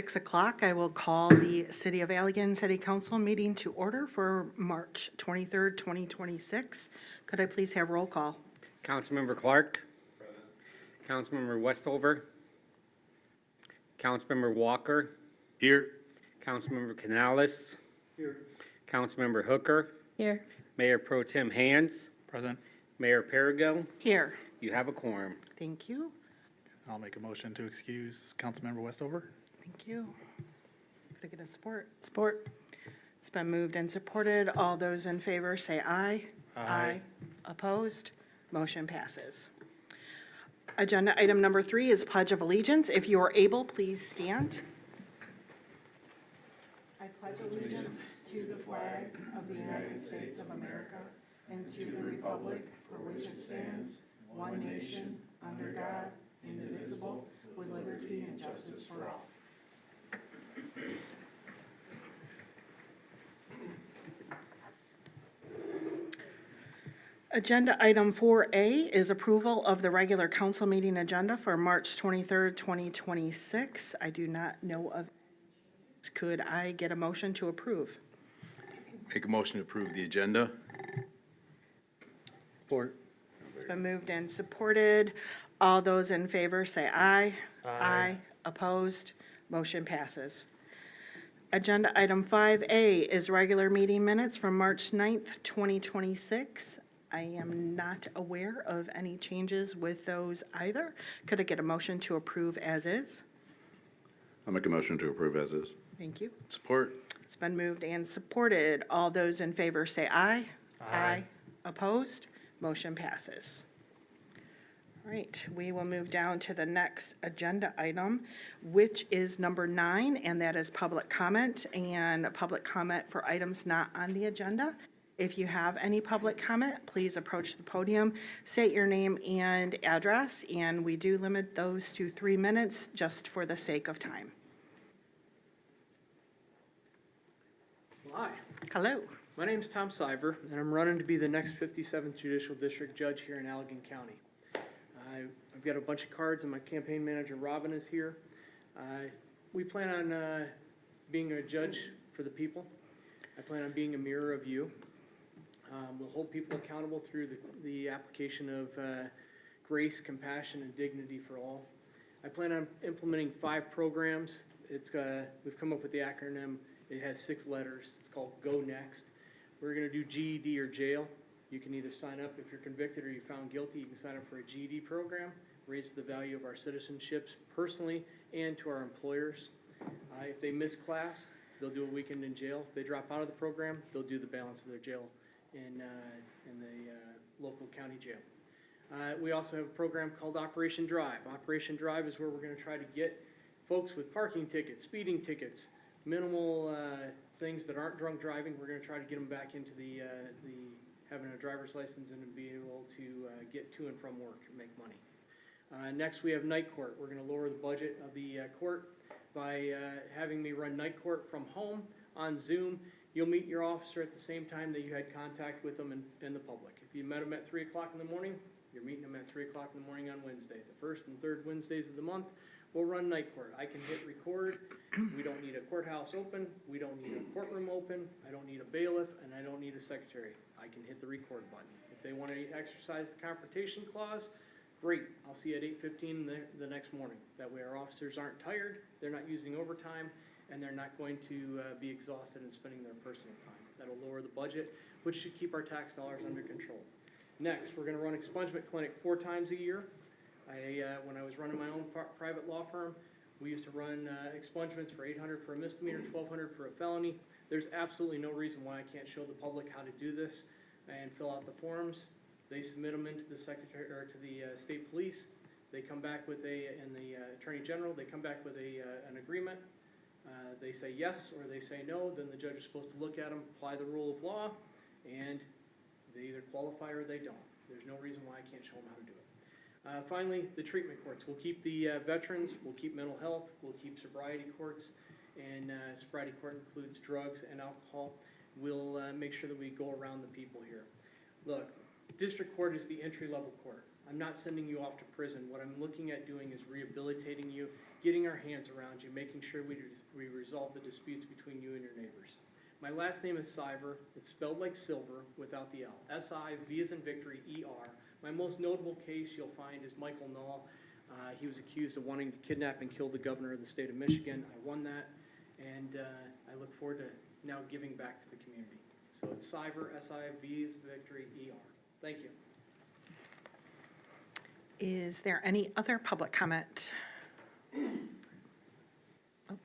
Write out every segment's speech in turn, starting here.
6 o'clock, I will call the City of Allegan City Council meeting to order for March 23rd, 2026. Could I please have roll call? Councilmember Clark. Councilmember Westover. Councilmember Walker. Here. Councilmember Canales. Here. Councilmember Hooker. Here. Mayor Pro Tem Hands. Present. Mayor Perigo. Here. You have a quorum. Thank you. I'll make a motion to excuse Councilmember Westover. Thank you. Could I get a support? Support. It's been moved and supported. All those in favor say aye. Aye. Opposed? Motion passes. Agenda item number 3 is Pledge of Allegiance. If you are able, please stand. I pledge allegiance to the flag of the United States of America and to the republic for which it stands, one nation, under God, indivisible, with liberty and justice for all. Agenda item 4A is approval of the regular council meeting agenda for March 23rd, 2026. I do not know of. Could I get a motion to approve? Make a motion to approve the agenda. Support. It's been moved and supported. All those in favor say aye. Aye. Opposed? Motion passes. Agenda item 5A is regular meeting minutes from March 9th, 2026. I am not aware of any changes with those either. Could I get a motion to approve as is? I'll make a motion to approve as is. Thank you. Support. It's been moved and supported. All those in favor say aye. Aye. Opposed? Motion passes. All right, we will move down to the next agenda item, which is number 9, and that is public comment and public comment for items not on the agenda. If you have any public comment, please approach the podium, state your name and address, and we do limit those to 3 minutes just for the sake of time. Hi, Hello. my name's Tom Siver, and I'm running to be the next 57th Judicial District Judge here in Allegan County. I've got a bunch of cards, and my campaign manager, Robin, is here. We plan on being a judge for the people. I plan on being a mirror of you. We'll hold people accountable through the application of grace, compassion, and dignity for all. I plan on implementing 5 programs. We've come up with the acronym. It has 6 letters. It's called Go Next. We're going to do GED or jail. You can either sign up if you're convicted or you're found guilty. You can sign up for a GED program, raise the value of our citizenships personally and to our employers. If they miss class, they'll do a weekend in jail. If they drop out of the program, they'll do the balance of their jail in the local county jail. We also have a program called Operation Drive. Operation Drive is where we're going to try to get folks with parking tickets, speeding tickets, minimal things that aren't drunk driving. We're going to try to get them back into the having a driver's license and be able to get to and from work and make money. Next, we have night court. We're going to lower the budget of the court by having me run night court from home on Zoom. You'll meet your officer at the same time that you had contact with them and the public. If you met them at 3 o'clock in the morning, you're meeting them at 3 o'clock in the morning on Wednesday. The first and third Wednesdays of the month, we'll run night court. I can hit record. We don't need a courthouse open. We don't need a courtroom open. I don't need a bailiff, and I don't need a secretary. I can hit the record button. If they want to exercise the confrontation clause, great. I'll see you at 8:15 the next morning. That way our officers aren't tired, they're not using overtime, and they're not going to be exhausted and spending their personal time. That'll lower the budget, which should keep our tax dollars under control. Next, we're going to run expungement clinic 4 times a year. When I was running my own private law firm, we used to run expungements for $800 for a misdemeanor, $1,200 for a felony. There's absolutely no reason why I can't show the public how to do this and fill out the forms. They submit them into the secretary or to the state police. They come back with and the attorney general. They come back with an agreement. They say yes or they say no. Then the judge is supposed to look at them, apply the rule of law, and they either qualify or they don't. There's no reason why I can't show them how to do it. Finally, the treatment courts. We'll keep the veterans, we'll keep mental health, we'll keep sobriety courts, and sobriety court includes drugs and alcohol. We'll make sure that we go around the people here. Look, District court is the entry-level court. I'm not sending you off to prison. What I'm looking at doing is rehabilitating you, getting our hands around you, making sure we resolve the disputes between you and your neighbors. My last name is Siver. It's spelled like silver without the L. S-I-V as in victory, E-R. My most notable case you'll find is Michael Knoll. He was accused of wanting to kidnap and kill the governor of the state of Michigan. I won that, and I look forward to now giving back to the community. So it's Siver, S-I-V as victory, E-R. Thank you. Is there any other public comment? Oh.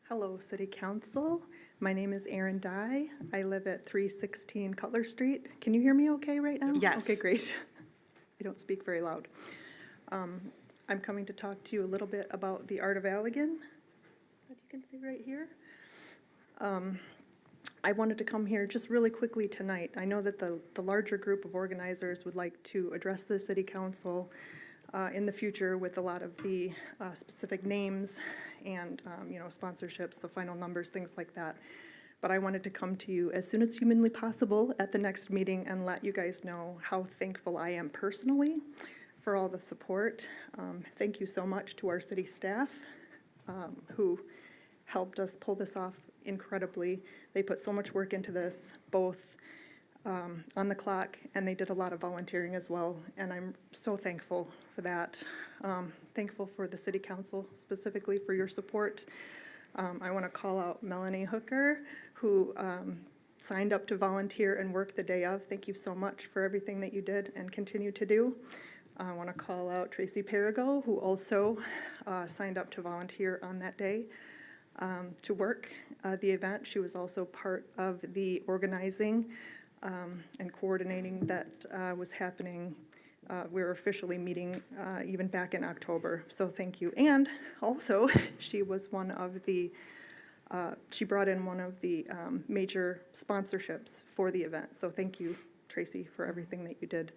Hello, City Council. My name is Erin Dye. I live at 316 Cutler Street. Can you hear me okay right now? Yes. Okay, great. I don't speak very loud. I'm coming to talk to you a little bit about the Art of Allegan, that you can see right here. I wanted to come here just really quickly tonight. I know that the larger group of organizers would like to address the City Council in the future with a lot of the specific names and, sponsorships, the final numbers, things like that. But I wanted to come to you as soon as humanly possible at the next meeting and let you guys know how thankful I am personally for all the support. Thank you so much to our city staff who helped us pull this off incredibly. They put so much work into this, both on the clock, and they did a lot of volunteering as well, and I'm so thankful for that. Thankful for the City Council, specifically for your support. I want to call out Melanie Hooker, who signed up to volunteer and work the day of. Thank you so much for everything that you did and continue to do. I want to call out Tracy Perigo, who also signed up to volunteer on that day to work the event. She was also part of the organizing and coordinating that was happening. We were officially meeting even back in October, so thank you. And also, she was one of the, she brought in one of the major sponsorships for the event. So thank you, Tracy, for everything that you did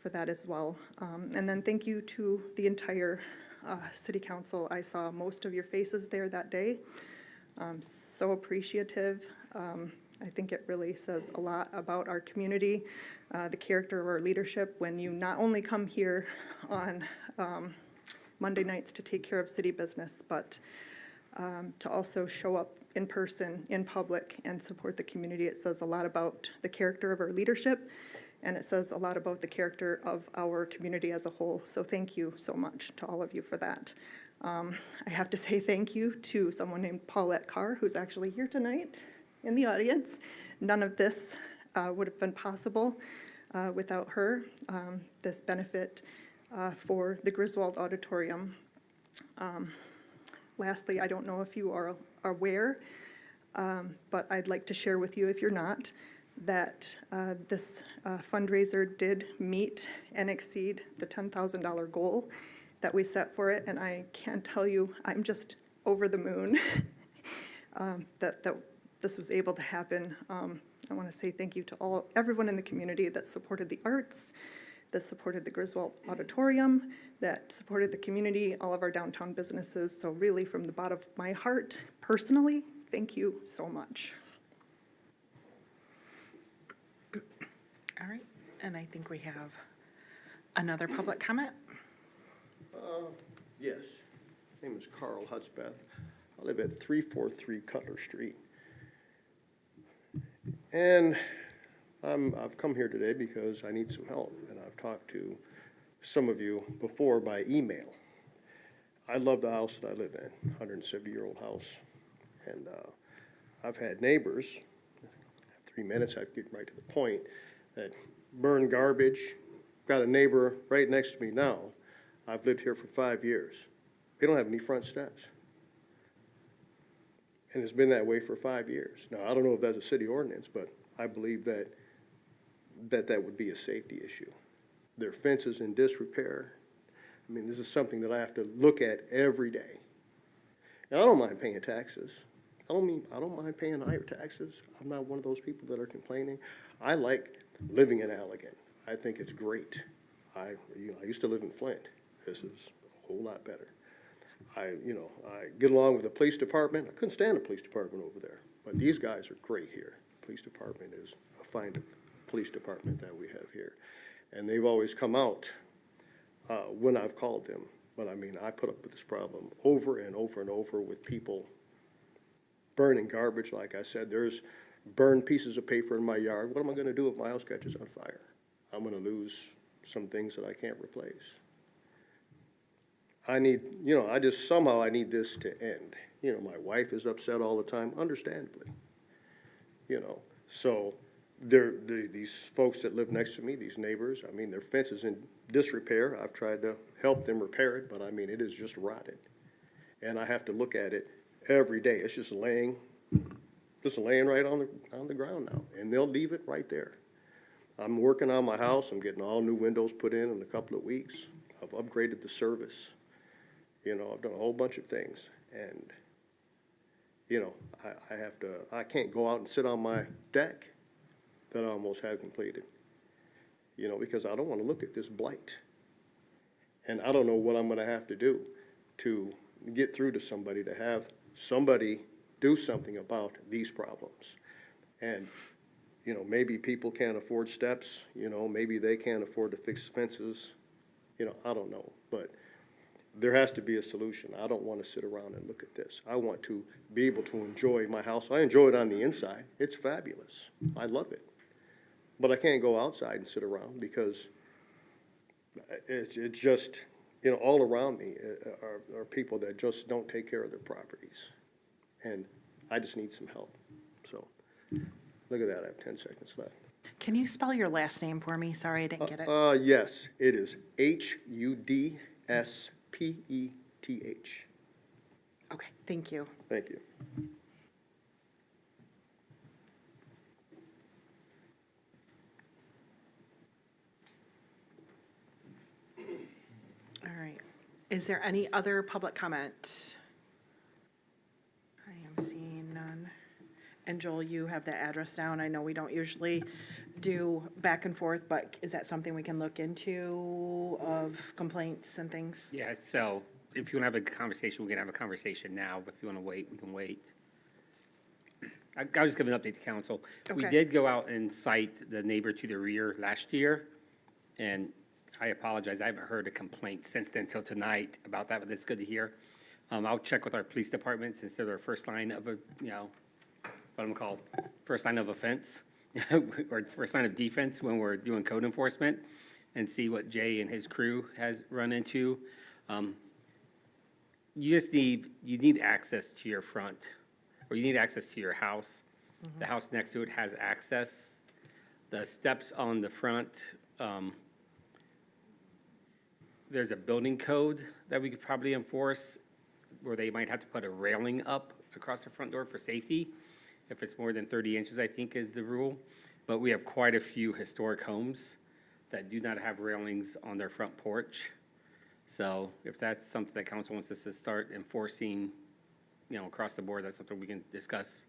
for that as well. And then thank you to the entire City Council. I saw most of your faces there that day. So appreciative. I think it really says a lot about our community, the character of our leadership, when you not only come here on Monday nights to take care of city business, but to also show up in person, in public, and support the community. It says a lot about the character of our leadership, and it says a lot about the character of our community as a whole. So thank you so much to all of you for that. I have to say thank you to someone named Paulette Carr, who's actually here tonight in the audience. None of this would have been possible without her. This benefit for the Griswold Auditorium. Lastly, I don't know if you are aware, but I'd like to share with you, if you're not, that this fundraiser did meet and exceed the $10,000 goal that we set for it, and I can't tell you, I'm just over the moon that this was able to happen. I want to say thank you to everyone in the community that supported the arts, that supported the Griswold Auditorium, that supported the community, all of our downtown businesses. So really, from the bottom of my heart, personally, thank you so much. All right, and I think we have another public comment. Yes. My name is Carl Hudspeth. I live at 343 Cutler Street. And I've come here today because I need some help, and I've talked to some of you before by email. I love the house that I live in, 170-year-old house. And I've had neighbors, 3 minutes, I get right to the point, that burn garbage. Got a neighbor right next to me now. I've lived here for 5 years. They don't have any front steps. And it's been that way for 5 years. Now, I don't know if that's a city ordinance, but I believe that would be a safety issue. Their fence is in disrepair. I mean, this is something that I have to look at every day. And I don't mind paying taxes. I don't mind paying higher taxes. I'm not one of those people that are complaining. I like living in Allegan. I think it's great. I used to live in Flint. This is a whole lot better. I get along with the police department. I couldn't stand the police department over there, but these guys are great here. Police department is a fine police department that we have here. And they've always come out when I've called them. But I mean, I put up with this problem over and over and over with people burning garbage. Like I said, there's burned pieces of paper in my yard. What am I gonna do if my house catches on fire? I'm gonna lose some things that I can't replace. I need, somehow I need this to end. My wife is upset all the time, understandably. So these folks that live next to me, these neighbors, I mean, their fence is in disrepair. I've tried to help them repair it, but I mean, it is just rotted. And I have to look at it every day. It's just laying right on the ground now, and they'll leave it right there. I'm working on my house. I'm getting all new windows put in a couple of weeks. I've upgraded the service. I've done a whole bunch of things, and I can't go out and sit on my deck that I almost have completed, because I don't want to look at this blight. And I don't know what I'm going to have to do to get through to somebody, to have somebody do something about these problems. And, maybe people can't afford steps, maybe they can't afford to fix fences, I don't know. But there has to be a solution. I don't want to sit around and look at this. I want to be able to enjoy my house. I enjoy it on the inside. It's fabulous. I love it. But I can't go outside and sit around because it's just, all around me are people that just don't take care of their properties. And I just need some help. So, look at that, I have 10 seconds left. Can you spell your last name for me? Sorry, I didn't get it. Yes, it is HUDSPETH. Okay, thank you. Thank you. All right. Is there any other public comment? I am seeing none. And Joel, you have the address down. I know we don't usually do back and forth, but is that something we can look into of complaints and things? Yeah, so if you want to have a conversation, we can have a conversation now. But if you want to wait, we can wait. I'll just give an update to council. We Okay. did go out and cite the neighbor to the rear last year, and I apologize, I haven't heard a complaint since then till tonight about that, but it's good to hear. I'll check with our police department since they're their first line of what I'm called, first line of offense, or first line of defense when we're doing code enforcement, and see what Jay and his crew has run into. You need access to your front, or you need access to your house. The house next to it has access. The steps on the front, there's a building code that we could probably enforce, where they might have to put a railing up across the front door for safety. If it's more than 30 inches, I think is the rule. But we have quite a few historic homes that do not have railings on their front porch. So if that's something that council wants us to start enforcing, across the board, that's something we can discuss,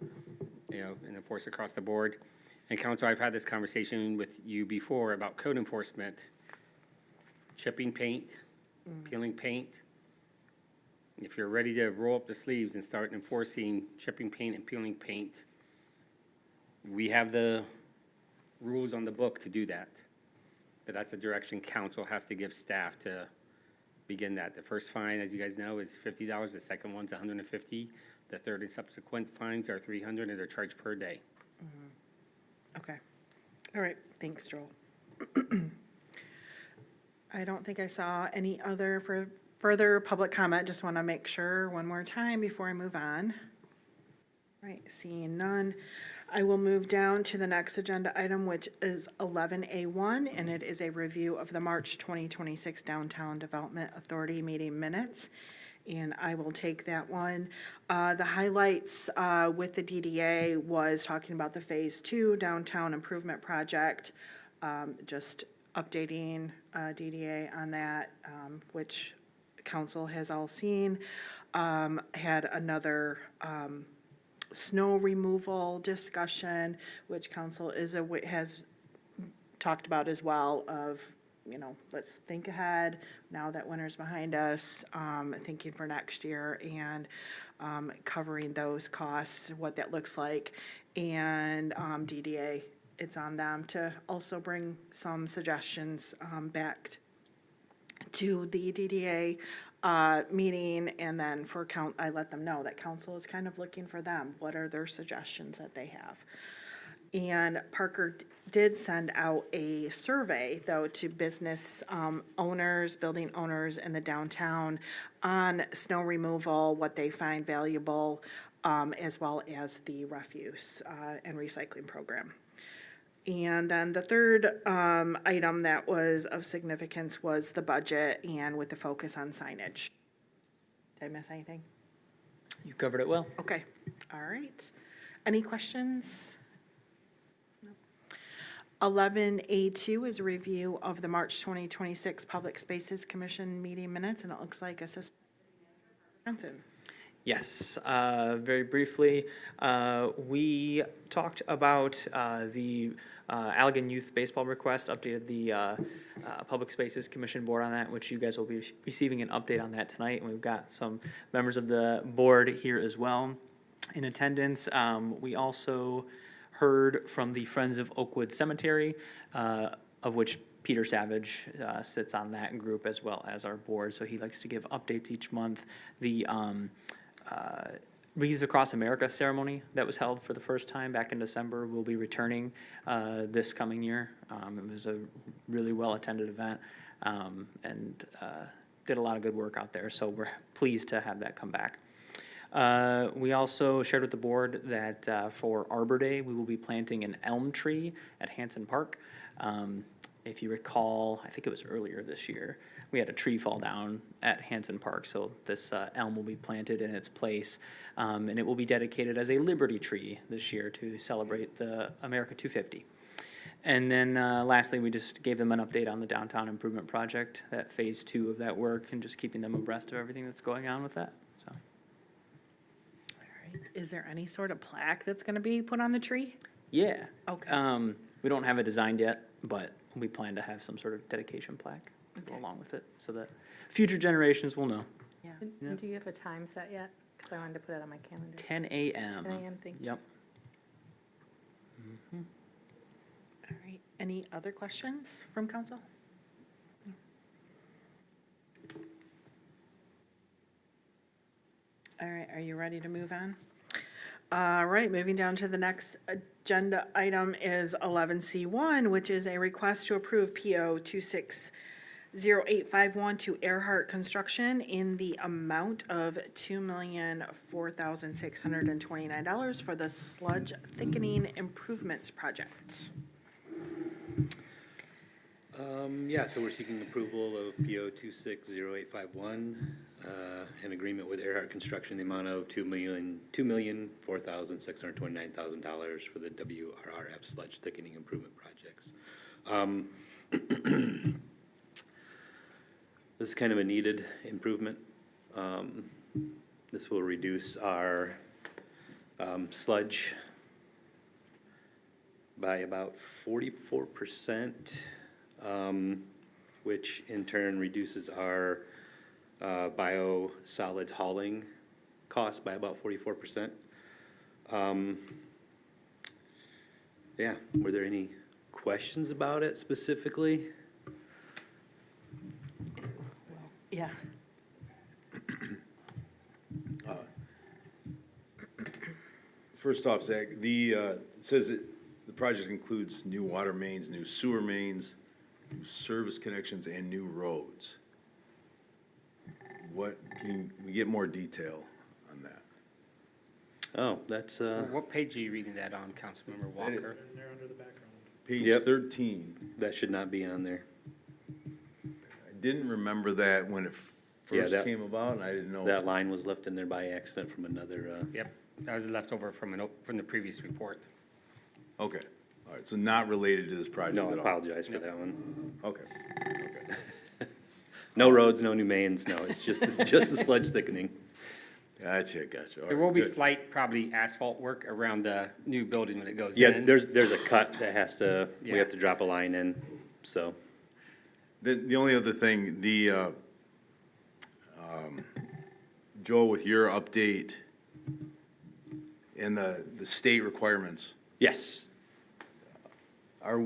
and enforce across the board. And council, I've had this conversation with you before about code enforcement, chipping paint, peeling paint. If you're ready to roll up the sleeves and start enforcing chipping paint and peeling paint, we have the rules on the book to do that. But that's a direction council has to give staff to begin that. The first fine, as you guys know, is $50. The second one's $150. The third and subsequent fines are $300, and they're charged per day. Okay. All right, thanks, Joel. I don't think I saw any other further public comment. Just want to make sure one more time before I move on. All right, seeing none. I will move down to the next agenda item, which is 11A1, and it is a review of the March 2026 Downtown Development Authority meeting minutes. And I will take that one. The highlights with the DDA was talking about the Phase 2 Downtown Improvement Project, just updating DDA on that, which council has all seen. Had another snow removal discussion, which council has talked about as well, of let's think ahead now that winter's behind us, thinking for next year and covering those costs, what that looks like. And DDA, it's on them to also bring some suggestions back to the DDA meeting, and then for I let them know that council is kind of looking for them. What are their suggestions that they have? And Parker did send out a survey, though, to business owners, building owners in the downtown on snow removal, what they find valuable, as well as the refuse and recycling program. And then the third item that was of significance was the budget, and with the focus on signage. Did I miss anything? You covered it well. Okay, all right. Any questions? 11A2 is a review of the March 2026 Public Spaces Commission meeting minutes, and it looks like Assistant Johnson. Yes, very briefly, we talked about the Allegan Youth Baseball request, updated the Public Spaces Commission board on that, which you guys will be receiving an update on that tonight. And we've got some members of the board here as well in attendance. We also heard from the Friends of Oakwood Cemetery, of which Peter Savage sits on that group as well as our board, so he likes to give updates each month. The Wreaths Across America ceremony that was held for the first time back in December will be returning this coming year. It was a really well-attended event and did a lot of good work out there, so we're pleased to have that come back. We also shared with the board that for Arbor Day, we will be planting an elm tree at Hanson Park. If you recall, I think it was earlier this year, we had a tree fall down at Hanson Park, so this elm will be planted in its place, and it will be dedicated as a Liberty tree this year to celebrate the America 250. And then lastly, we just gave them an update on the downtown improvement project, that phase 2 of that work, and just keeping them abreast of everything that's going on with that. So. Is there any sort of plaque that's gonna be put on the tree? Yeah. Okay. We don't have it designed yet, but we plan to have some sort of dedication plaque to go along with it, so that future generations will know. Yeah. Yeah. Do you have a time set yet? Because I wanted to put it on my calendar. 10 a.m. 10 a.m., thank you. Yep. All right, any other questions from council? All right, are you ready to move on? All right, moving down to the next agenda item is 11C1, which is a request to approve PO 260851 to Erhardt Construction in the amount of $2,004,629 for the Sludge Thickening Improvements Project. Yeah, so we're seeking approval of PO 260851, an agreement with Erhardt Construction, the amount of $2,004,629,000 for the WRRF sludge thickening improvement projects. This is kind of a needed improvement. This will reduce our sludge by about 44%. Which in turn reduces our biosolids hauling cost by about 44%. Yeah, were there any questions about it specifically? Yeah. First off, Zach, it says that the project includes new water mains, new sewer mains, new service connections, and new roads. Can we get more detail on that? Oh, that's, What page are you reading that on, Councilmember Walker? Page Yep. 13. that should not be on there. I didn't remember that when it Yeah, first that- came about, and I didn't know. That line was left in there by accident from another, Yep, that was left over from the previous report. Okay, all right, so not related to this project no, I at all? apologize for that one. Okay, No roads, no new mains, no, it's just, just the sludge thickening. gotcha. All There right, will be good. slight, probably asphalt work around the new building when it goes in. Yeah, there's a cut that has to, we Yeah. have to drop a line in, so. The only other thing, Joel, with your update and the state requirements, Yes. are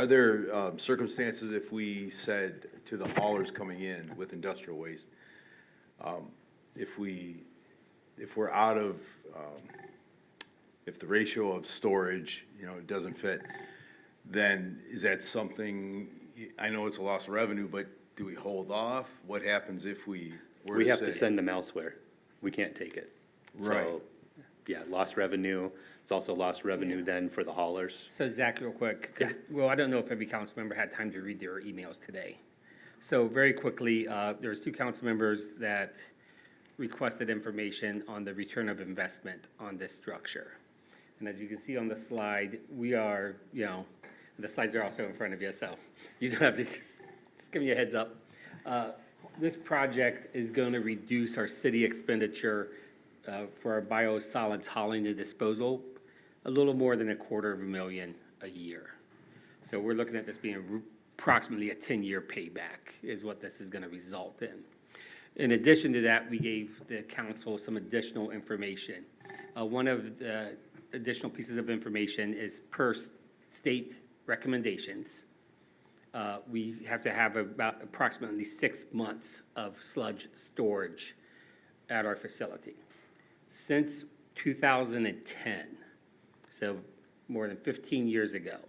there circumstances if we said to the haulers coming in with industrial waste, if we're out of, if the ratio of storage, doesn't fit, then is that something, I know it's a loss of revenue, but do we hold off? What happens if we were We have say? to send them elsewhere. We can't take it. Right. So, yeah, lost revenue. It's also lost revenue then for the haulers. So Zach, real quick, 'cause, well, I don't know if every council member had time to read their emails today. So very quickly, there was 2 council members that requested information on the return of investment on this structure. And as you can see on the slide, we are, the slides are also in front of you, so you don't have to, just give me a heads up. This project is going to reduce our city expenditure for our biosolids hauling and disposal a little more than $250,000 a year. So we're looking at this being approximately a 10-year payback is what this is going to result in. In addition to that, we gave the council some additional information. One of the additional pieces of information is per state recommendations. We have to have about approximately 6 months of sludge storage at our facility. Since 2010, so more than 15 years ago,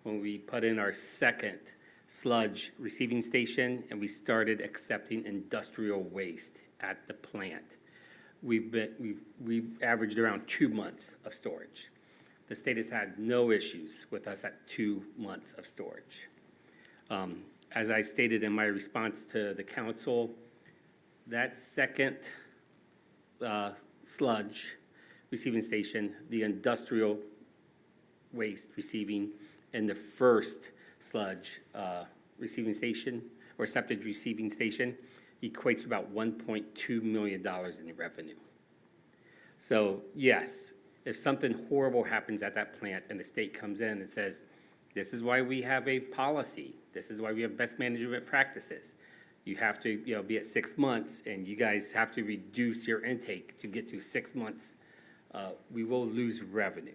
when we put in our second sludge receiving station and we started accepting industrial waste at the plant, we've averaged around 2 months of storage. The state has had no issues with us at 2 months of storage. As I stated in my response to the council, that second sludge receiving station, the industrial waste receiving, and the first sludge receiving station or septic receiving station equates to about $1.2 million in revenue. So yes, if something horrible happens at that plant and the state comes in and says, this is why we have a policy, this is why we have best management practices, you have to be at 6 months and you guys have to reduce your intake to get to 6 months, we will lose revenue.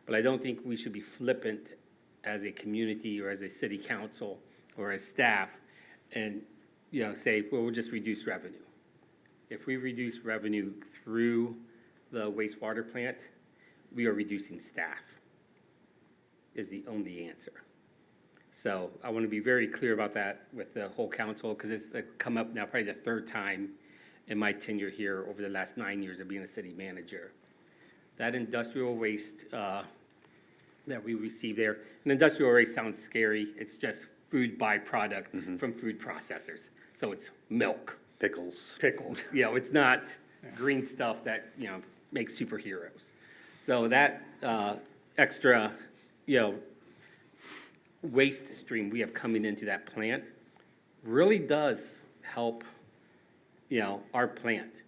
But I don't think we should be flippant as a community or as a city council or as staff and, say, well, we'll just reduce revenue. If we reduce revenue through the wastewater plant, we are reducing staff is the only answer. So I want to be very clear about that with the whole council because it's come up now probably the 3rd time in my tenure here over the last 9 years of being a city manager. That industrial waste that we receive there, and industrial waste sounds scary. It's just food byproduct from food processors. So it's milk. Pickles. Pickles, it's not green stuff that, makes superheroes. So that extra, waste stream we have coming into that plant really does help, our plant.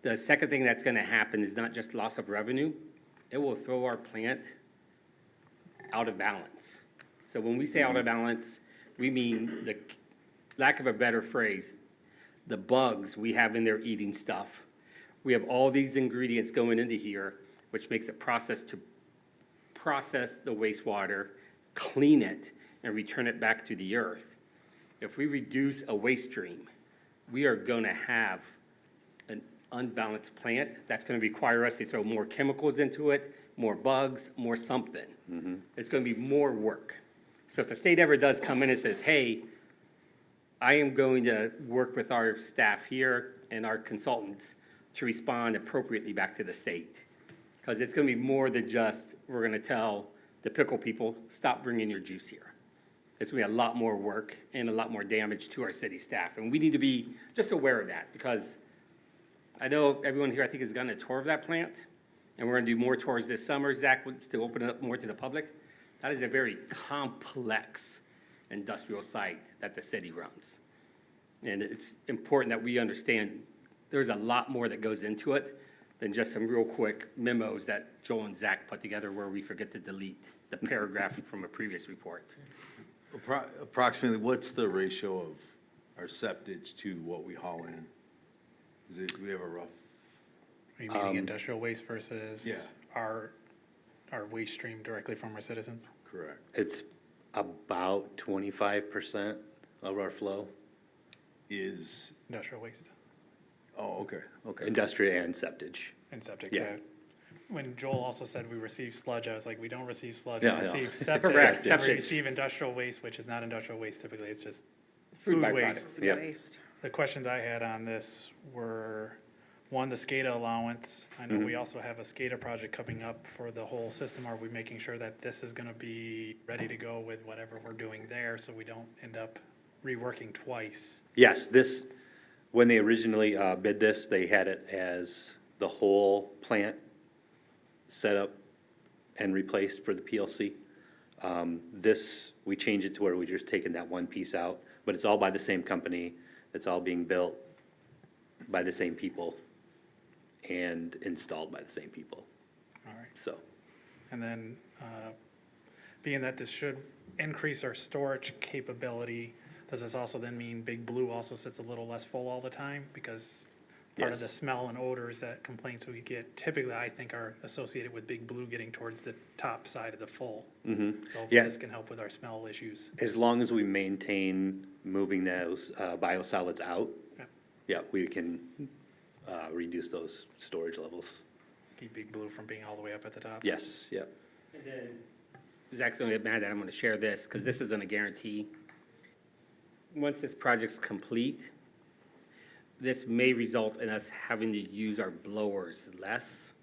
The second thing that's gonna happen is not just loss of revenue, it will throw our plant out of balance. So when we say out of balance, we mean the lack of a better phrase, the bugs we have in there eating stuff. We have all these ingredients going into here, which makes it process the wastewater, clean it, and return it back to the earth. If we reduce a waste stream, we are gonna have an unbalanced plant that's gonna require us to throw more chemicals into it, more bugs, more something. It's gonna be more work. So if the state ever does come in and says, hey, I am going to work with our staff here and our consultants to respond appropriately back to the state. Because it's gonna be more than just, we're gonna tell the pickle people, stop bringing your juice here. It's gonna be a lot more work and a lot more damage to our city staff. And we need to be just aware of that because I know everyone here, I think, has gotten a tour of that plant. And we're gonna do more tours this summer. Zach wants to open it up more to the public. That is a very complex industrial site that the city runs. And it's important that we understand there's a lot more that goes into it than just some real quick memos that Joel and Zach put together where we forget to delete the paragraph from a previous report. Approximately, what's the ratio of our septage to what we haul in? Do we have a rough? Are you meaning industrial waste versus Yeah. our waste stream directly from our citizens? Correct. It's about 25% of our flow, Is, Industrial waste oh, okay, okay. industrial and septage. and septic. Yeah. So when Joel also said we receive sludge, I was like, we don't receive sludge, Yeah, we I know. receive septic. Correct, We septic. receive industrial waste, which is not industrial waste typically, it's just Food food byproduct. waste. Yep. Waste. The questions I had on this were, one, the SCADA allowance. I know we also have a SCADA project coming up for the whole system. Are we making sure that this is gonna be ready to go with whatever we're doing there, so we don't end up reworking twice? Yes, this, when they originally bid this, they had it as the whole plant set up and replaced for the PLC. This, we changed it to where we just taken that one piece out, but it's all by the same company. It's all being built by the same people and installed by the same people, All right. so. And then, being that this should increase our storage capability, does this also then mean Big Blue also sits a little less full all the time? Because part of the Yes. smell and odors that complaints we get typically, I think, are associated with Big Blue getting towards the top side of the full. So hopefully Yeah. this can help with our smell issues. As long as we maintain moving those biosolids out, Yeah. yeah, we can reduce those storage levels. Keep Big Blue from being all the way up at the top. Yes, yep. And then Zach's gonna get mad that I'm gonna share this, because this isn't a guarantee. Once this project's complete, this may result in us having to use our blowers less,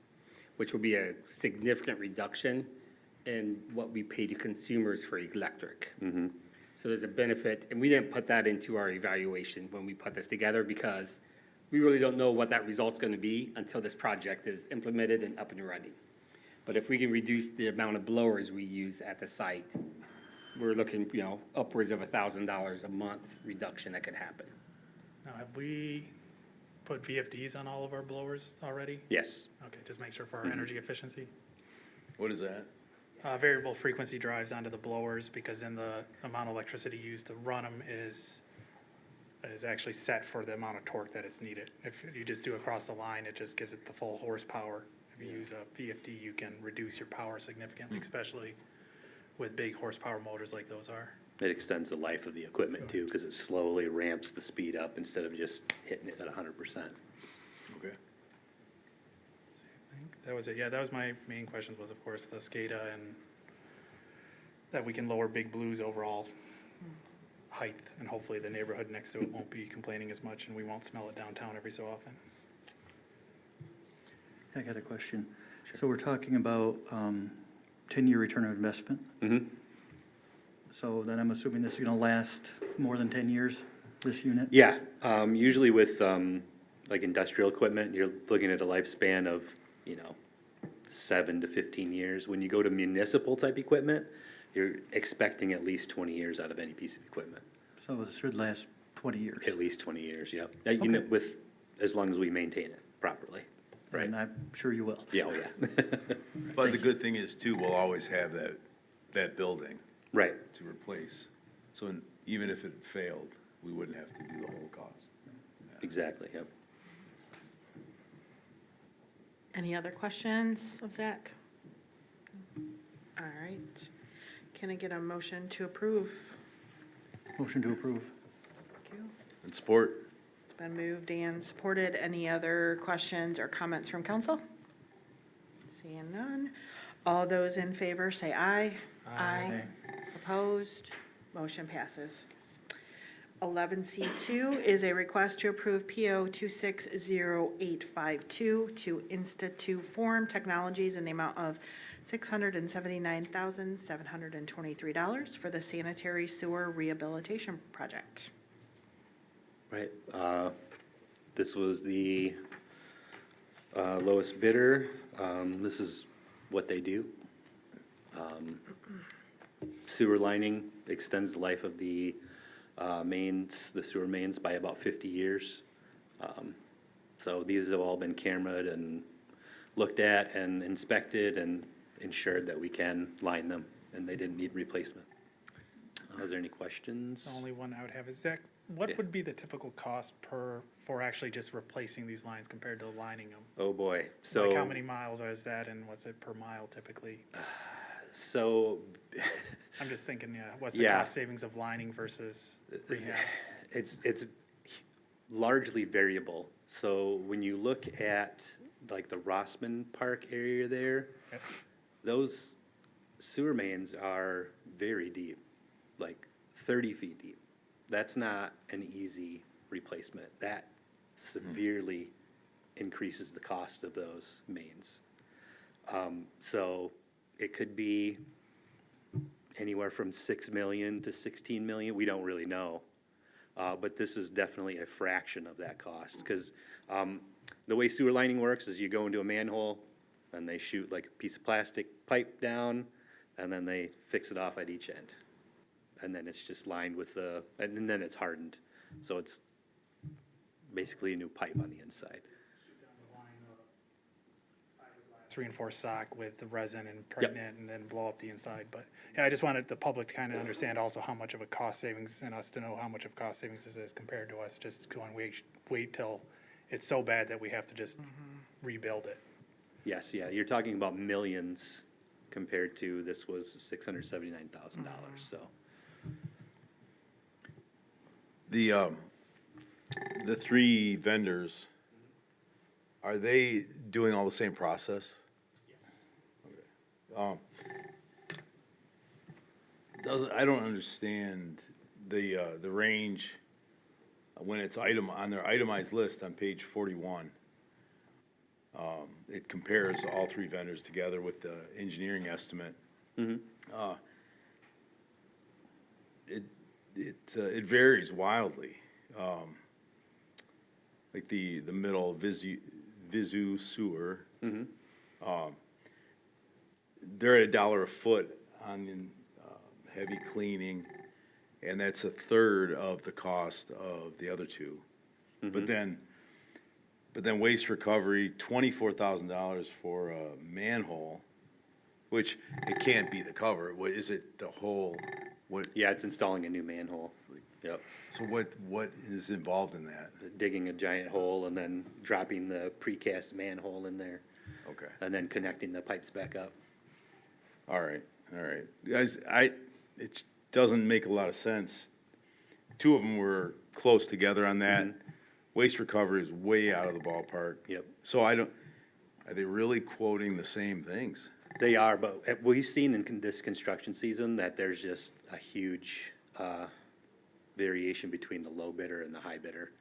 which will be a significant reduction in what we pay to consumers for electric. So there's a benefit, and we didn't put that into our evaluation when we put this together, because we really don't know what that result's gonna be until this project is implemented and up and running. But if we can reduce the amount of blowers we use at the site, we're looking, upwards of $1,000 a month reduction that could happen. Now, have we put VFDs on all of our blowers already? Yes. Okay, just make sure for our energy efficiency. What is that? Variable frequency drives onto the blowers, because then the amount of electricity used to run them is actually set for the amount of torque that it's needed. If you just do across the line, it just gives it the full horsepower. If you use a VFD, you can reduce your power significantly, especially with big horsepower motors like those are. It extends the life of the equipment too, because it slowly ramps the speed up instead of just hitting it at 100%. Okay. I think that was it. Yeah, that was my main questions, was of course the SCADA and that we can lower Big Blue's overall height, and hopefully the neighborhood next to it won't be complaining as much and we won't smell it downtown every so often. I got a question. So we're talking about 10-year return on investment. So then I'm assuming this is going to last more than 10 years, this unit? Yeah, usually with like industrial equipment, you're looking at a lifespan of, 7 to 15 years. When you go to municipal type equipment, you're expecting at least 20 years out of any piece of equipment. So this should last 20 years? At least 20 years, yep. With, as long as we maintain it properly, right? And I'm sure you will. Yeah, oh yeah. But the good thing is too, we'll always have that building Right, to replace. So even if it failed, we wouldn't have to do the whole cost. exactly, yep. Any other questions of Zach? All right. Can I get a motion to approve? Motion to approve. Thank you. And support? It's been moved and supported. Any other questions or comments from council? Seeing none. All those in favor say aye. Aye. Opposed? Motion passes. 11C2 is a request to approve PO 260852 to Insituform Technologies in the amount of $679,723 for the Sanitary Sewer Rehabilitation Project. Right, this was the lowest bidder. This is what they do. Sewer lining extends the life of the the sewer mains by about 50 years. So these have all been cameraed and looked at and inspected and ensured that we can line them, and they didn't need replacement. Is there any questions? The only one I would have is, Zach, what Yeah. would be the typical cost for actually just replacing these lines compared to lining them? Oh, boy. Like, how So, many miles is that, and what's it per mile typically? so I'm just thinking, yeah, what's the Yeah. cost savings of lining versus rehab? it's largely variable. So when you look at like the Rossman Park area there, Yep. those sewer mains are very deep, like 30 feet deep. That's not an easy replacement. That severely increases the cost of those mains. So it could be anywhere from 6 million to 16 million. We don't really know. But this is definitely a fraction of that cost, because the way sewer lining works is you go into a manhole, and they shoot like a piece of plastic pipe down, and then they fix it off at each end. And then it's just lined with and then it's hardened. So it's basically a new pipe on the inside. It's reinforced sock with the resin and pregnant, and then blow up the inside. But, yeah, I just wanted the public to kind of understand also how much of a cost savings, and us to know how much of cost savings this is compared to us just going, wait till it's so bad that we have to just rebuild it. Yes, yeah, you're talking about millions compared to this was $679,000, so. The three vendors, are they doing all the same process? Yes. I don't understand the range when it's on their itemized list on page 41. It compares all three vendors together with the engineering estimate. It varies wildly. Like the middle Visu Sewer. They're at $1 a foot on heavy cleaning, and that's a third of the cost of the other two. But then waste recovery, $24,000 for a manhole, which it can't be the cover. What is it? The whole what? Yeah, it's installing a new manhole. Yep. So what is involved in that? Digging a giant hole and then dropping the precast manhole in there, Okay. and then connecting the pipes back up. All right. Guys, it doesn't make a lot of sense. Two of them were close together on that. Waste recovery is way out of the ballpark. Yep. So are they really quoting the same things? They are, but we've seen in this construction season that there's just a huge variation between the low bidder and the high bidder.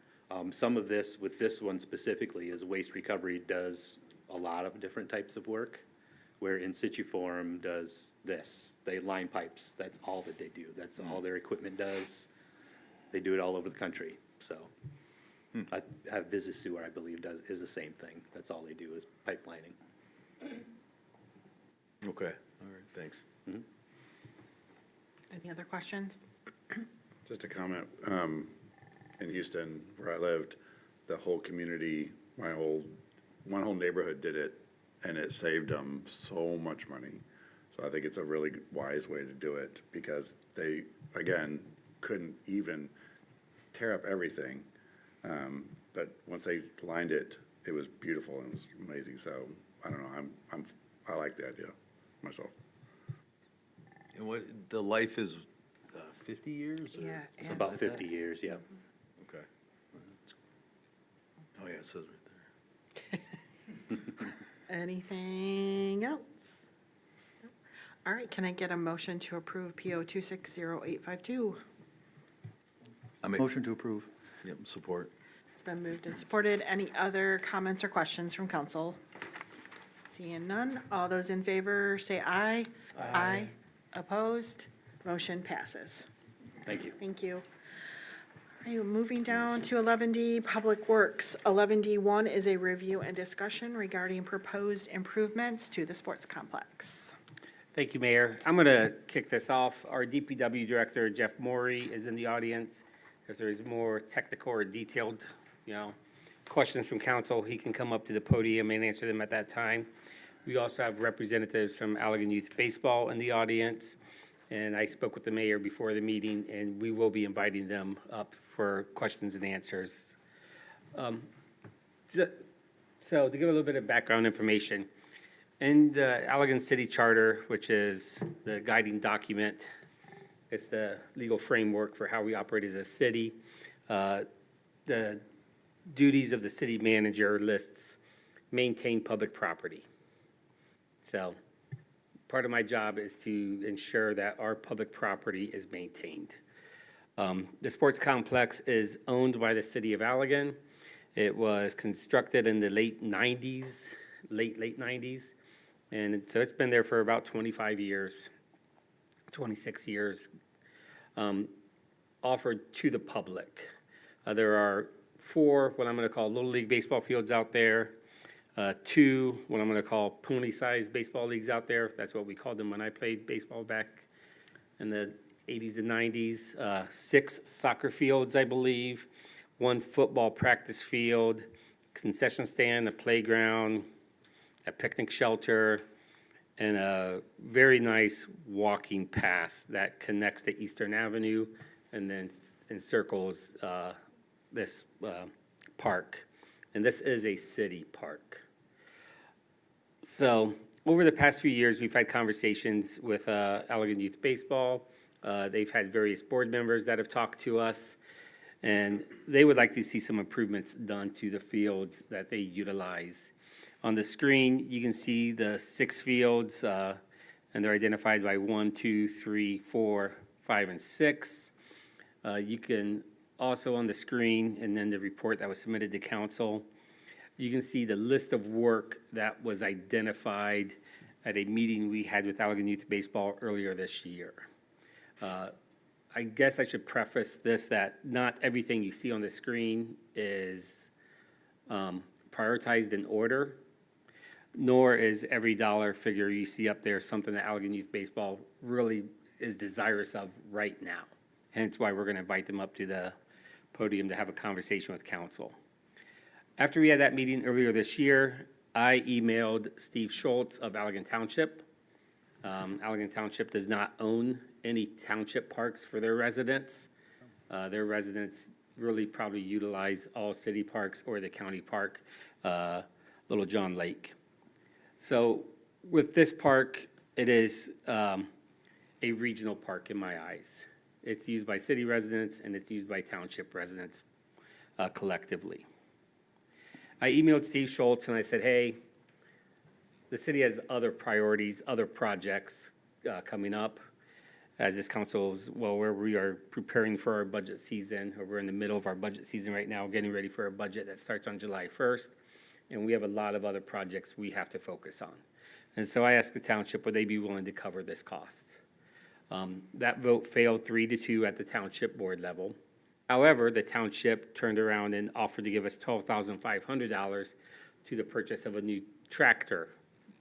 Some of this, with this one specifically, is waste recovery does a lot of different types of work, where Insituform does this. They line pipes. That's all that they do. That's all their equipment does. They do it all over the country, so. Visit Sewer, I believe, is the same thing. That's all they do is pipe lining. Okay, all right, thanks. Any other questions? Just a comment, in Houston, where I lived, the whole community, one whole neighborhood did it, and it saved them so much money. So I think it's a really wise way to do it, because they, again, couldn't even tear up everything. But once they lined it, it was beautiful and it was amazing. So, I don't know, I like the idea myself. And what, the life is 50 years? or- Yeah. It's about 50 years, yeah. Okay. Oh, yeah, it says right there. Anything else? No. All right, can I get a motion to approve PO 260852? Motion to approve. Yep, support. It's been moved and supported. Any other comments or questions from council? Seeing none, all those in favor say aye. Aye. Opposed? Motion passes. Thank you. Thank you. All right, moving down to 11D, Public Works. 11D1 is a review and discussion regarding proposed improvements to the sports complex. Thank you, Mayor. I'm going to kick this off. Our DPW Director, Jeff Morey, is in the audience. If there's more technical or detailed, questions from council, he can come up to the podium and answer them at that time. We also have representatives from Allegan Youth Baseball in the audience, and I spoke with the mayor before the meeting, and we will be inviting them up for questions and answers. So to give a little bit of background information, in the Allegan City Charter, which is the guiding document, it's the legal framework for how we operate as a city, the duties of the city manager lists maintain public property. So part of my job is to ensure that our public property is maintained. The sports complex is owned by the City of Allegan. It was constructed in the late 90s, late 90s. And so it's been there for about 25 years, 26 years, offered to the public. There are 4, what I'm going to call Little League baseball fields out there, 2, what I'm going to call pony-sized baseball leagues out there. That's what we called them when I played baseball back in the 80s and 90s. 6 soccer fields, I believe, 1 football practice field, concession stand, a playground, a picnic shelter, and a very nice walking path that connects to Eastern Avenue and then encircles this park. And this is a city park. So over the past few years, we've had conversations with Allegan Youth Baseball. They've had various board members that have talked to us, and they would like to see some improvements done to the fields that they utilize. On the screen, you can see the 6 fields, and they're identified by 1, 2, 3, 4, 5, and 6. You can also on the screen, and then the report that was submitted to council, you can see the list of work that was identified at a meeting we had with Allegan Youth Baseball earlier this year. I guess I should preface this that not everything you see on the screen is prioritized in order, nor is every dollar figure you see up there something that Allegan Youth Baseball really is desirous of right now. Hence why we're going to invite them up to the podium to have a conversation with council. After we had that meeting earlier this year, I emailed Steve Schultz of Allegan Township. Allegan Township does not own any township parks for their residents. Their residents really probably utilize all city parks or the county park, Little John Lake. So with this park, it is a regional park in my eyes. It's used by city residents and it's used by township residents collectively. I emailed Steve Schultz and I said, hey, the city has other priorities, other projects coming up. As this council is well aware, we are preparing for our budget season, or we're in the middle of our budget season right now, getting ready for a budget that starts on July 1st. And we have a lot of other projects we have to focus on. And so I asked the township, would they be willing to cover this cost? That vote failed 3-2 at the township board level. However, the township turned around and offered to give us $12,500 to the purchase of a new tractor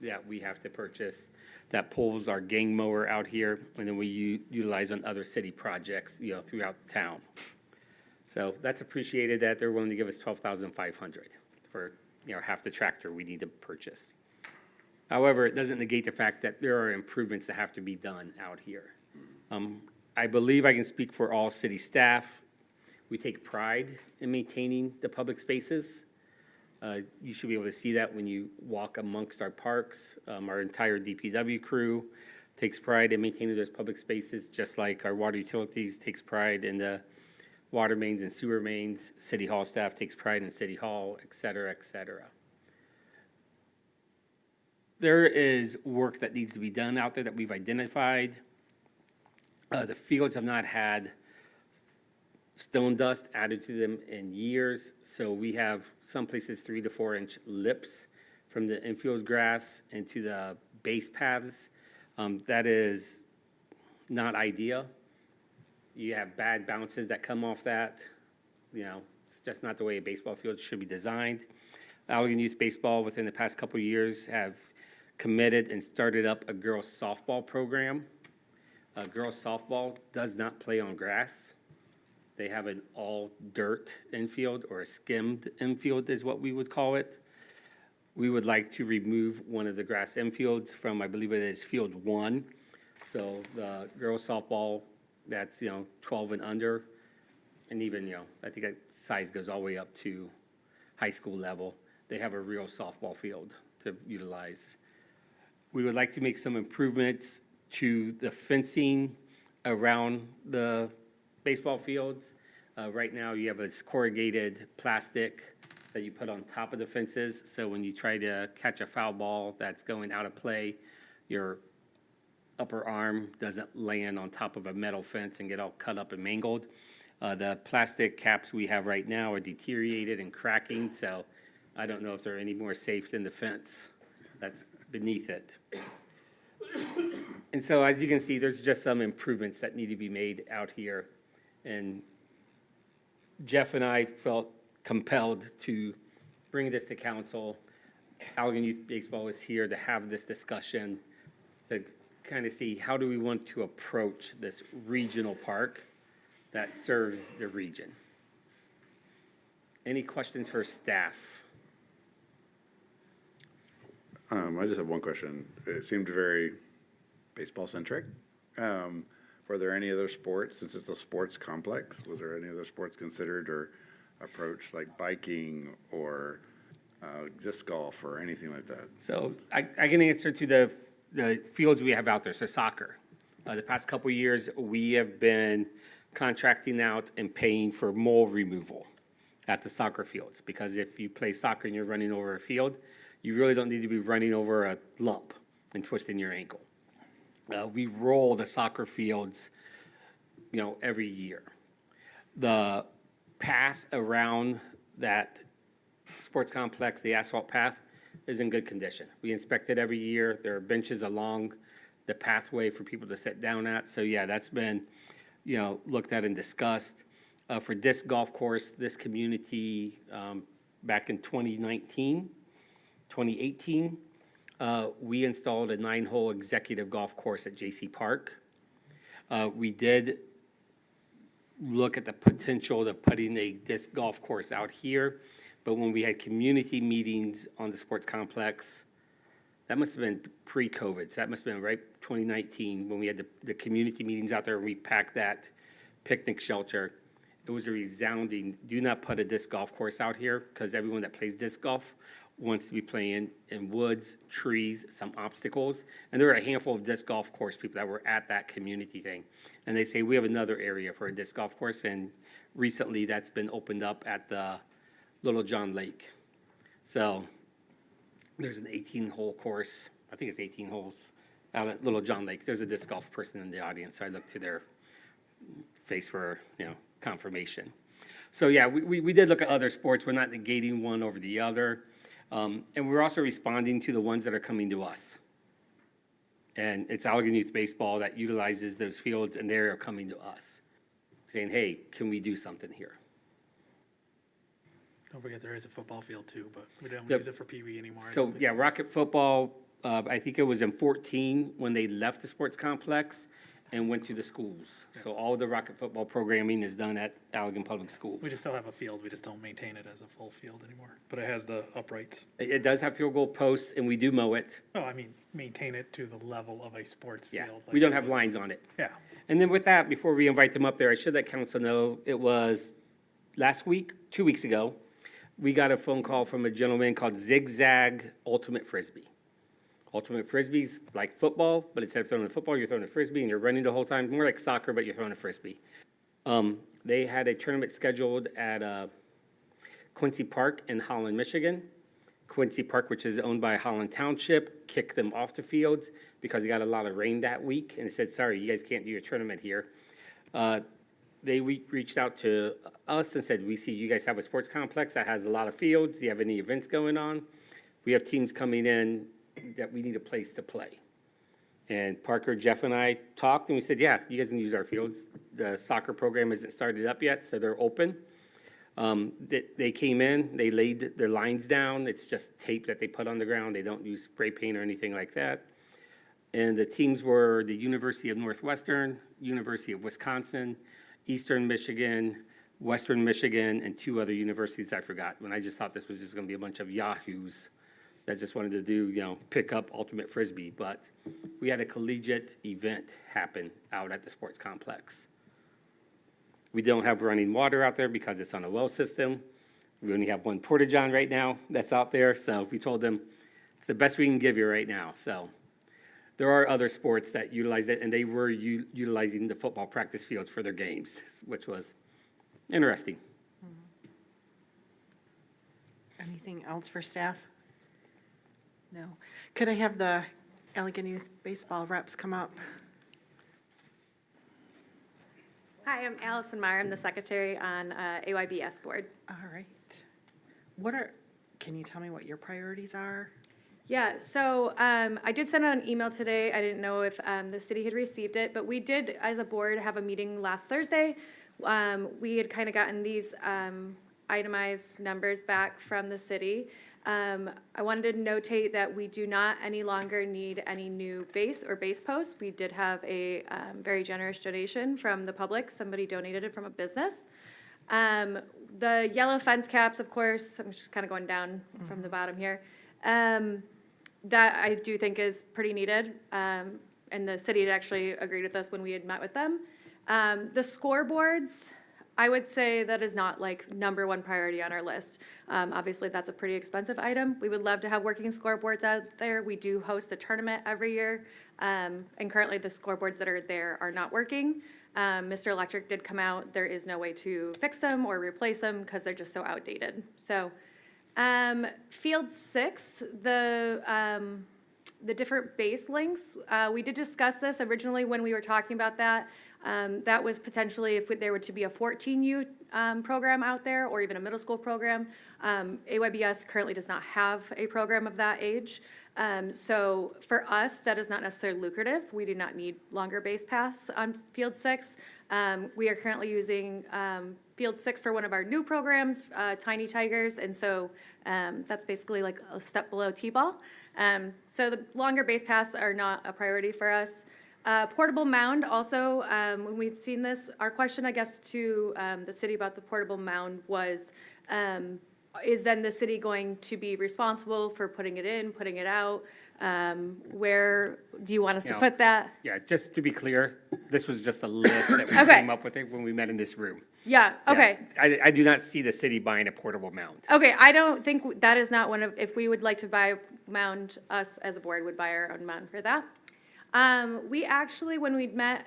that we have to purchase that pulls our gang mower out here, and then we utilize on other city projects, throughout the town. So that's appreciated that they're willing to give us $12,500 for, half the tractor we need to purchase. However, it doesn't negate the fact that there are improvements that have to be done out here. I believe I can speak for all city staff. We take pride in maintaining the public spaces. You should be able to see that when you walk amongst our parks. Our entire DPW crew takes pride in maintaining those public spaces, just like our water utilities takes pride in the water mains and sewer mains. City Hall staff takes pride in City Hall, et cetera, et cetera. There is work that needs to be done out there that we've identified. The fields have not had stone dust added to them in years, so we have some places 3 to 4 inch lips from the infield grass into the base paths. That is not ideal. You have bad bounces that come off that. It's just not the way a baseball field should be designed. Allegan Youth Baseball within the past couple of years have committed and started up a girls softball program. Girls softball does not play on grass. They have an all-dirt infield, or a skimmed infield is what we would call it. We would like to remove one of the grass infields from, I believe it is Field 1. So the girls softball, that's, 12 and under, and even, I think that size goes all the way up to high school level. They have a real softball field to utilize. We would like to make some improvements to the fencing around the baseball fields. Right now, you have this corrugated plastic that you put on top of the fences, so when you try to catch a foul ball that's going out of play, your upper arm doesn't land on top of a metal fence and get all cut up and mangled. The plastic caps we have right now are deteriorated and cracking, so I don't know if they're any more safe than the fence that's beneath it. And so, as you can see, there's just some improvements that need to be made out here. And Jeff and I felt compelled to bring this to council. Allegan Youth Baseball is here to have this discussion, to kind of see how do we want to approach this regional park that serves the region. Any questions for staff? I just have one question. It seemed very baseball-centric. Were there any other sports, since it's a sports complex, was there any other sports considered or approached, like biking or disc golf or anything like that? So I can answer to the fields we have out there, so soccer. The past couple of years, we have been contracting out and paying for mole removal at the soccer fields, because if you play soccer and you're running over a field, you really don't need to be running over a lump and twisting your ankle. We roll the soccer fields, every year. The path around that sports complex, the asphalt path, is in good condition. We inspect it every year. There are benches along the pathway for people to sit down at. So yeah, that's been, looked at and discussed. For disc golf course, this community, back in 2018, we installed a 9-hole executive golf course at J.C. Park. We did look at the potential of putting a disc golf course out here, but when we had community meetings on the sports complex, that must have been pre-COVID, so that must have been right 2019, when we had the community meetings out there, and we packed that picnic shelter. It was a resounding, do not put a disc golf course out here, because everyone that plays disc golf wants to be playing in woods, trees, some obstacles. And there were a handful of disc golf course people that were at that community thing. And they say, we have another area for a disc golf course, and recently that's been opened up at the Little John Lake. So there's an 18-hole course, I think it's 18 holes, out at Little John Lake. There's a disc golf person in the audience, so I looked to their face for, confirmation. So yeah, we did look at other sports. We're not negating one over the other. And we're also responding to the ones that are coming to us. And it's Allegan Youth Baseball that utilizes those fields, and they're coming to us, saying, hey, can we do something here? Don't forget there is a football field too, but we don't Yep. use it for Pee Wee anymore. I So, don't think. yeah, Rocket Football, I think it was in 14 when they left the sports complex and went to the schools. So all the Rocket Football programming is done at Allegan Public Schools. We just still have a field, we just don't maintain it as a full field anymore, but it has the uprights. It does have field goal posts, and we do mow it. No, I mean, maintain it to the level of a sports Yeah, field. we don't like- have lines on it. Yeah, And then with that, before we invite them up there, I should let council know, it was last week, 2 weeks ago, we got a phone call from a gentleman called Zigzag Ultimate Frisbee. Ultimate Frisbee's like football, but instead of throwing a football, you're throwing a Frisbee and you're running the whole time, more like soccer, but you're throwing a Frisbee. They had a tournament scheduled at Quincy Park in Holland, Michigan. Quincy Park, which is owned by Holland Township, kicked them off the fields because they got a lot of rain that week, and said, sorry, you guys can't do your tournament here. They reached out to us and said, we see you guys have a sports complex that has a lot of fields. Do you have any events going on? We have teams coming in that we need a place to play. And Parker, Jeff, and I talked, and we said, yeah, you guys can use our fields. The soccer program isn't started up yet, so they're open. They came in, they laid their lines down. It's just tape that they put on the ground. They don't use spray paint or anything like that. And the teams were the University of Northwestern, University of Wisconsin, Eastern Michigan, Western Michigan, and 2 other universities I forgot, when I just thought this was just gonna be a bunch of yahoos that just wanted to do, pick up ultimate frisbee, but we had a collegiate event happen out at the sports complex. We don't have running water out there because it's on a well system. We only have 1 porta-john right now that's out there, so we told them it's the best we can give you right now, so. There are other sports that utilize it, and they were utilizing the football practice fields for their games, which was interesting. Anything else for staff? No. Could I have the Allegan Youth Baseball reps come up? Hi, I'm Allison Meyer. I'm the secretary on AYBS board. All right. Can you tell me what your priorities are? Yeah, so I did send out an email today. I didn't know if the city had received it, but we did, as a board, have a meeting last Thursday. We had kind of gotten these itemized numbers back from the city. I wanted to notate that we do not any longer need any new base or base posts. We did have a very generous donation from the public. Somebody donated it from a business. The yellow fence caps, of course, I'm just kind of going down from the bottom here. That I do think is pretty needed, and the city had actually agreed with us when we had met with them. The scoreboards, I would say that is not like #1 priority on our list. Obviously, that's a pretty expensive item. We would love to have working scoreboards out there. We do host a tournament every year, and currently the scoreboards that are there are not working. Mr. Electric did come out. There is no way to fix them or replace them because they're just so outdated. So. Field 6, the different base links, we did discuss this originally when we were talking about that. That was potentially if there were to be a 14U program out there or even a middle school program. AYBS currently does not have a program of that age. So for us, that is not necessarily lucrative. We do not need longer base paths on Field 6. We are currently using Field 6 for one of our new programs, Tiny Tigers, and so that's basically like a step below T-ball. So the longer base paths are not a priority for us. Portable mound also, when we'd seen this, our question, I guess, to the city about the portable mound was, is then the city going to be responsible for putting it in, putting it out? Where do you want us to put that? Yeah, just to be clear, this was just a list that we Okay. came up with it when we met in this room. Yeah, okay. Yeah, I do not see the city buying a portable mount. Okay, I don't think that is not one of, if we would like to buy a mound, us as a board would buy our own mound for that. We actually, when we'd met,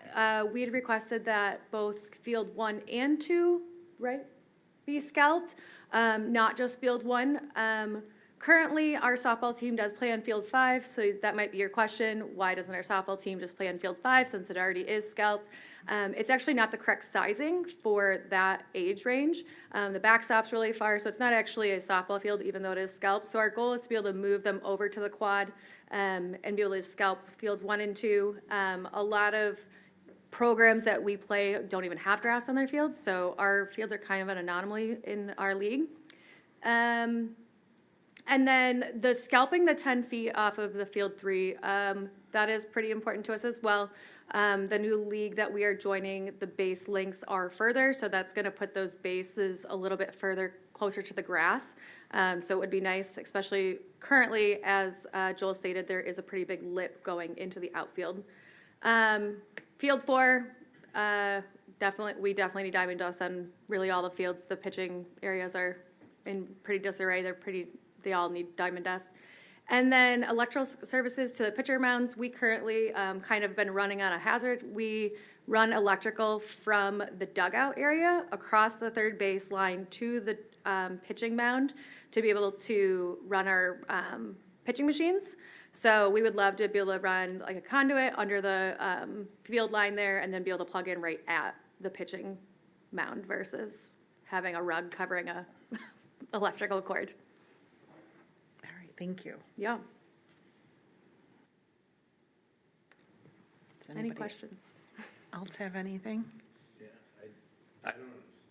we had requested that both Field 1 and 2, right, be scalped, not just Field 1. Currently, our softball team does play on Field 5, so that might be your question. Why doesn't our softball team just play on Field 5 since it already is scalped? It's actually not the correct sizing for that age range. The backstop's really far, so it's not actually a softball field, even though it is scalped. So our goal is to be able to move them over to the quad and be able to scalp Fields 1 and 2. A lot of programs that we play don't even have grass on their fields, so our fields are kind of an anomaly in our league. And then the scalping the 10 feet off of the Field 3, that is pretty important to us as well. The new league that we are joining, the base links are further, so that's going to put those bases a little bit further closer to the grass. So it would be nice, especially currently, as Joel stated, there is a pretty big lip going into the outfield. Field 4, we definitely need diamond dust on really all the fields. The pitching areas are in pretty disarray. They all need diamond dust. And then electrical services to the pitcher mounds, we currently kind of been running on a hazard. We run electrical from the dugout area across the third base line to the pitching mound to be able to run our pitching machines. So we would love to be able to run like a conduit under the field line there and then be able to plug in right at the pitching mound versus having a rug covering a electrical cord. Thank you. Yeah. Does Any anybody questions? else have anything?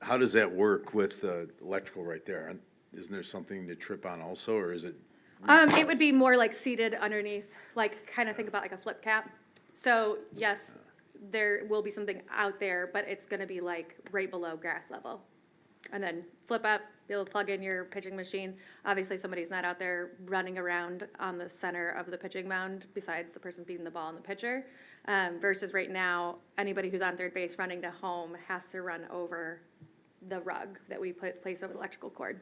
How does that work with the electrical right there? Isn't there something to trip on also, or is it? It would be more like seated underneath, like kind of think about like a flip cap. So yes, there will be something out there, but it's going to be like right below grass level. and then flip up, be able to plug in your pitching machine. Obviously, somebody's not out there running around on the center of the pitching mound besides the person feeding the ball and the pitcher. Versus right now, anybody who's on third base running to home has to run over the rug that we place over the electrical cord.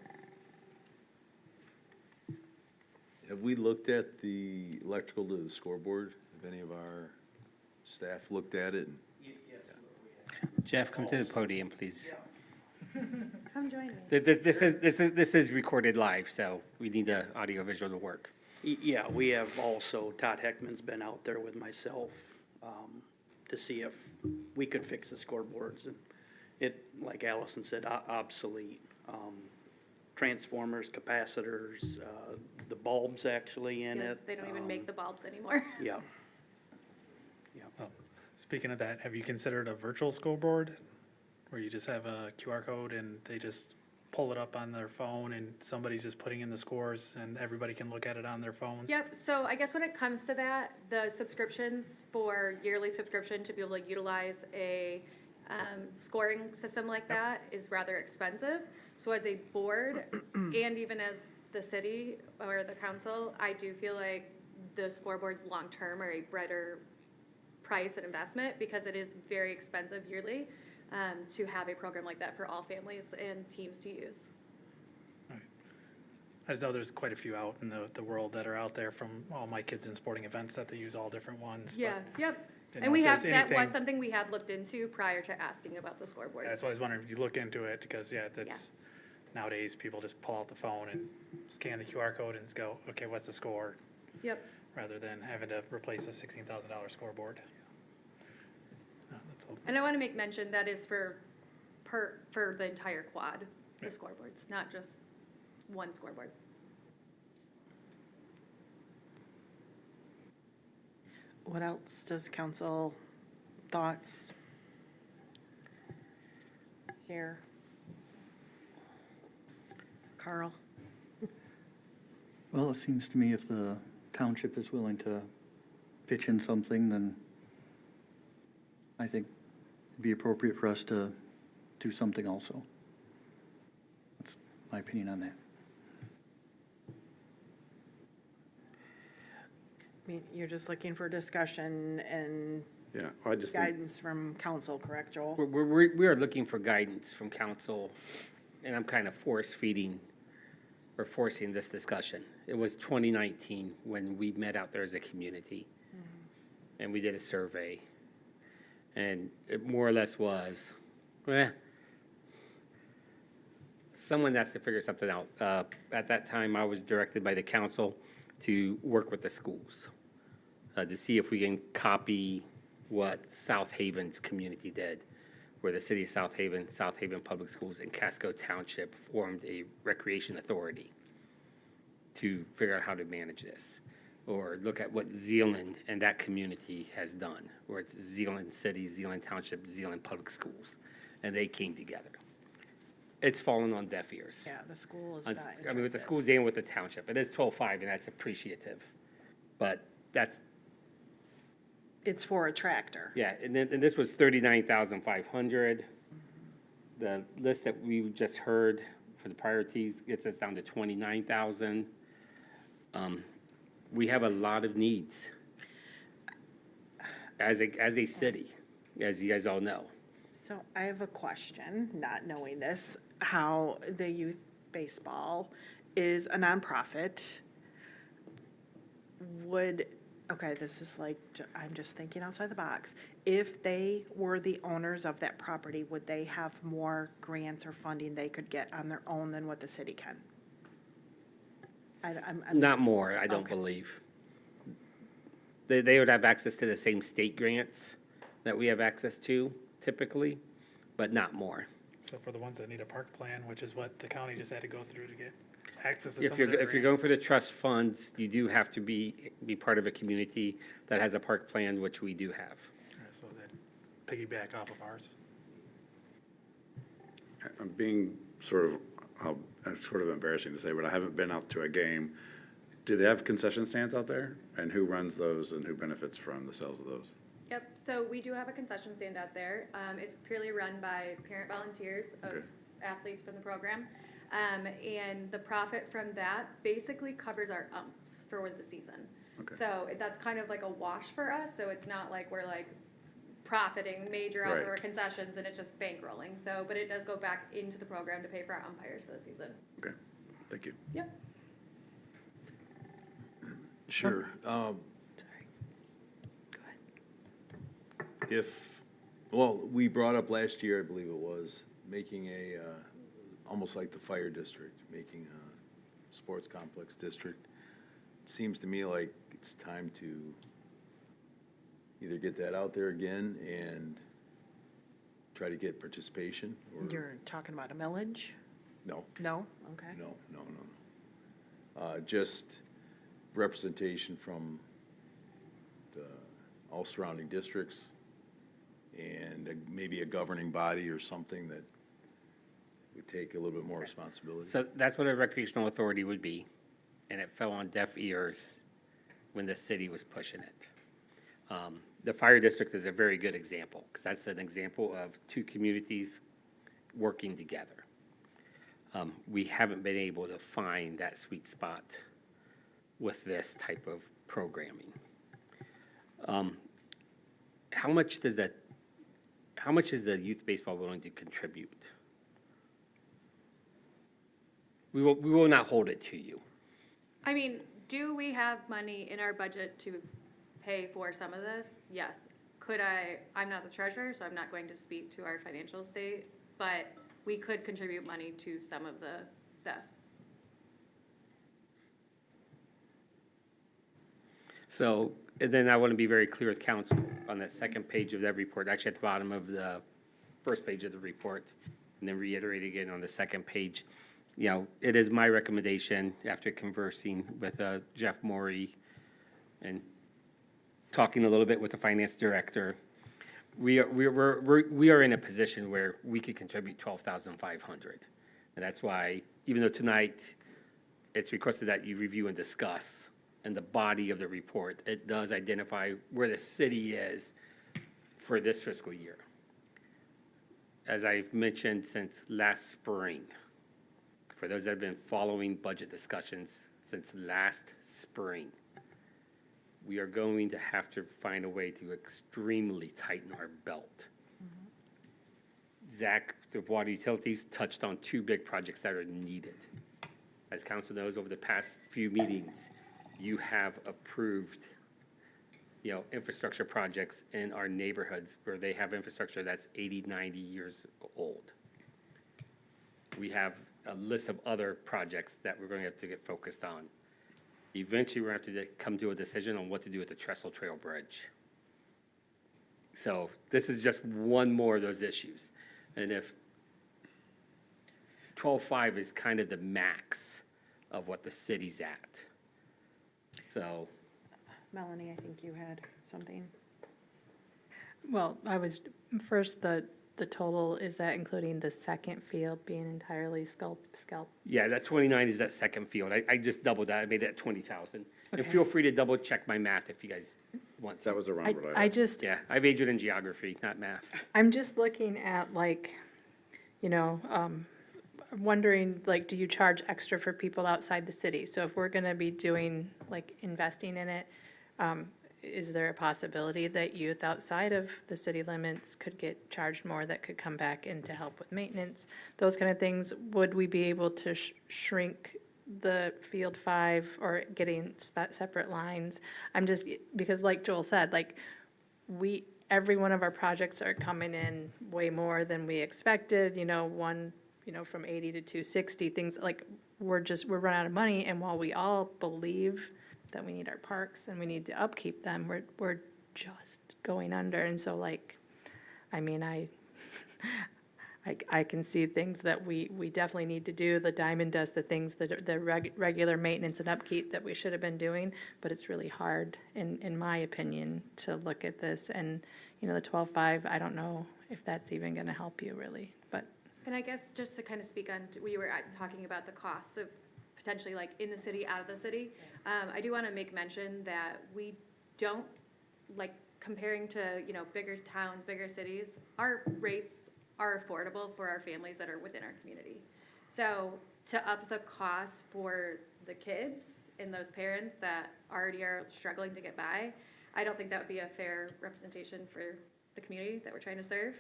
Have we looked at the electrical to the scoreboard? Have any of our staff looked at it? Jeff, come to the podium, please. Come join me. This is recorded live, so we need the audio visual to work. Yeah, we have also, Todd Heckman's been out there with myself to see if we could fix the scoreboards. And it, like Allison said, obsolete. Transformers, capacitors, the bulbs actually in it. They don't even make the bulbs anymore. Yeah. Speaking of that, have you considered a virtual scoreboard where you just have a QR code and they just pull it up on their phone and somebody's just putting in the scores and everybody can look at it on their phones? Yep, so I guess when it comes to that, the subscriptions for yearly subscription to be able to utilize a scoring system like that is rather expensive. So as a board, and even as the city or the council, I do feel like the scoreboards long-term are a better price and investment because it is very expensive yearly to have a program like that for all families and teams to use. I just know there's quite a few out in the world that are out there from all my kids in sporting events that they use all different ones. but Yeah, yep. didn't And know we if have, there's that was anything- something we have looked into prior to asking about the scoreboards. That's why I was wondering if you look into it, because, yeah, that's, nowadays, people just pull out the phone and scan the QR code and just go, okay, what's the score? Yep. Rather than having to replace a $16,000 scoreboard. No, that's all. And I want to make mention that is for the entire quad, the Yeah. scoreboards, not just one scoreboard. What else does council thoughts share? Carl? Well, it seems to me if the township is willing to pitch in something, then I think it'd be appropriate for us to do something also. That's my opinion on that. I mean, you're just looking for discussion and Yeah, I just think, guidance from council, correct, Joel? We are looking for guidance from council, and I'm kind of forcing this discussion. It was 2019 when we met out there as a community, and we did a survey. And it more or less was, someone has to figure something out. At that time, I was directed by the council to work with the schools to see if we can copy what South Haven's community did, where the city of South Haven Public Schools, and Casco Township formed a recreation authority to figure out how to manage this. Or look at what Zeeland and that community has done, where it's Zeeland City, Zeeland Township, Zeeland Public Schools, and they came together. It's fallen on deaf ears. Yeah, the school is I not mean, with the interested. schools and with the township. It is 12.5, and that's appreciative. But that's, It's for a tractor. yeah, and this was 39,500. The list that we just heard for the priorities gets us down to 29,000. We have a lot of needs as a city, as you guys all know. So I have a question, not knowing this, how the youth baseball is a nonprofit. Okay, this is like, I'm just thinking outside the box. If they were the owners of that property, would they have more grants or funding they could get on their own than what the city can? I'm Not more, I don't Okay. believe. They would have access to the same state grants that we have access to typically, but not more. So for the ones that need a park plan, which is what the county just had to go through to get access to If some you're, of their if you're going grants. for the trust funds, you do have to be part of a community that has a park plan, which we do have. So that piggyback off of ours. I'm being it's sort of embarrassing to say, but I haven't been out to a game. Do they have concession stands out there? And who runs those and who benefits from the sales of those? Yep, so we do have a concession stand out there. It's purely run by parent volunteers of Okay. athletes from the program. And the profit from that basically covers our umps for the season. Okay. So that's kind of like a wash for us, so it's not like we're like profiting major out of our Right. concessions and it's just bankrolling. So, but it does go back into the program to pay for our umpires for the season. Okay, thank you. Yep. Sure. Sorry. Go ahead. Well, we brought up last year, I believe it was, making almost like the fire district, making a sports complex district. It seems to me like it's time to either get that out there again and try to get participation, or, You're talking about a millage? no, No? Okay. no. Just representation from all surrounding districts, and maybe a governing body or something that would take a little bit more responsibility. So that's what a recreational authority would be, and it fell on deaf ears when the city was pushing it. The fire district is a very good example, because that's an example of two communities working together. We haven't been able to find that sweet spot with this type of programming. How much is the youth baseball willing to contribute? We will not hold it to you. I mean, do we have money in our budget to pay for some of this? Yes. Could I'm not the treasurer, so I'm not going to speak to our financial state, but we could contribute money to some of the stuff. So, and then I want to be very clear with council on that second page of that report, actually at the bottom of the first page of the report, and then reiterate again on the second page. You know, it is my recommendation, after conversing with Jeff Morey and talking a little bit with the finance director, we are in a position where we could contribute $12,500. And that's why, even though tonight it's requested that you review and discuss, in the body of the report, it does identify where the city is for this fiscal year. As I've mentioned since last spring, for those that have been following budget discussions since last spring, we are going to have to find a way to extremely tighten our belt. Zach, the water utilities, touched on two big projects that are needed. As council knows, over the past few meetings, you have approved, infrastructure projects in our neighborhoods where they have infrastructure that's 80, 90 years old. We have a list of other projects that we're going to have to get focused on. Eventually, we're going to have to come to a decision on what to do with the Trestle Trail Bridge. So this is just one more of those issues. And if 12.5 is kind of the max of what the city's at. So, Melanie, I think you had something. Well, first, the total, is that including the second field being entirely scalp? yeah, that 29 is that second field. I just doubled that. I made that 20,000. And Okay. feel free to double check my math if you guys want to. That was around what I I had. just, Yeah, I majored in geography, not math. I'm just looking at wondering, do you charge extra for people outside the city? So if we're gonna be doing, investing in it, is there a possibility that youth outside of the city limits could get charged more that could come back in to help with maintenance? Those kind of things, would we be able to shrink the Field 5 or getting separate lines? I'm just, because like Joel said, every one of our projects are coming in way more than we expected, one, from 80 to 260, things we're running out of money, and while we all believe that we need our parks and we need to upkeep them, we're just going under, and so I can see things that we definitely need to do. The Diamond does the things that the regular maintenance and upkeep that we should have been doing, but it's really hard, in my opinion, to look at this, and, the 12.5, I don't know if that's even gonna help you really, but. And I guess just to kind of speak on, we were talking about the costs of potentially in the city, out of the city. I do want to make mention that we don't, comparing to, bigger towns, bigger cities, our rates are affordable for our families that are within our community. So to up the cost for the kids and those parents that already are struggling to get by, I don't think that would be a fair representation for the community that we're trying to serve.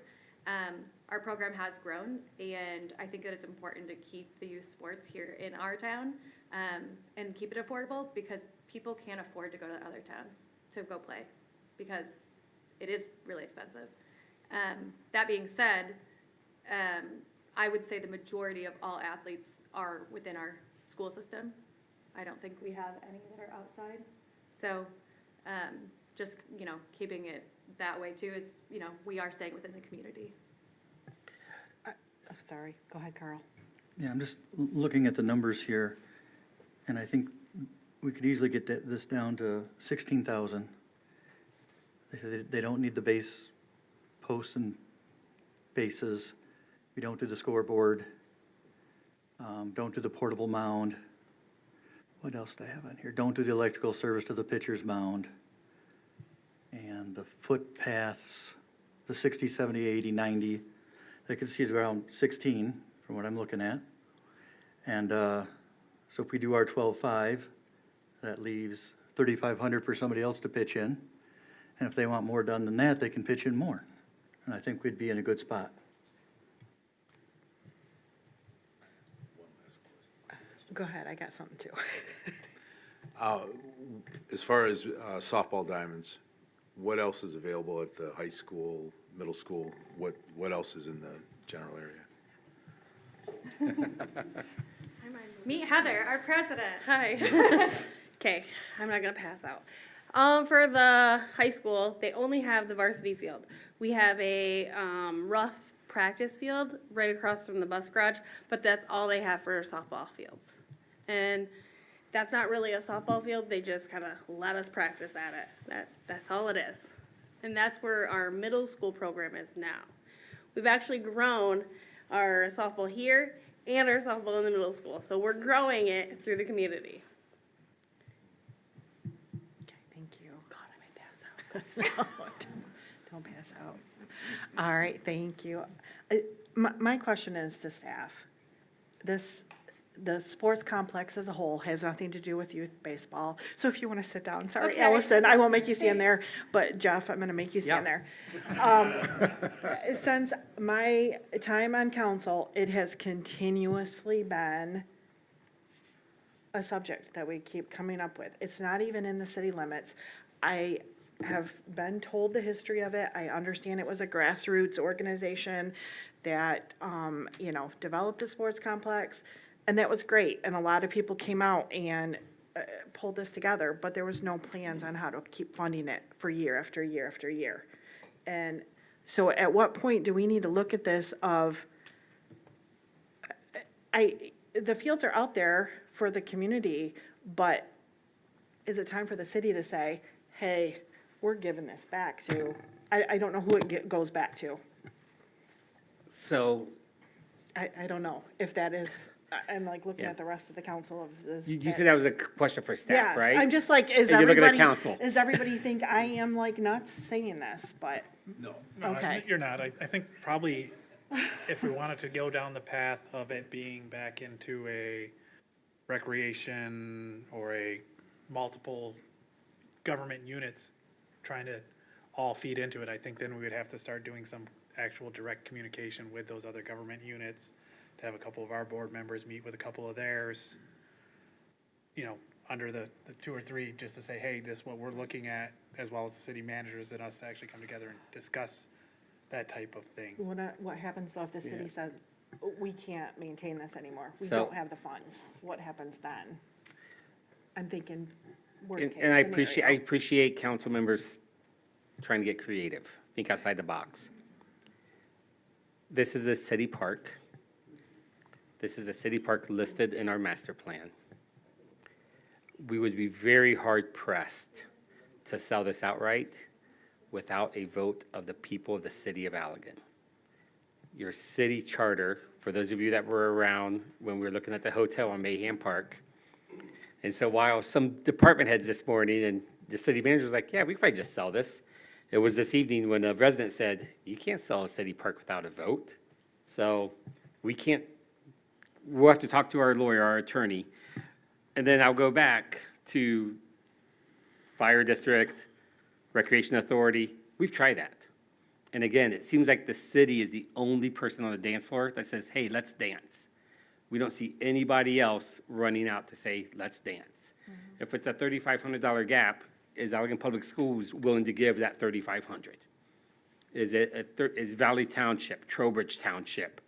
Our program has grown, and I think that it's important to keep the youth sports here in our town, and keep it affordable, because people can't afford to go to other towns to go play, because it is really expensive. That being said, I would say the majority of all athletes are within our school system. I don't think we have any that are outside. So, just, keeping it that way too is, we are staying within the community. Sorry, go ahead, Carl. Yeah, I'm just looking at the numbers here, and I think we could easily get this down to 16,000. They don't need the base posts and bases. We don't do the scoreboard. Don't do the portable mound. What else do I have on here? Don't do the electrical service to the pitcher's mound. And the footpaths, the 60, 70, 80, 90, I can see is around 16 from what I'm looking at. And so if we do our 12.5, that leaves 3,500 for somebody else to pitch in. And if they want more done than that, they can pitch in more. And I think we'd be in a good spot. Go ahead, I got something too. As far as softball diamonds, what else is available at the high school, middle school? What else is in the general area? Meet Heather, our president. Hi. Okay, I'm not gonna pass out. For the high school, they only have the varsity field. We have a rough practice field right across from the bus garage, but that's all they have for softball fields. And that's not really a softball field, they just kind of let us practice at it. That's all it is. And that's where our middle school program is now. We've actually grown our softball here and our softball in the middle school, so we're growing it through the community. Okay, thank you. God, I may pass out. Don't pass out. All right, thank you. My question is to staff. The sports complex as a whole has nothing to do with youth baseball. So if you want to sit down, sorry, Okay. Allison, I won't make you stand there, but Jeff, I'm going to make you stand there. Since my time on council, it has continuously been a subject that we keep coming up with. It's not even in the city limits. I have been told the history of it. I understand it was a grassroots organization that, developed a sports complex. And that was great, and a lot of people came out and pulled this together, but there was no plans on how to keep funding it for year after year after year. And so at what point do we need to look at this of, the fields are out there for the community, but is it time for the city to say, hey, we're giving this back to, I don't know who it goes back to. So I don't know if that is, I'm like looking at the rest of the council of this. you said that was a question for staff, right? Yes, I'm just like, And you're looking at council. does everybody think I am like nuts saying this, but, No, Okay. you're not. I think probably if we wanted to go down the path of it being back into a recreation or a multiple government units trying to all feed into it, I think then we would have to start doing some actual direct communication with those other government units, to have a couple of our board members meet with a couple of theirs, under the 2 or 3, just to say, hey, this is what we're looking at, as well as the city managers and us to actually come together and discuss that type of thing. what happens though if the city says, we can't maintain this anymore? We So- don't have the funds. What happens then? I'm thinking worst case And I scenario. appreciate council members trying to get creative, think outside the box. This is a city park. This is a city park listed in our master plan. We would be very hard pressed to sell this outright without a vote of the people of the city of Allegan. Your city charter, for those of you that were around when we were looking at the hotel on Mayhem Park. And so while some department heads this morning and the city manager was like, yeah, we could probably just sell this. It was this evening when a resident said, you can't sell a city park without a vote. So we can't, we'll have to talk to our lawyer, our attorney. And then I'll go back to fire district, recreation authority. We've tried that. And again, it seems like the city is the only person on the dance floor that says, hey, let's dance. We don't see anybody else running out to say, let's dance. If it's a $3,500 gap, is Allegan Public Schools willing to give that $3,500? Is Valley Township, Trowbridge Township,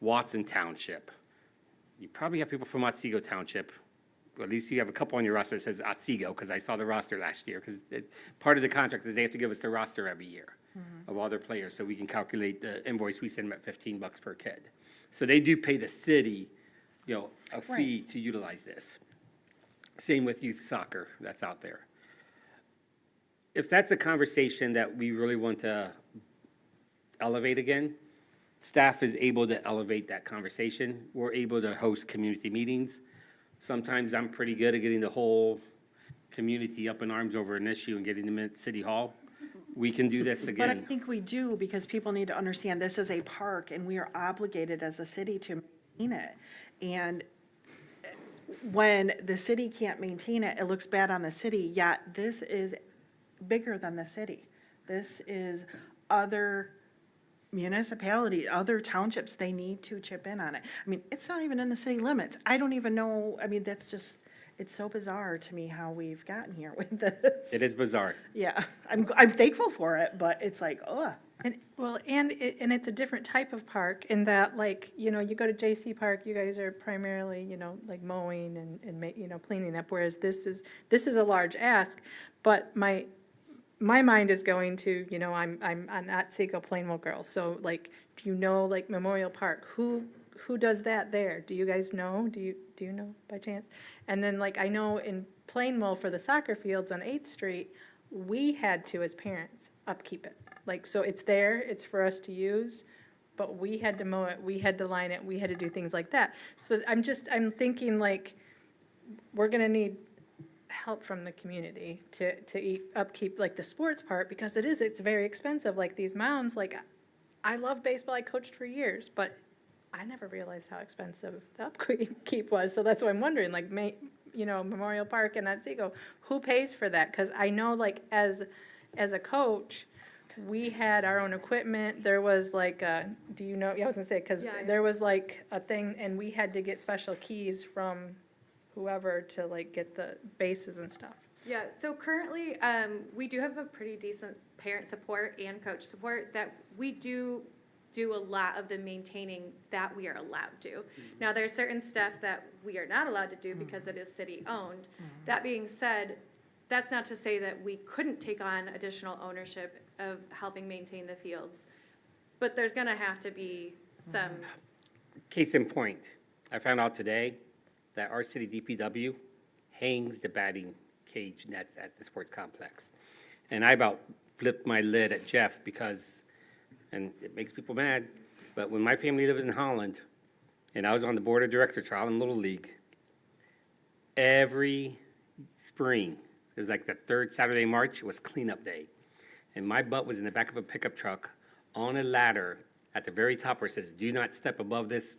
Watson Township? You probably have people from Otsego Township. Well, at least you have a couple on your roster that says Otsego, because I saw the roster last year. Because part of the contract is they have to give us the roster every year of all their players, so we can calculate the invoice. We send them at $15 per kid. So they do pay the city, a fee to utilize this. Same with youth soccer that's out there. If that's a conversation that we really want to elevate again, staff is able to elevate that conversation. We're able to host community meetings. Sometimes I'm pretty good at getting the whole community up in arms over an issue and getting them at City Hall. We can do this But I again. think we do, because people need to understand this is a park, and we are obligated as a city to maintain it. And when the city can't maintain it, it looks bad on the city, yet this is bigger than the city. This is other municipality, other townships, they need to chip in on it. I mean, it's not even in the city limits. I don't even know, I mean, that's just, it's so bizarre to me how we've gotten here with this. It is bizarre. Yeah, I'm thankful for it, but it's like, ugh. And, well, and it's a different type of park in that, like, you go to J.C. Park, you guys are primarily, like mowing and cleaning up, whereas this is a large ask. But my mind is going to, I'm an Otsego Plainville girl, so like, do you know, like Memorial Park, who does that there? Do you guys know? Do you know by chance? And then, like, I know in Plainville for the soccer fields on 8th Street, we had to, as parents, upkeep it. Like, so it's there, it's for us to use, but we had to mow it, we had to line it, we had to do things like that. So I'm thinking, like, we're gonna need help from the community to upkeep, like, the sports part, because it's very expensive, like, these mounds, like, I love baseball, I coached for years, but I never realized how expensive the upkeep was, so that's why I'm wondering, like, Memorial Park and Otsego, who pays for that? Because I know, like, as a coach, we had our own equipment, there was like I was gonna say, because there was like a thing, and we had to get special keys from whoever to like get the bases and stuff. Yeah, so currently, we do have a pretty decent parent support and coach support that we do a lot of the maintaining that we are allowed to. Now, there's certain stuff that we are not allowed to do because it is city-owned. That being said, that's not to say that we couldn't take on additional ownership of helping maintain the fields, but there's gonna have to be some. Case in point, I found out today that our city DPW hangs the batting cage nets at the sports complex. And I about flipped my lid at Jeff because, and it makes people mad, but when my family lived in Holland, and I was on the board of directors for Holland Little League, every spring, it was like the third Saturday in March, was cleanup day. And my butt was in the back of a pickup truck on a ladder at the very top where it says, do not step above this,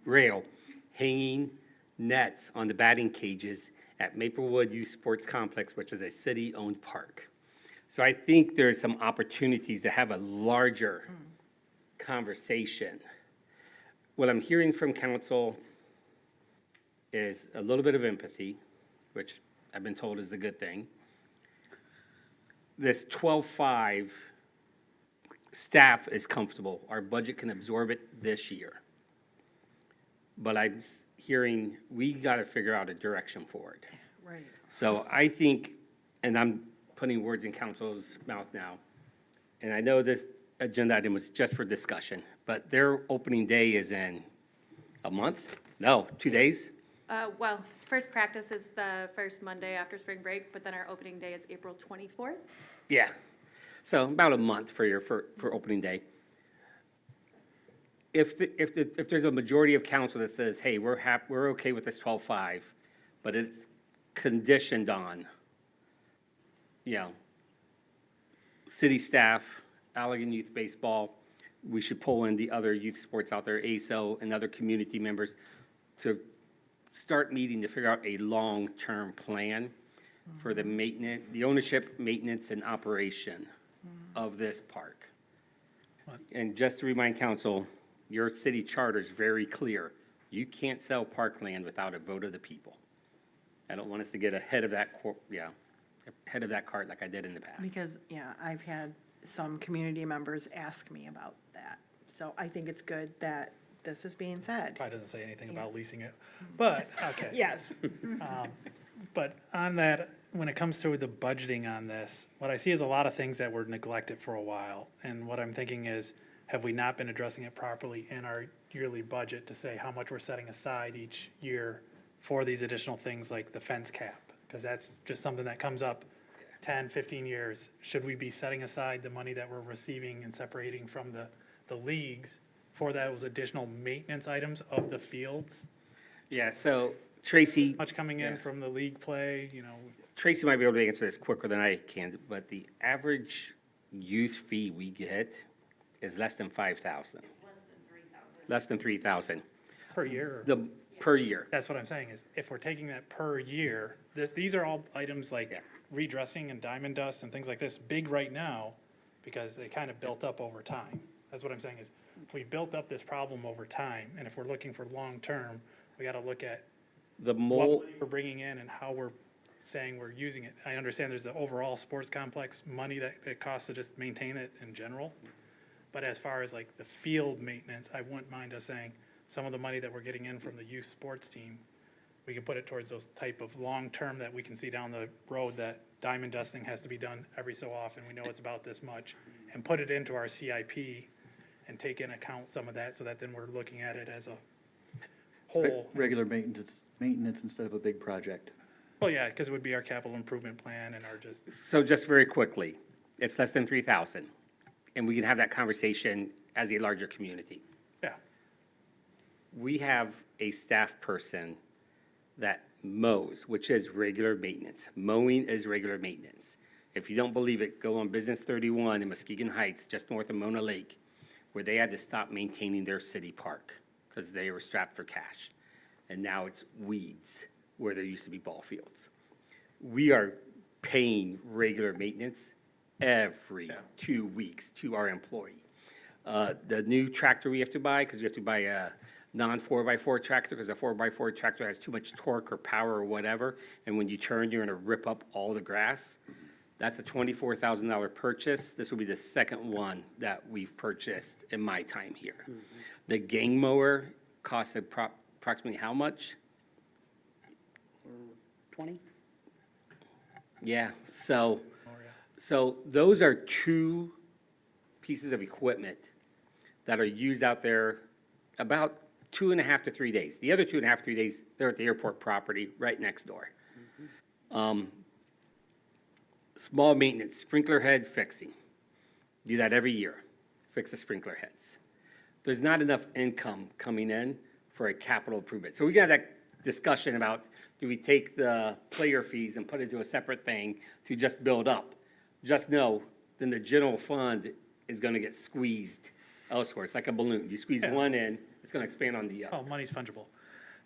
rail, hanging nets on the batting cages at Maplewood Youth Sports Complex, which is a city-owned park. So I think there's some opportunities to have a larger conversation. What I'm hearing from council is a little bit of empathy, which I've been told is a good thing. This 12.5, staff is comfortable. Our budget can absorb it this year. But I'm hearing we got to figure out a direction for it. Right. So I think, and I'm putting words in council's mouth now, and I know this agenda item was just for discussion, but their opening day is in a month? No, 2 days? Well, first practice is the first Monday after spring break, but then our opening day is April 24th. Yeah. So about a month for opening day. If there's a majority of council that says, hey, we're okay with this 12.5, but it's conditioned on, city staff, Allegan Youth Baseball, we should pull in the other youth sports out there, ASO and other community members, to start meeting to figure out a long-term plan for the maintenance, the ownership, maintenance, and operation of this park. And just to remind council, your city charter is very clear. You can't sell parkland without a vote of the people. I don't want us to get ahead of that, ahead of that cart like I did in the past. Because, yeah, I've had some community members ask me about that. So I think it's good that this is being said. Probably doesn't say anything about leasing it, but, okay. Yes. But on that, when it comes to the budgeting on this, what I see is a lot of things that were neglected for a while. And what I'm thinking is, have we not been addressing it properly in our yearly budget to say how much we're setting aside each year for these additional things like the fence cap? Because that's just something that comes up 10, 15 years. Should we be setting aside the money that we're receiving and separating from the leagues for those additional maintenance items of the fields? Yeah, so Tracy, Much coming in from the league play, you know, Tracy might be able to answer this quicker than I can, but the average youth fee we get is less than 5,000. Less than 3,000. per year. Per year. That's what I'm saying, is if we're taking that per year, these are all items like redressing and diamond dust and things like this, big right now, because they kind of built up over time. That's what I'm saying, is we built up this problem over time, and if we're looking for long-term, we gotta look at The what mole, money we're bringing in and how we're saying we're using it. I understand there's the overall sports complex money that it costs to just maintain it in general. But as far as like the field maintenance, I wouldn't mind us saying some of the money that we're getting in from the youth sports team, we can put it towards those type of long-term that we can see down the road, that diamond dusting has to be done every so often. We know it's about this much. And put it into our CIP and take in account some of that, so that then we're looking at it as a whole. Regular maintenance instead of a big project. Well, yeah, because it would be our capital improvement plan and our just, so just very quickly, it's less than 3,000. And we can have that conversation as a larger community. yeah. We have a staff person that mows, which is regular maintenance. Mowing is regular maintenance. If you don't believe it, go on Business 31 in Muskegon Heights, just north of Mona Lake, where they had to stop maintaining their city park because they were strapped for cash. And now it's weeds where there used to be ball fields. We are paying regular maintenance every 2 weeks to our employee. The new tractor we have to buy, because we have to buy a non-4x4 tractor, because a 4x4 tractor has too much torque or power or whatever, and when you turn, you're gonna rip up all the grass. That's a $24,000 purchase. This will be the second one that we've purchased in my time here. The gang mower costs approximately how much? 20? Yeah, so those are two pieces of equipment that are used out there about 2.5 to 3 days. The other 2.5, 3 days, they're at the airport property right next door. Small maintenance, sprinkler head fixing. Do that every year, fix the sprinkler heads. There's not enough income coming in for a capital improvement. So we got that discussion about, do we take the player fees and put it to a separate thing to just build up? Just know, then the general fund is gonna get squeezed elsewhere. It's like a balloon. You squeeze one in, it's gonna expand on the other. Oh, money's fungible.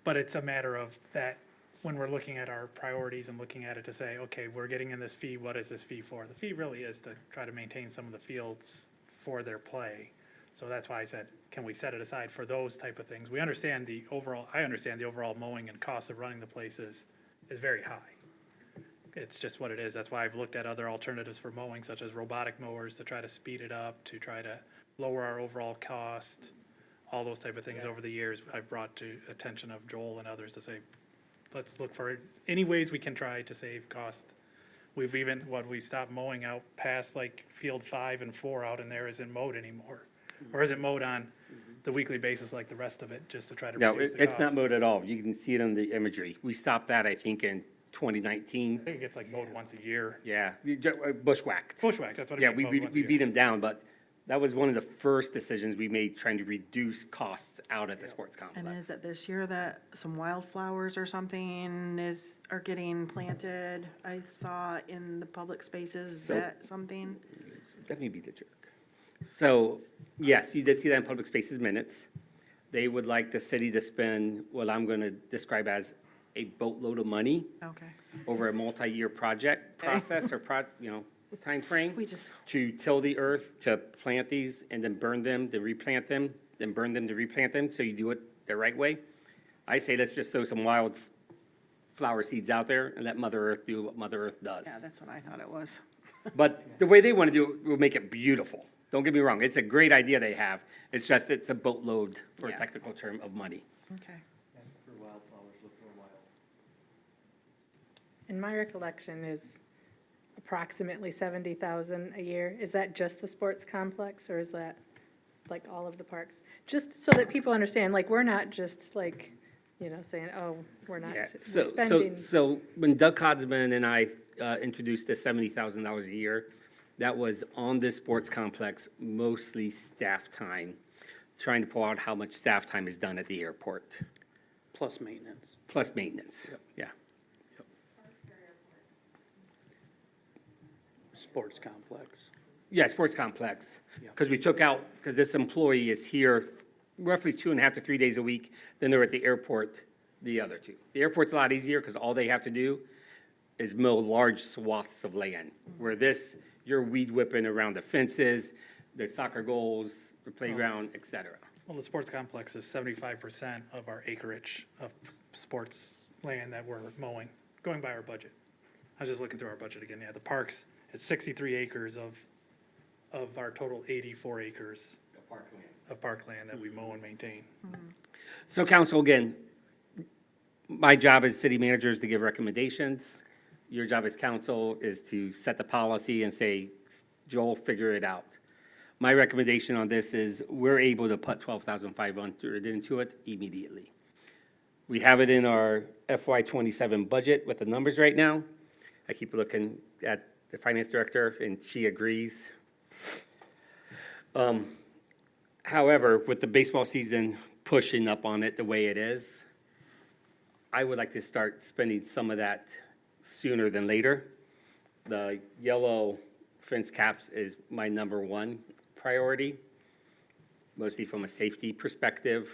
But it's a matter of that, when we're looking at our priorities and looking at it to say, okay, we're getting in this fee, what is this fee for? The fee really is to try to maintain some of the fields for their play. So that's why I said, can we set it aside for those type of things? We understand the overall, I understand the overall mowing and cost of running the places is very high. It's just what it is. That's why I've looked at other alternatives for mowing, such as robotic mowers, to try to speed it up, to try to lower our overall cost, all those type of things over the years I've brought to attention of Joel and others to say, let's look for any ways we can try to save cost. We've even, we stopped mowing out past like field 5 and 4 out in there isn't mowed anymore. Or isn't mowed on the weekly basis like the rest of it, just to try to No, reduce the it's not cost. mowed at all. You can see it on the imagery. We stopped that, I think, in 2019. I think it gets like mowed once a year. Yeah, bushwhacked. Bushwhacked, that's what I Yeah, mean. we mowed beat, once a we year. beat them down, but that was one of the first decisions we made, trying to reduce costs out at the sports complex. And is it this year that some wildflowers or something are getting planted? I saw in the public spaces, is So- that something? Let me be the jerk. So, yes, you did see that in public spaces minutes. They would like the city to spend what I'm going to describe as a boatload of money Okay. over a multi-year project process or timeframe. We just, To till the earth, to plant these, and then burn them, to replant them, then burn them to replant them, so you do it the right way. I say let's just throw some wild flower seeds out there and let Mother Earth do what Mother Earth does. yeah, that's what I thought it was. But the way they want to do it will make it beautiful. Don't get me wrong, it's a great idea they have. It's just, it's a boatload, for a Yeah. technical term, of money. Okay. And my recollection is approximately 70,000 a year. Is that just the sports complex, or is that like all of the parks? Just so that people understand, like, we're not just like, saying, oh, we're not Yeah, we're spending. so when Doug Codsman and I introduced the $70,000 a year, that was on this sports complex, mostly staff time, trying to pull out how much staff time is done at the airport, Plus maintenance. plus maintenance, yeah. Sports complex. Yeah, sports complex, because we took out, because this employee is here roughly 2.5 to 3 days a week, then they're at the airport the other two. The airport's a lot easier, because all they have to do is mow large swaths of land, where this, you're weed whipping around the fences, the soccer goals, the playground, et cetera. Well, the sports complex is 75% of our acreage of sports land that we're mowing, going by our budget. I was just looking through our budget again, yeah, the parks, it's 63 acres of our total 84 acres of parkland that we mow and maintain. So council, again, my job as city manager is to give recommendations. Your job as council is to set the policy and say, Joel, figure it out. My recommendation on this is we're able to put 12,500 into it immediately. We have it in our FY '27 budget with the numbers right now. I keep looking at the finance director and she agrees. However, with the baseball season pushing up on it the way it is, I would like to start spending some of that sooner than later. The yellow fence caps is my number one priority, mostly from a safety perspective.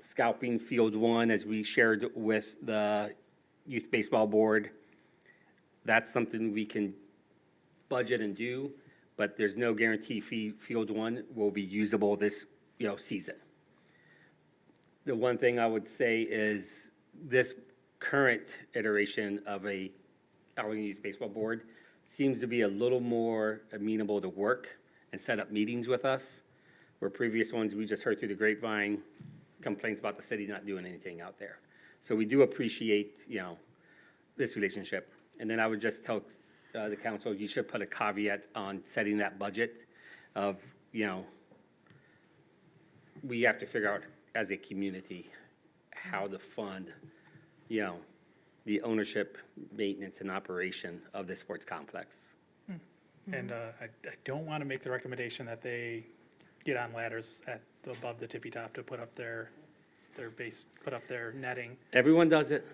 Scalping Field 1, as we shared with the Youth Baseball Board, that's something we can budget and do, but there's no guarantee Field 1 will be usable this, season. The one thing I would say is this current iteration of a Allegan Youth Baseball Board seems to be a little more amenable to work and set up meetings with us, where previous ones, we just heard through the grapevine complaints about the city not doing anything out there. So we do appreciate, this relationship. And then I would just tell the council, you should put a caveat on setting that budget of, we have to figure out as a community how to fund, the ownership, maintenance, and operation of the sports complex. And I don't want to make the recommendation that they get on ladders above the tippy top to put up their netting. Everyone does it.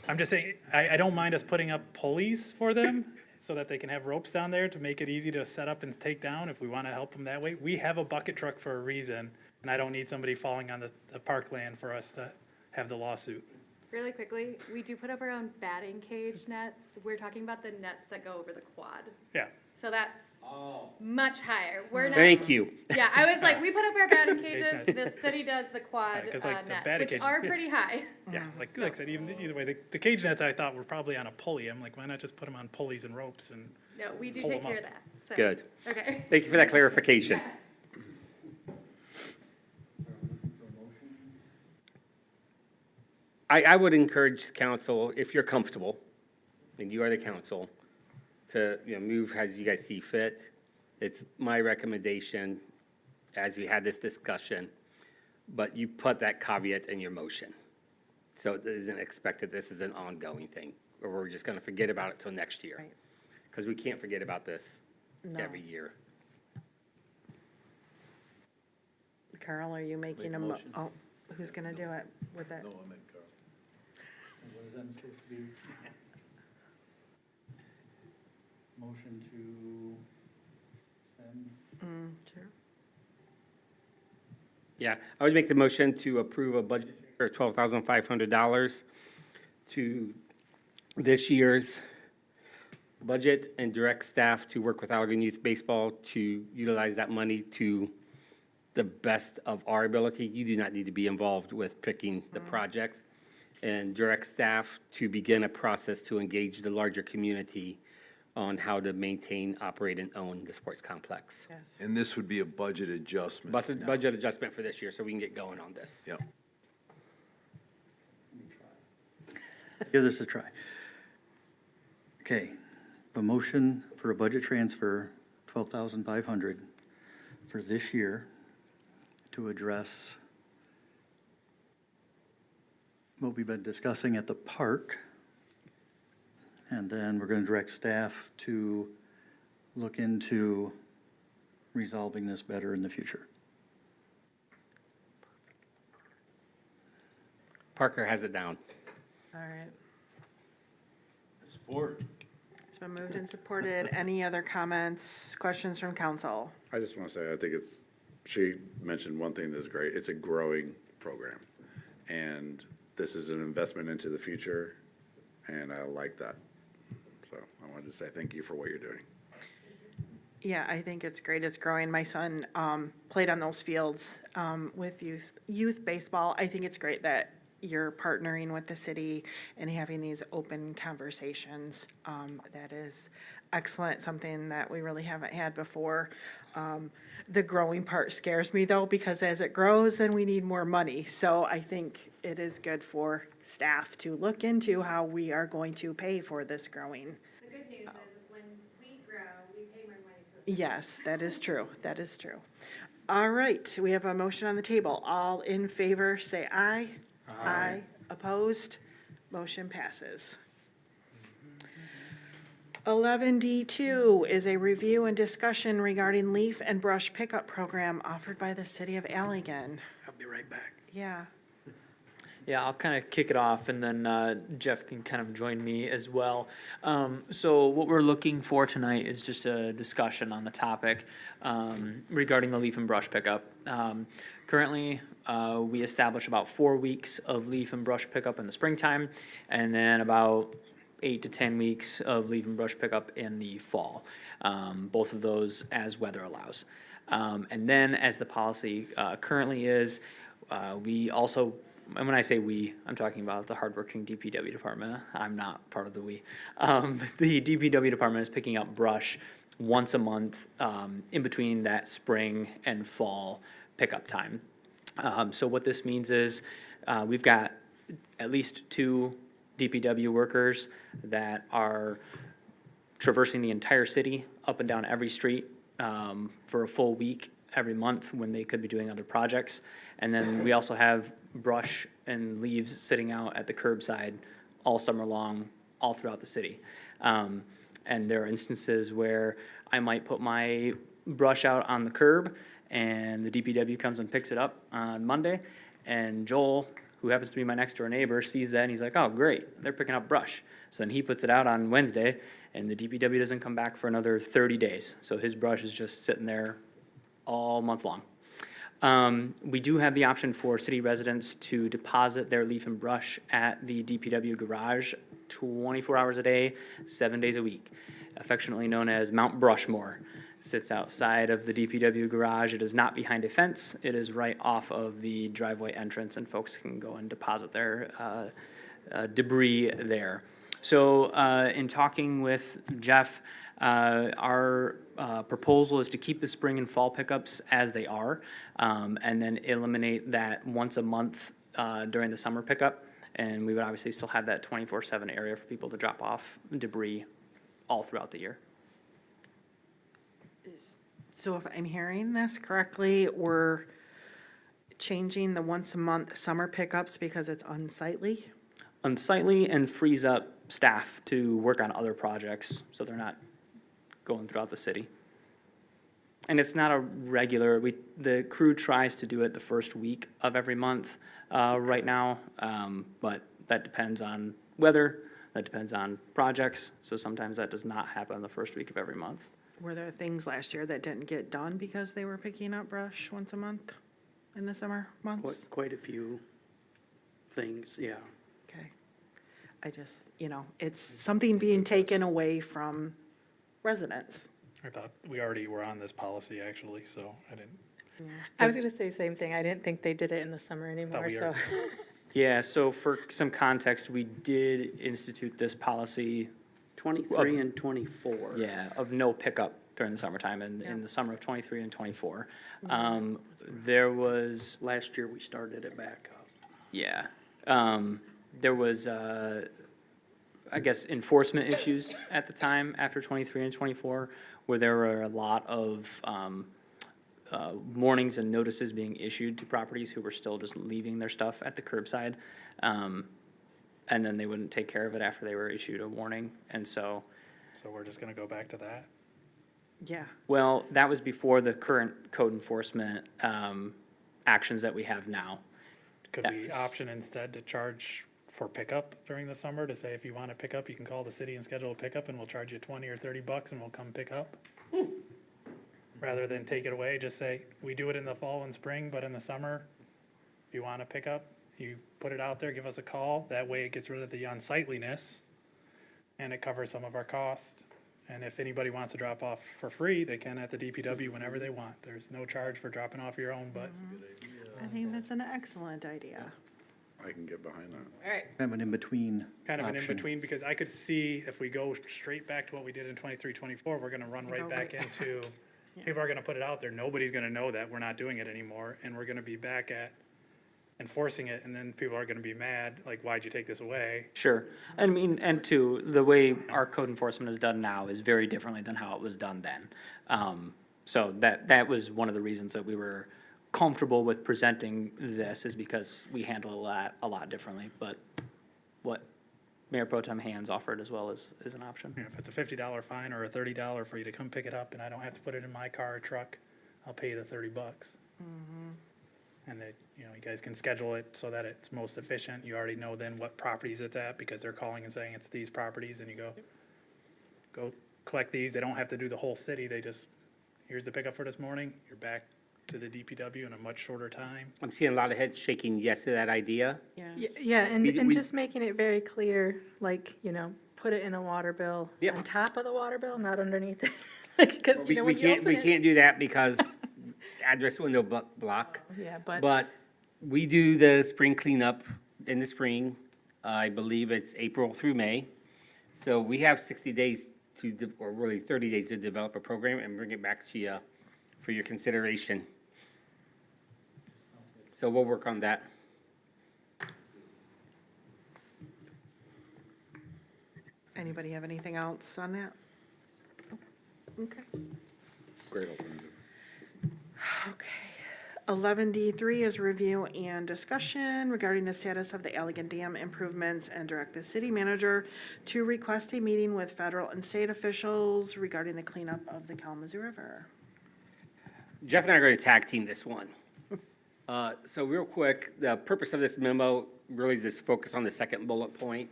I'm just saying, I don't mind us putting up pulleys for them so that they can have ropes down there to make it easy to set up and take down if we want to help them that way. We have a bucket truck for a reason, and I don't need somebody falling on the parkland for us to have the lawsuit. Really quickly, we do put up our own batting cage nets. We're talking about the nets that go over the quad. Yeah. So that's much higher. We're not. Thank you. Yeah, I was like, we put up our batting cages. nets. The city does the quad Yeah, 'cause, like, the nets, batting which cage- are pretty high. Yeah, like I said, either way, the cage nets I thought were probably on a pulley. I'm like, why not just put them on pulleys and ropes and No, we do Pull take them care of up. that. So. Good. Okay. Thank you for that clarification. I would encourage council, if you're comfortable, and you are the council, to, move as you guys see fit. It's my recommendation, as we had this discussion, but you put that caveat in your motion. So it isn't expected this is an ongoing thing, or we're just gonna forget about it till next year. Right. Because we can't forget about this No. every year. Carl, are you making a oh, who's gonna do it with it? What is that supposed to be? Motion to Yeah, I would make the motion to approve a budget for $12,500 to this year's budget and direct staff to work with Allegan Youth Baseball to utilize that money to the best of our ability. You do not need to be involved with picking the projects. And direct staff to begin a process to engage the larger community on how to maintain, operate, and own the sports complex. Yes. And this would be a budget adjustment. Budget adjustment for this year, so we can get going on this. Yep. Give this a try. Okay, a motion for a budget transfer, 12,500 for this year to address what we've been discussing at the park. And then we're gonna direct staff to look into resolving this better in the future. Parker has it down. All right. Support. It's been moved and supported. Any other comments, questions from council? I just want to say, I think it's, she mentioned one thing that's great. It's a growing program. And this is an investment into the future, and I like that. So I wanted to say thank you for what you're doing. Yeah, I think it's great. It's growing. My son played on those fields with youth baseball. I think it's great that you're partnering with the city and having these open conversations. That is excellent, something that we really haven't had before. The growing part scares me though, because as it grows, then we need more money. So I think it is good for staff to look into how we are going to pay for this growing. The good news is when we grow, we pay more money for the Yes, that is true. That is true. All right, we have a motion on the table. All in favor, say aye. Aye. Opposed? Motion passes. 11D2 is a review and discussion regarding leaf and brush pickup program offered by the City of Allegan. I'll be right back. Yeah. Yeah, I'll kind of kick it off, and then Jeff can kind of join me as well. So what we're looking for tonight is just a discussion on the topic regarding the leaf and brush pickup. Currently, we establish about 4 weeks of leaf and brush pickup in the springtime, and then about 8 to 10 weeks of leaf and brush pickup in the fall. Both of those as weather allows. And then, as the policy currently is, we also, and when I say we, I'm talking about the hardworking DPW department. I'm not part of the we. The DPW department is picking up brush once a month in between that spring and fall pickup time. So what this means is we've got at least 2 DPW workers that are traversing the entire city up and down every street for a full week every month when they could be doing other projects. And then we also have brush and leaves sitting out at the curbside all summer long, all throughout the city. And there are instances where I might put my brush out on the curb and the DPW comes and picks it up on Monday, and Joel, who happens to be my next door neighbor, sees that and he's like, oh, great, they're picking up brush. So then he puts it out on Wednesday and the DPW doesn't come back for another 30 days. So his brush is just sitting there all month long. We do have the option for city residents to deposit their leaf and brush at the DPW garage 24 hours a day, 7 days a week, affectionately known as Mount Brushmore. Sits outside of the DPW garage. It is not behind a fence. It is right off of the driveway entrance, and folks can go and deposit their debris there. So in talking with Jeff, our proposal is to keep the spring and fall pickups as they are, and then eliminate that once a month during the summer pickup. And we would obviously still have that 24/7 area for people to drop off debris all throughout the year. So if I'm hearing this correctly, we're changing the once a month summer pickups because it's unsightly? Unsightly and frees up staff to work on other projects, so they're not going throughout the city. And it's not a regular, the crew tries to do it the first week of every month right now, but that depends on weather, that depends on projects, so sometimes that does not happen the first week of every month. Were there things last year that didn't get done because they were picking up brush once a month in the summer months? Quite a few things, yeah. Okay. I just, it's something being taken away from residents. I thought we already were on this policy, actually, so I didn't, I was gonna say the same thing. I didn't think they did it in the summer anymore, we so. are- Yeah, so for some context, we did institute this policy, 23 and 24. of no pickup during the summertime in Yeah. the summer of '23 and '24. There was, Last year, we started it back up. yeah, there was, I guess, enforcement issues at the time after '23 and '24, where there were a lot of warnings and notices being issued to properties who were still just leaving their stuff at the curbside. And then they wouldn't take care of it after they were issued a warning. And so, so we're just gonna go back to that. Yeah. well, that was before the current code enforcement actions that we have now. Could we Yes. option instead to charge for pickup during the summer, to say if you want to pick up, you can call the city and schedule a pickup, and we'll charge you 20 or 30 bucks and we'll come pick up? Rather than take it away, just say, we do it in the fall and spring, but in the summer, if you want to pick up, you put it out there, give us a call. That way it gets rid of the unsightliness and it covers some of our costs. And if anybody wants to drop off for free, they can at the DPW whenever they want. There's no charge for dropping off your own, but I think that's an excellent idea. I can get behind that. All right. Kind of an in-between kind of an option. in-between, because I could see if we go straight back to what we did in 23, 24, we're gonna run right Go back right- into, Yeah. people are gonna put it out there, nobody's gonna know that we're not doing it anymore, and we're gonna be back at enforcing it, and then people are gonna be mad, like, why'd you take this away? Sure. I mean, and two, the way our code enforcement is done now is very differently than how it was done then. So that was one of the reasons that we were comfortable with presenting this, is because we handle that a lot differently. But what Mayor Pro Tem Hands offered as well is an option. You know, if it's a $50 fine or a $30 for you to come pick it up, and I don't have to put it in my car or truck, I'll pay you the 30 bucks. And that, you guys can schedule it so that it's most efficient. You already know then what properties it's at, because they're calling and saying it's these properties, and you go collect these. They don't have to do the whole city. They just, here's the pickup for this morning. You're back to the DPW in a much shorter time. I'm seeing a lot of heads shaking yes to that idea. Yeah, and We- just making it very clear, like, put it in a water bill Yep. on top of the water bill, not underneath it. Like, cause We when you can't, open we it. can't do that because address window block. Yeah, But we do the spring cleanup in the spring. I believe it's April through May. So we have 60 days or really 30 days to develop a program and bring it back to you for your consideration. So we'll work on that. Anybody have anything else on that? Okay. Great alternative. Okay. 11D3 is review and discussion regarding the status of the Allegan Dam improvements and direct the city manager to request a meeting with federal and state officials regarding the cleanup of the Kalamazoo River. Jeff and I are going to tag team this one. So real quick, the purpose of this memo really is just focus on the second bullet point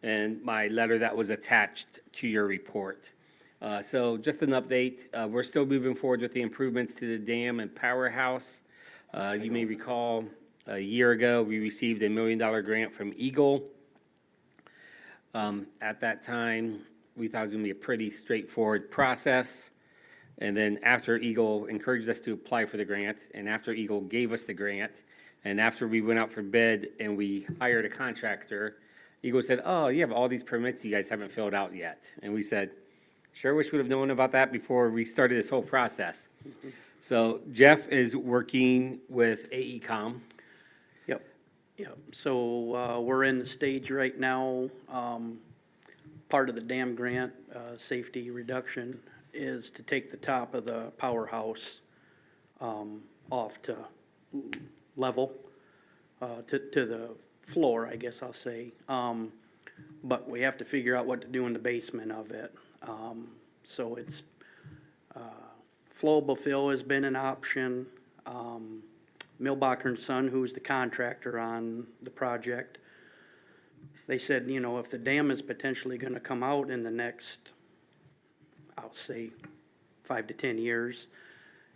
and my letter that was attached to your report. So just an update, we're still moving forward with the improvements to the dam and powerhouse. You may recall, a year ago, we received a $1 million grant from Eagle. At that time, we thought it was going to be a pretty straightforward process. And then after Eagle encouraged us to apply for the grant, and after Eagle gave us the grant, and after we went out for bid and we hired a contractor, Eagle said, "Oh, you have all these permits you guys haven't filled out yet." And we said, "Sure wish we'd have known about that before we started this whole process." So Jeff is working with AECom. Yep, so, we're in the stage right now, part of the dam grant, safety reduction is to take the top of the powerhouse, off to level, to the floor, I guess I'll say. But we have to figure out what to do in the basement of it. So it's, flowable fill has been an option. Milbacher and Son, who's the contractor on the project, they said, if the dam is potentially gonna come out in the next, I'll say, 5 to 10 years,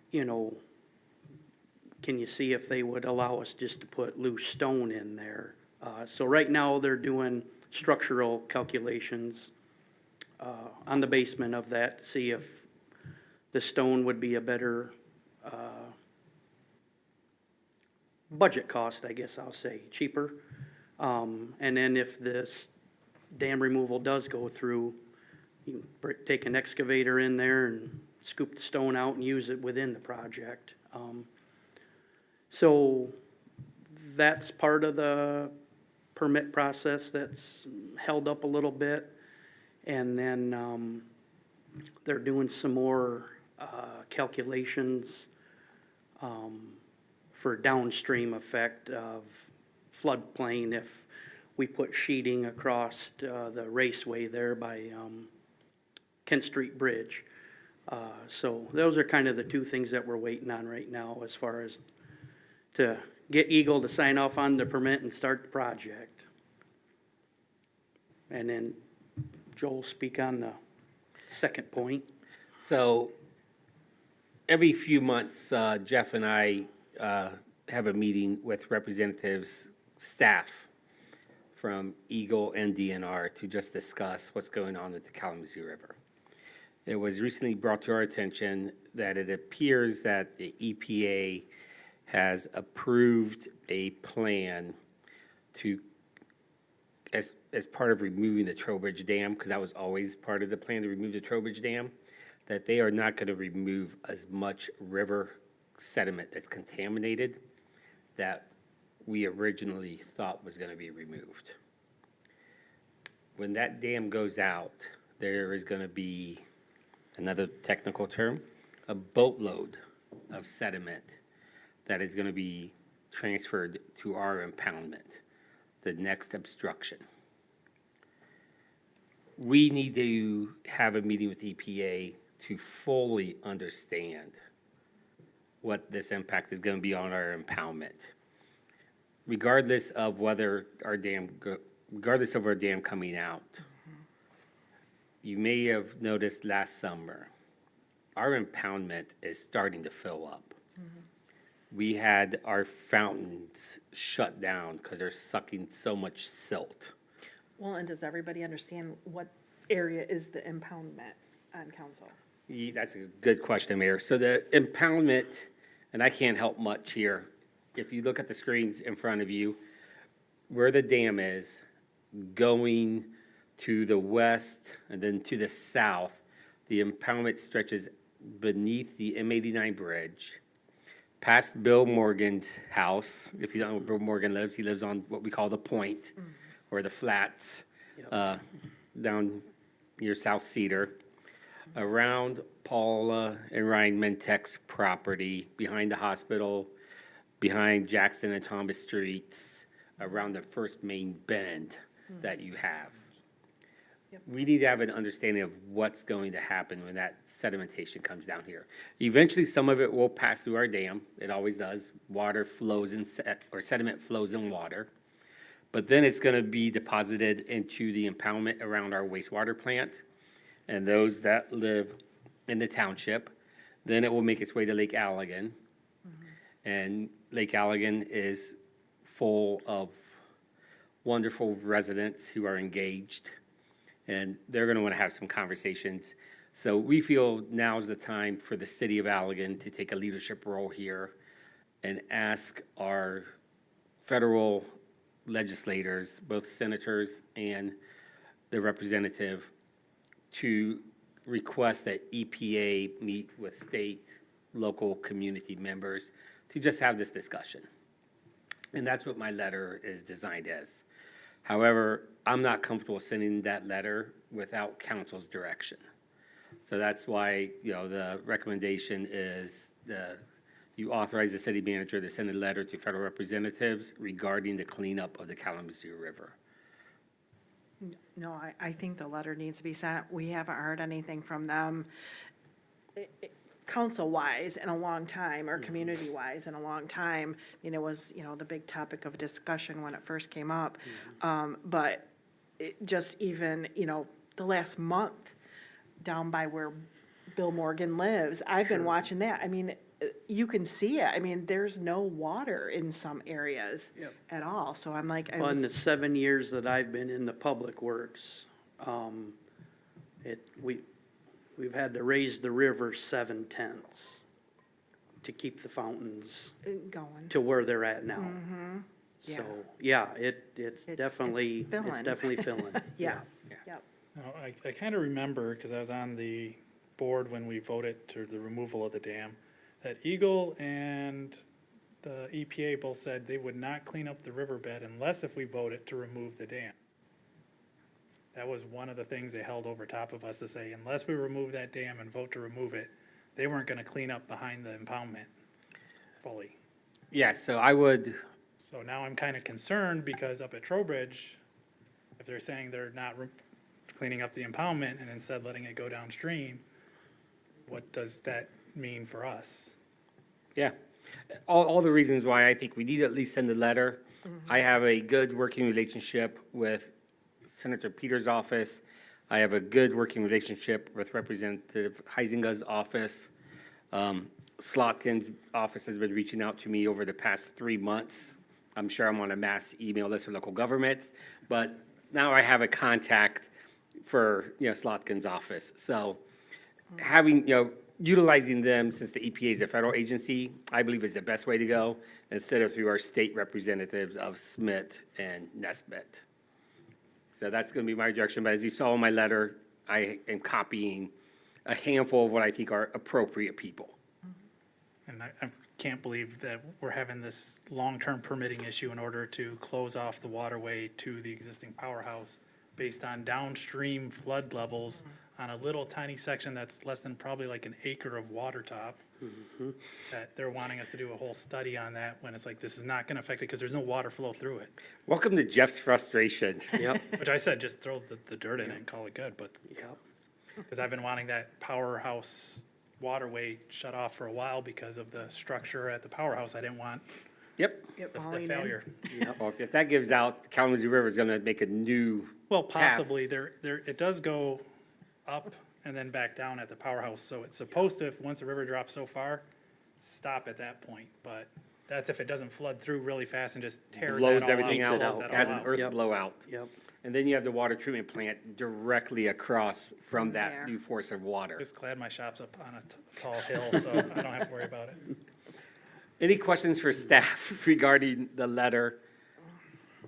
you know, can you see if they would allow us just to put loose stone in there? So right now, they're doing structural calculations on the basement of that to see if the stone would be a better budget cost, I guess I'll say, cheaper. And then if this dam removal does go through, you can take an excavator in there and scoop the stone out and use it within the project. So that's part of the permit process that's held up a little bit. And then they're doing some more calculations for downstream effect of floodplain if we put sheeting across the raceway there by Kent Street Bridge. So those are kind of the two things that we're waiting on right now as far as to get Eagle to sign off on the permit and start the project. And then Joel, speak on the second point. So every few months, Jeff and I have a meeting with representatives, staff from Eagle and DNR to just discuss what's going on with the Kalamazoo River. It was recently brought to our attention that it appears that the EPA has approved a plan to, as part of removing the Trowbridge Dam, because that was always part of the plan to remove the Trowbridge Dam, that they are not going to remove as much river sediment that's contaminated that we originally thought was going to be removed. When that dam goes out, there is going to be, another technical term, a boatload of sediment that is going to be transferred to our impoundment, the next obstruction. We need to have a meeting with EPA to fully understand what this impact is going to be on our impoundment. Regardless of whether our dam, regardless of our dam coming out, you may have noticed last summer, our impoundment is starting to fill up. We had our fountains shut down because they're sucking so much silt. Well, and does everybody understand what area is the impoundment on council? That's a good question, Mayor. So the impoundment, and I can't help much here. If you look at the screens in front of you, where the dam is, going to the west and then to the south, the impoundment stretches beneath the M89 bridge, past Bill Morgan's house. If you don't know where Bill Morgan lives, he lives on what we call the Point, or the Flats, down near South Cedar, around Paula and Ryan Mentek's property, behind the hospital, behind Jackson and Thomas Streets, around the first main bend that you have. We need to have an understanding of what's going to happen when that sedimentation comes down here. Eventually, some of it will pass through our dam. It always does. Water flows in, or sediment flows in water. But then it's going to be deposited into the impoundment around our wastewater plant and those that live in the township. Then it will make its way to Lake Allegan. And Lake Allegan is full of wonderful residents who are engaged, and they're going to want to have some conversations. So we feel now's the time for the City of Allegan to take a leadership role here and ask our federal legislators, both senators and the representative, to request that EPA meet with state, local community members to just have this discussion. And that's what my letter is designed as. However, I'm not comfortable sending that letter without council's direction. So that's why, the recommendation is you authorize the city manager to send a letter to federal representatives regarding the cleanup of the Kalamazoo River. No, I think the letter needs to be sent. We haven't heard anything from them, council-wise, in a long time, or community-wise in a long time. It was, the big topic of discussion when it first came up. But it just even, the last month, down by where Bill Morgan lives, I've been watching that. I mean, you can see it. I mean, there's no water in some areas Yep. at all. So I'm like, I Well, in the was, 7 years that I've been in the public works, we've had to raise the river 7/10 to keep the fountains going. to where they're at now. Yeah. So, yeah, it's It's definitely, filling. it's definitely filling. Yeah, yep. No, I kind of remember, because I was on the board when we voted to the removal of the dam, that Eagle and the EPA both said they would not clean up the riverbed unless if we voted to remove the dam. That was one of the things they held over top of us to say, unless we remove that dam and vote to remove it, they weren't gonna clean up behind the impoundment fully. Yeah, so I would, So now I'm kind of concerned because up at Trowbridge, if they're saying they're not cleaning up the impoundment and instead letting it go downstream, what does that mean for us? yeah. All the reasons why I think we need to at least send a letter. I have a good working relationship with Senator Peters' office. I have a good working relationship with Representative Heisinga's office. Slotkin's office has been reaching out to me over the past 3 months. I'm sure I'm on a mass email list for local governments, but now I have a contact for, Slotkin's office. So having, utilizing them, since the EPA is a federal agency, I believe is the best way to go, instead of through our state representatives of Smith and Nesbitt. So that's going to be my direction, but as you saw in my letter, I am copying a handful of what I think are appropriate people. And I can't believe that we're having this long-term permitting issue in order to close off the waterway to the existing powerhouse based on downstream flood levels on a little tiny section that's less than probably like an acre of water top. That they're wanting us to do a whole study on that when it's like, this is not gonna affect it because there's no water flow through it. Welcome to Jeff's frustration. Yep, Which I said, just throw the dirt in it and call it good, but, yep. because I've been wanting that powerhouse waterway shut off for a while because of the structure at the powerhouse. I didn't want Yep. Yep, the falling in. failure. Well, if that gives out, the Kalamazoo River is going to make a new, Well, path. possibly, it does go up and then back down at the powerhouse, so it's supposed to, once the river drops so far, stop at that point, but that's if it doesn't flood through really fast and just tear that blows all everything out, out, blows that has all an out. earth Yep. blowout. Yep. And then you have the water treatment plant directly across from There. that new force of water. Just glad my shop's up on a tall hill, so I don't have to worry about it. Any questions for staff regarding the letter?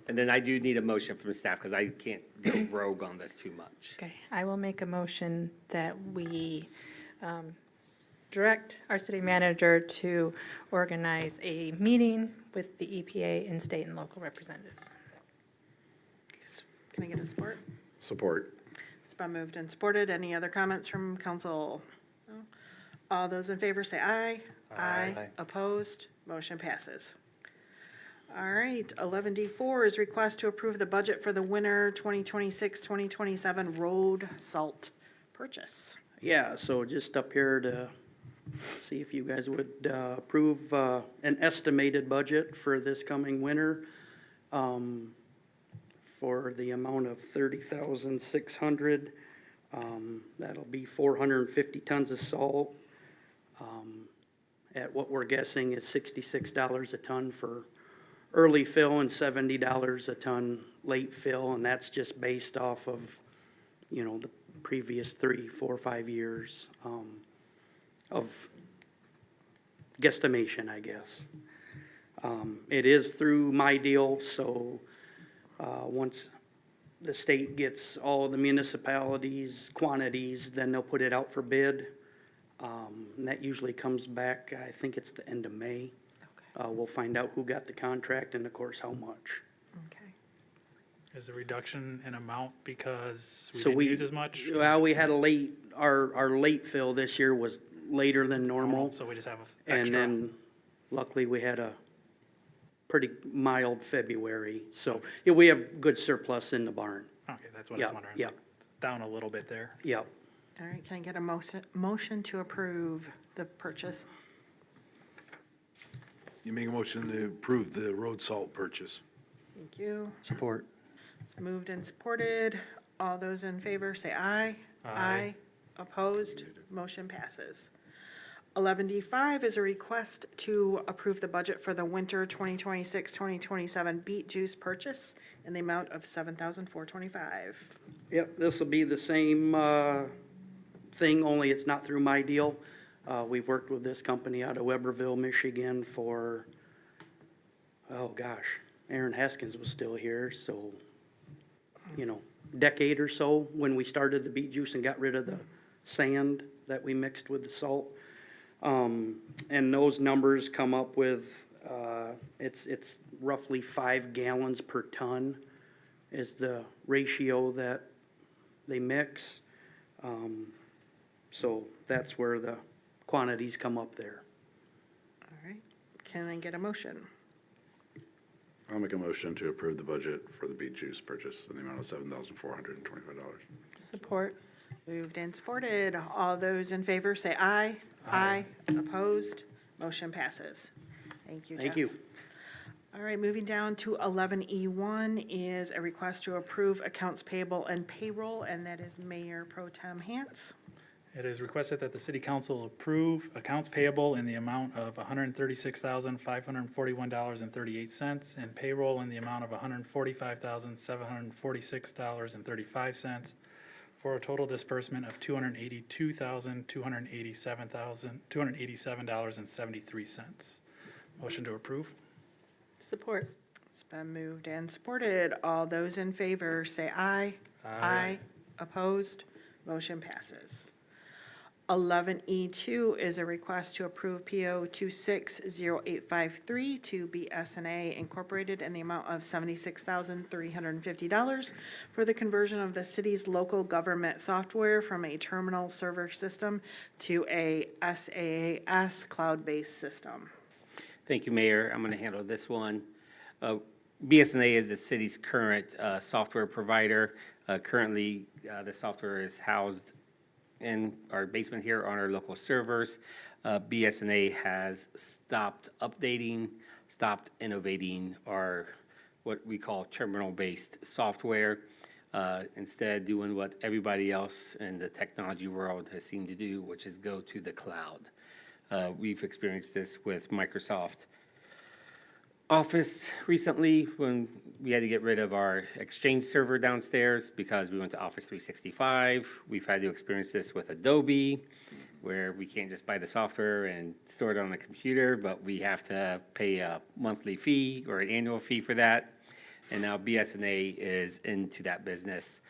And then I do need a motion from the staff because I can't go rogue on this too much. Okay, I will make a motion that we direct our city manager to organize a meeting with the EPA and state and local representatives. Can I get a support? Support. It's been moved and supported. Any other comments from council? No? All those in favor say aye. Aye. Opposed? Motion passes. All right, 11D4 is request to approve the budget for the winter 2026-2027 road salt purchase. Yeah, so just up here to see if you guys would approve an estimated budget for this coming winter for the amount of $30,600. That'll be 450 tons of salt at what we're guessing is $66 a ton for early fill and $70 a ton late fill, and that's just based off of, the previous 3, 4, 5 years of guesstimation, I guess. It is through my deal, so once the state gets all the municipalities' quantities, then they'll put it out for bid. And that usually comes back, I think it's the end of May. We'll find out who got the contract and, of course, how much. Okay. Is the reduction in amount because we So didn't use as much? Well, we had a late, our late fill this year was later than normal. So we just have a And extra. then luckily, we had a pretty mild February. So, yeah, we have good surplus in the barn. Okay, that's what I was Yeah, wondering. yeah. So down a little bit there. Yep. All right, can I get a motion to approve the purchase? You make a motion to approve the road salt purchase. Thank you. Support. It's moved and supported. All those in favor say aye. Aye. Opposed? Motion passes. 11D5 is a request to approve the budget for the winter 2026-2027 Beet Juice Purchase in the amount of $7,425. Yep, this will be the same thing, only it's not through my deal. We've worked with this company out of Weberville, Michigan for, oh gosh, Aaron Haskins was still here, so, decade or so when we started the beet juice and got rid of the sand that we mixed with the salt. And those numbers come up with, it's roughly 5 gallons per ton is the ratio that they mix. So that's where the quantities come up there. All right. Can I get a motion? I'll make a motion to approve the budget for the Beet Juice Purchase in the amount of $7,425. Support. Moved and supported. All those in favor say aye. Aye. Opposed? Motion passes. Thank you, Jeff. Thank you. All right, moving down to 11E1 is a request to approve accounts payable and payroll, and that is Mayor Pro Tem Hance. It is requested that the city council approve accounts payable in the amount of $136,541.38 and payroll in the amount of $145,746.35 for a total disbursement of $282,287.73. Motion to approve. Support. It's been moved and supported. All those in favor say aye. Aye. Opposed? Motion passes. 11E2 is a request to approve PO 260853 to BSNA Incorporated in the amount of $76,350 for the conversion of the city's local government software from a terminal server system to a SaaS Cloud Based System. Thank you, Mayor. I'm going to handle this one. BSNA is the city's current software provider. Currently, the software is housed in our basement here on our local servers. BSNA has stopped updating, stopped innovating our what we call terminal-based software, instead doing what everybody else in the technology world has seemed to do, which is go to the cloud. We've experienced this with Microsoft Office recently when we had to get rid of our Exchange server downstairs because we went to Office 365. We've had to experience this with Adobe, where we can't just buy the software and store it on the computer, but we have to pay a monthly fee or an annual fee for that. And now BSNA is into that business.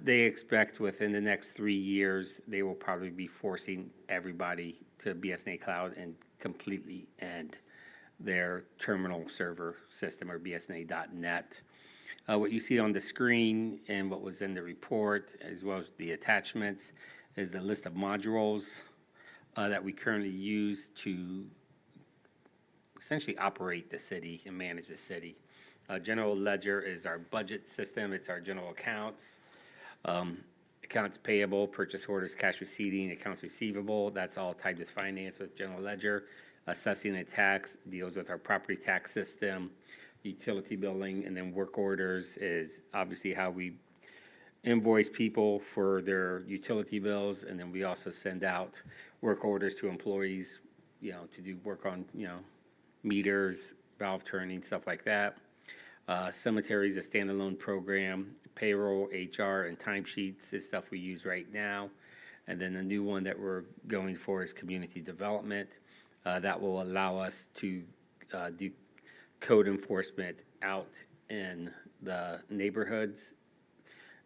They expect within the next 3 years, they will probably be forcing everybody to BSNA Cloud and completely end their terminal server system or BSNA.net. What you see on the screen and what was in the report, as well as the attachments, is the list of modules that we currently use to essentially operate the city and manage the city. General Ledger is our budget system. It's our general accounts. Accounts payable, purchase orders, cash receipting, accounts receivable, that's all tied with finance with general ledger. Assessing and tax deals with our property tax system. Utility billing, and then work orders is obviously how we invoice people for their utility bills, and then we also send out work orders to employees, to do work on, meters, valve turning, stuff like that. Cemetery is a standalone program. Payroll, HR, and timesheets is stuff we use right now. And then the new one that we're going for is community development. That will allow us to do code enforcement out in the neighborhoods.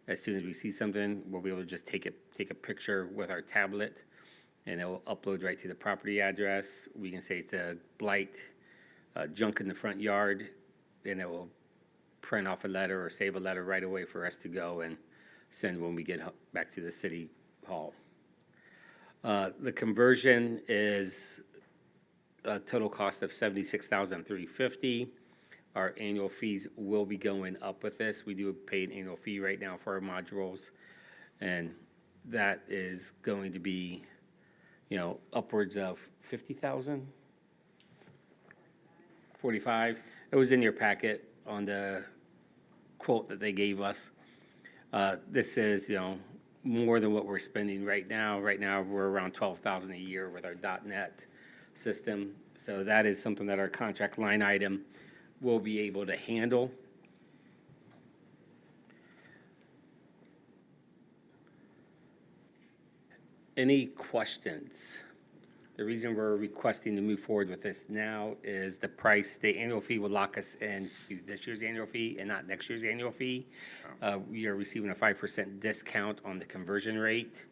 As soon as we see something, we'll be able to just take a picture with our tablet, and it will upload right to the property address. We can say it's a blight, junk in the front yard, and it will print off a letter or save a letter right away for us to go and send when we get back to the city hall. The conversion is a total cost of $76,350. Our annual fees will be going up with this. We do pay an annual fee right now for our modules, and that is going to be, upwards of 50,000, 45. It was in your packet on the quote that they gave us. This is, more than what we're spending right now. Right now, we're around 12,000 a year with our .NET system. So that is something that our contract line item will be able to handle. Any questions? The reason we're requesting to move forward with this now is the price, the annual fee will lock us in to this year's annual fee and not next year's annual fee. We are receiving a 5% discount on the conversion rate,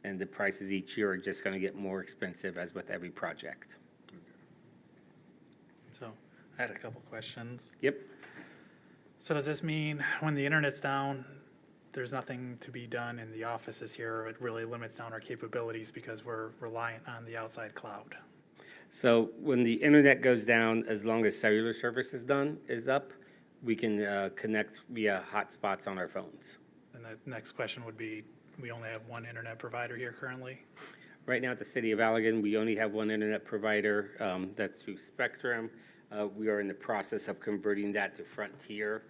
and the prices each year are just gonna get more expensive as with every project. So I had a couple questions. Yep. So does this mean when the internet's down, there's nothing to be done in the offices here? It really limits down our capabilities because we're reliant on the outside cloud. So when the internet goes down, as long as cellular service is up, we can connect via hotspots on our phones. And the next question would be, we only have one internet provider here currently? Right now at the City of Allegan, we only have one internet provider, that's through Spectrum. We are in the process of converting that to Frontier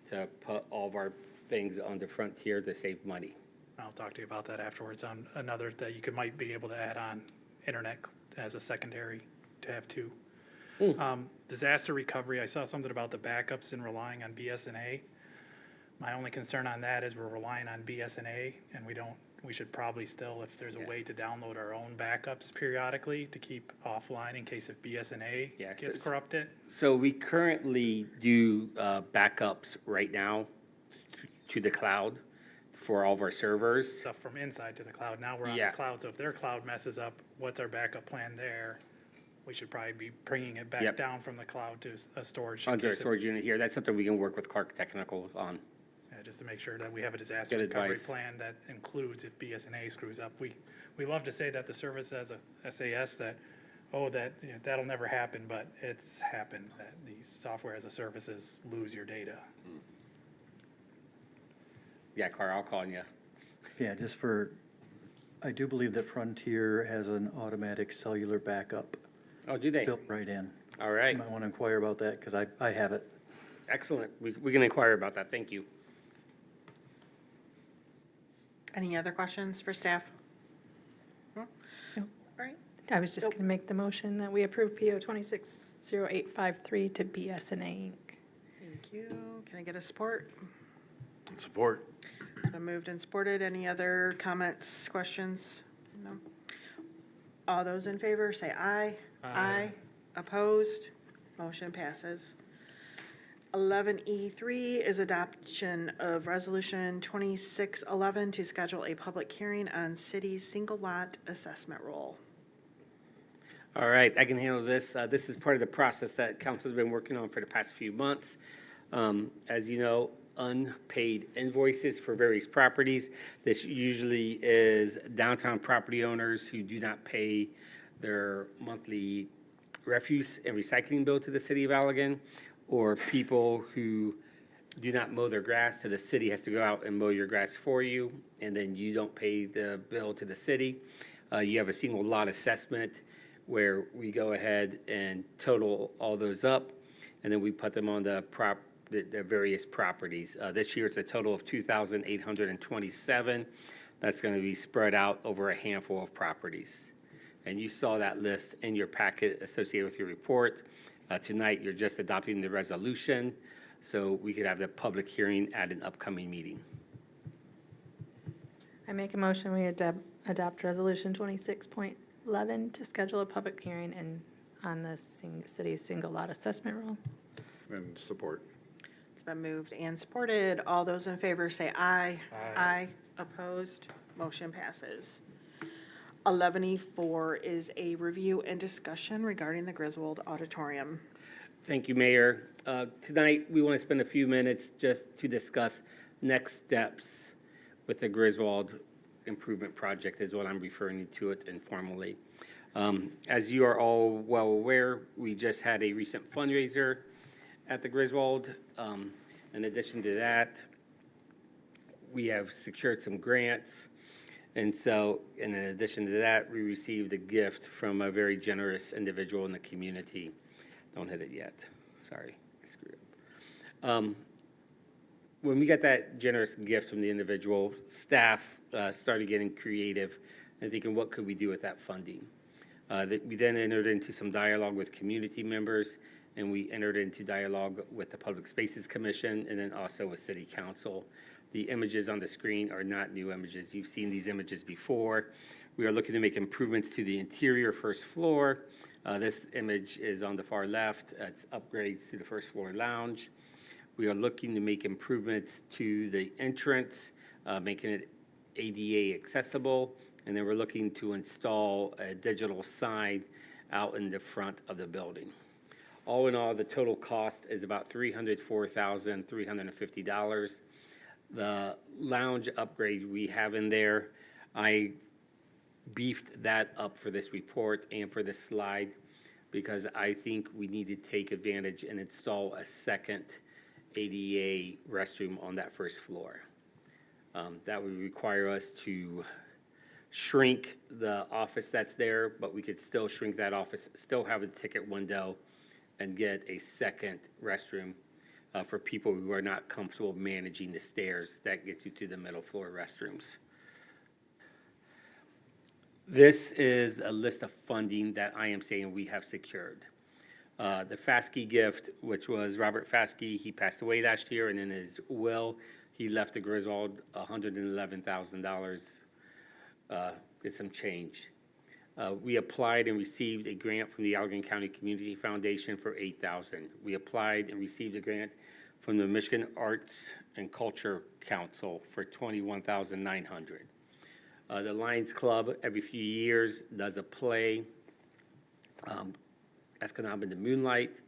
to put all of our things on the Frontier to save money. I'll talk to you about that afterwards on another that you might be able to add on internet as a secondary to have two. Disaster recovery, I saw something about the backups and relying on BSNA. My only concern on that is we're relying on BSNA and we should probably still, if there's a way to download our own backups periodically to keep offline in case if BSNA gets corrupted. So we currently do backups right now to the cloud for all of our servers. Stuff from inside to the cloud. Now we're on Yeah. the cloud, so if their cloud messes up, what's our backup plan there? We should probably be bringing it back Yep. down from the cloud to a storage. Under a case storage unit here. That's something we can work with Clark Technical on. just to make sure that we have a disaster Good recovery advice. plan that includes if BSNA screws up. We love to say that the service has a SAS that, that'll never happen, but it's happened, that these software as a services lose your data. Yeah, Carl, I'll call you. Yeah, I do believe that Frontier has an automatic cellular backup Oh, do they? built right in. All right. You might want to inquire about that, because I have it. Excellent. We can inquire about that. Thank you. Any other questions for staff? No? No. All right. I was just going to make the motion that we approve PO 260853 to BSNA Inc. Thank you. Can I get a support? Support. It's been moved and supported. Any other comments, questions? No? All those in favor, say aye. Aye. Opposed? Motion passes. 11E3 is adoption of Resolution 2611 to schedule a public hearing on city's single lot assessment roll. All right, I can handle this. This is part of the process that council's been working on for the past few months. As you know, unpaid invoices for various properties. This usually is downtown property owners who do not pay their monthly refuse and recycling bill to the City of Allegan, or people who do not mow their grass, so the city has to go out and mow your grass for you, and then you don't pay the bill to the city. You have a single lot assessment where we go ahead and total all those up, and then we put them on the various properties. This year, it's a total of 2,827. That's going to be spread out over a handful of properties. And you saw that list in your packet associated with your report. Tonight, you're just adopting the resolution, so we could have the public hearing at an upcoming meeting. I make a motion, we adopt Resolution 26.11 to schedule a public hearing on the city's single lot assessment roll. And support. It's been moved and supported. All those in favor say aye. Aye. Opposed? Motion passes. 11E4 is a review and discussion regarding the Griswold Auditorium. Thank you, Mayor. Tonight, we want to spend a few minutes just to discuss next steps with the Griswold Improvement Project is what I'm referring to it informally. As you are all well aware, we just had a recent fundraiser at the Griswold. In addition to that, we have secured some grants. And so, in addition to that, we received a gift from a very generous individual in the community. Don't hit it yet. Sorry, I screwed up. when we got that generous gift from the individual, staff started getting creative and thinking, what could we do with that funding? We then entered into some dialogue with community members, and we entered into dialogue with the Public Spaces Commission, and then also with City Council. The images on the screen are not new images. You've seen these images before. We are looking to make improvements to the interior first floor. This image is on the far left. It's upgrades to the first floor lounge. We are looking to make improvements to the entrance, making it ADA accessible. And then we're looking to install a digital sign out in the front of the building. All in all, the total cost is about $304,350. The lounge upgrade we have in there, I beefed that up for this report and for this slide because I think we need to take advantage and install a second ADA restroom on that first floor. That would require us to shrink the office that's there, but we could still shrink that office, still have a ticket window, and get a second restroom for people who are not comfortable managing the stairs that get you to the middle floor restrooms. This is a list of funding that I am saying we have secured. The Faskey gift, which was Robert Faskey, he passed away last year, and in his will, he left the Griswold $111,000, get some change. We applied and received a grant from the Allegan County Community Foundation for $8,000. We applied and received a grant from the Michigan Arts and Culture Council for $21,900. The Lions Club, every few years, does a play, Escanaba in the Moonlight.